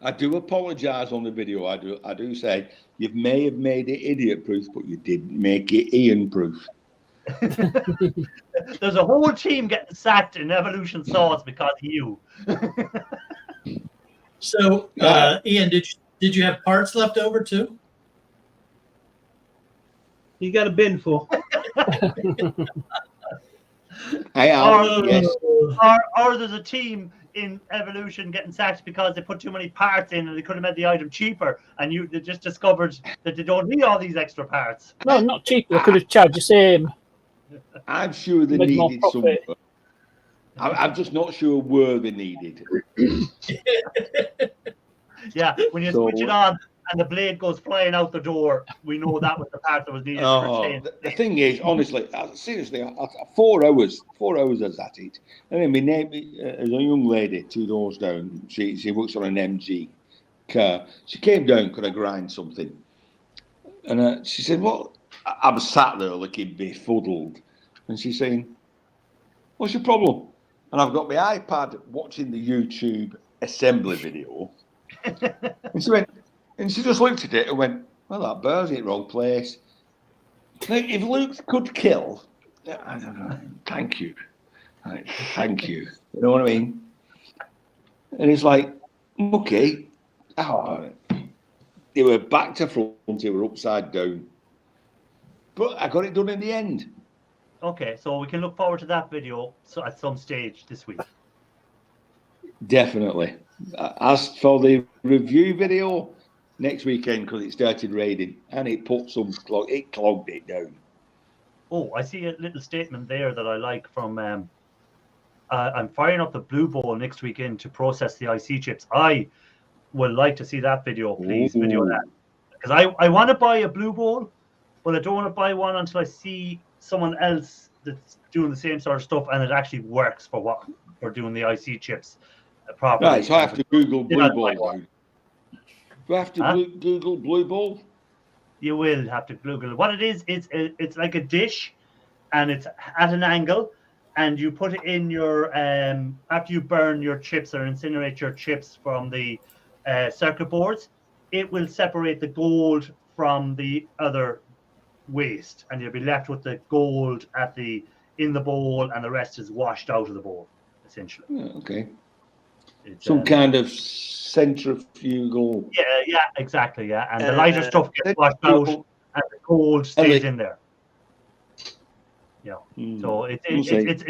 I do apologise on the video. I do say you may have made it idiot proof, but you didn't make it Ian proof. There's a whole team getting sacked in Evolution Saws because of you. So, Ian, did you have parts left over too? You got a bin full. Yes. Or there's a team in Evolution getting sacked because they put too many parts in and they could have made the item cheaper, and they just discovered that they don't need all these extra parts. No, not cheaper. They could have charged the same. I'm sure they Make more needed profit. some. I'm just not sure where they needed. Yeah, when you switch it on and the blade goes flying out the door, we know that was the part that was needed for change. The thing is, honestly, seriously, 4 hours I was at it. I mean, my name is a young lady 2 doors down. She works on an MG car. She came down, could I grind something? And she said, well, I was sat there looking befuddled. And she's saying, what's your problem? And I've got my iPad watching the YouTube assembly video. And she just looked at it and went, well, that bear's in the wrong place. Now, if Luke could kill, I don't know, thank you. Thank you. You know what I mean? And it's like, okay. They were back to front, they were upside down. But I got it done in the end. Okay, so we can look forward to that video at some stage this week. Definitely. As for the review video, next weekend, because it started raining and it put it clogged it down. Oh, I see a little statement there that I like from I'm firing up the Blue Bowl next weekend to process the IC chips. I would like to see that video, please. Video that. Because I want to buy a Blue Bowl, but I don't want to buy one until I see someone else that's doing the same sort of stuff and it actually works for doing the IC chips properly. Right, so I have to Google Blue Ball now. Do I have to Google Blue Ball? You will have to Google. What it is, it's like a dish, and it's at an angle, and you put it in your after you burn your chips or incinerate your chips from the circuit boards, it will separate the gold from the other waste, and you'll be left with the gold in the bowl, and the rest is washed out of the bowl, essentially. Oh, okay. It's some kind of centrifugal. Yeah, exactly. Yeah, and the lighter stuff gets washed out, and the gold stays in there. Yeah. So it's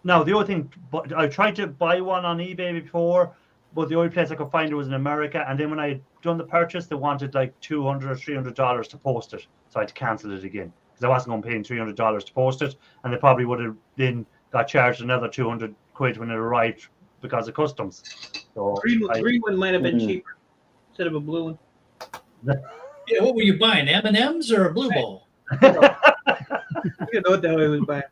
now the other thing. But I tried to buy one on eBay before, but the only place I could find it was in America. And then when I had done the purchase, they wanted like $200 or $300 to post it, so I had to cancel it again because I wasn't going to pay $300 to post it, and they probably would have then got charged another 200 quid when it arrived because of customs. So green one might have been cheaper instead of a blue one. Yeah, what were you buying? M&Ms or a Blue Ball? You know what the hell I was buying.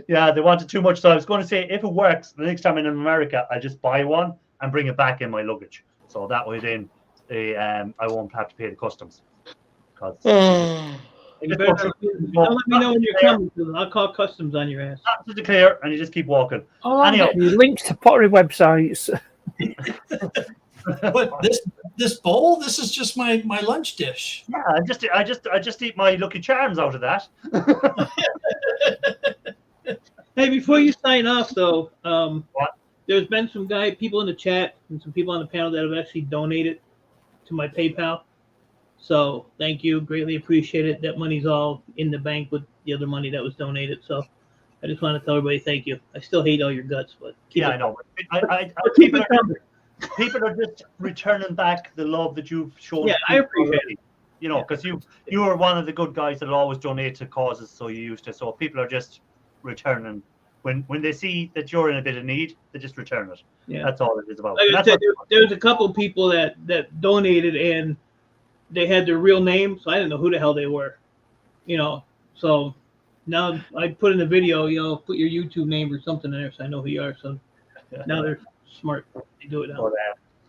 Yeah, they wanted too much. So I was going to say, if it works, the next time I'm in America, I'll just buy one and bring it back in my luggage. So that way then I won't have to pay the customs. You better don't let me know when you're coming, because I'll call customs on your ass. Absolutely clear, and you just keep walking. Oh, anyhow, links to pottery websites. But this bowl, this is just my lunch dish. Yeah, I just eat my Lucky Charms out of that. Hey, before you sign off though, there's been some people in the chat and some people on the panel that have actually donated to my PayPal. So thank you, greatly appreciate it. That money's all in the bank with the other money that was donated. So I just want to tell everybody thank you. I still hate all your guts, but I know. People are just returning back the love that you've shown. Yeah, I appreciate it. You know, because you are one of the good guys that always donate to causes, so you used to. So people are just returning when they see that you're in a bit of need, they just return it. Yeah, that's all it is about. Like I said, there's a couple of people that donated and they had their real name, so I didn't know who the hell they were. You know, so now I put in the video, put your YouTube name or something in there so I know who you are. So now they're smart. They do it now.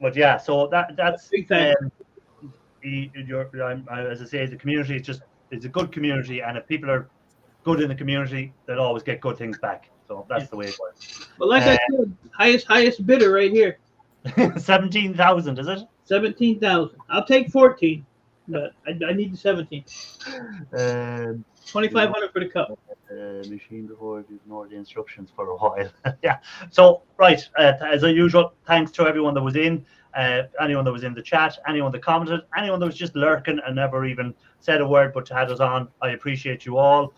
But yeah, so that's Big thanks. As I say, the community it's a good community, and if people are good in the community, they'll always get good things back. So that's the way it works. But like I said, highest bidder right here. 17,000, is it? 17,000. I'll take 14, but I need the 17. 2,500 for the cup. Machine before you ignore the instructions for a while. Yeah. So right, as usual, thanks to everyone that was in, anyone that was in the chat, anyone that commented, anyone that was just lurking and never even said a word but had us on. I appreciate you all.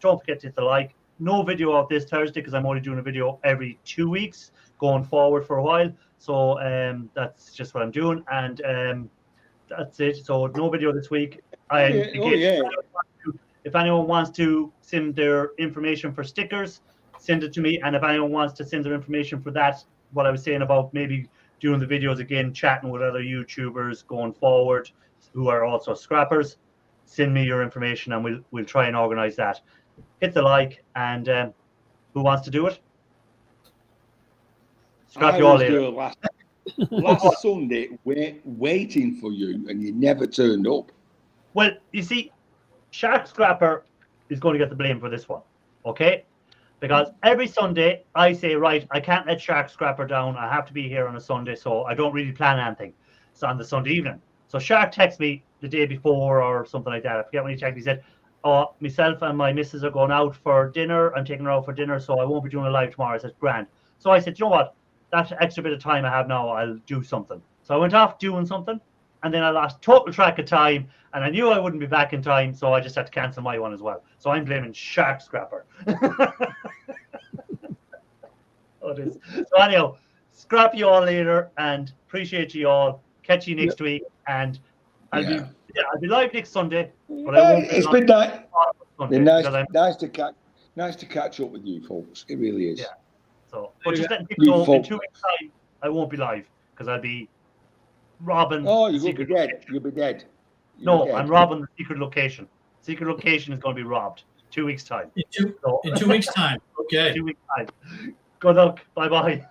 Don't forget to hit the like. No video of this Thursday because I'm only doing a video every 2 weeks going forward for a while. So that's just what I'm doing, and that's it. So no video this week. If anyone wants to send their information for stickers, send it to me. And if anyone wants to send their information for that, what I was saying about maybe doing the videos again, chatting with other YouTubers going forward who are also scrappers, send me your information and we'll try and organize that. Hit the like, and who wants to do it? Scrap you all later. Last Sunday, waiting for you, and you never turned up. Well, you see, Shark Scrapper is going to get the blame for this one, okay? Because every Sunday I say, right, I can't let Shark Scrapper down. I have to be here on a Sunday, so I don't really plan anything. It's on the Sunday evening. So Shark texts me the day before or something like that. I forget when he texted. He said, "Oh, myself and my missus are going out for dinner. I'm taking her out for dinner, so I won't be doing a live tomorrow." I said, "Grand." So I said, "You know what? That extra bit of time I have now, I'll do something." So I went off doing something, and then I lost total track of time, and I knew I wouldn't be back in time, so I just had to cancel my one as well. So I'm blaming Shark Scrapper. So anyhow, scrap you all later, and appreciate you all. Catch you next week, and I'll be live next Sunday. But I won't. It's been nice to catch up with you folks. It really is. Yeah. So, but just letting people know, in 2 weeks' time, I won't be live because I'll be robbing. Oh, you'll be dead. You'll be dead. I'm robbing the secret location. Secret location is going to be robbed. 2 weeks' time. In 2 weeks' time. Okay. 2 weeks' time. Good luck. Bye-bye.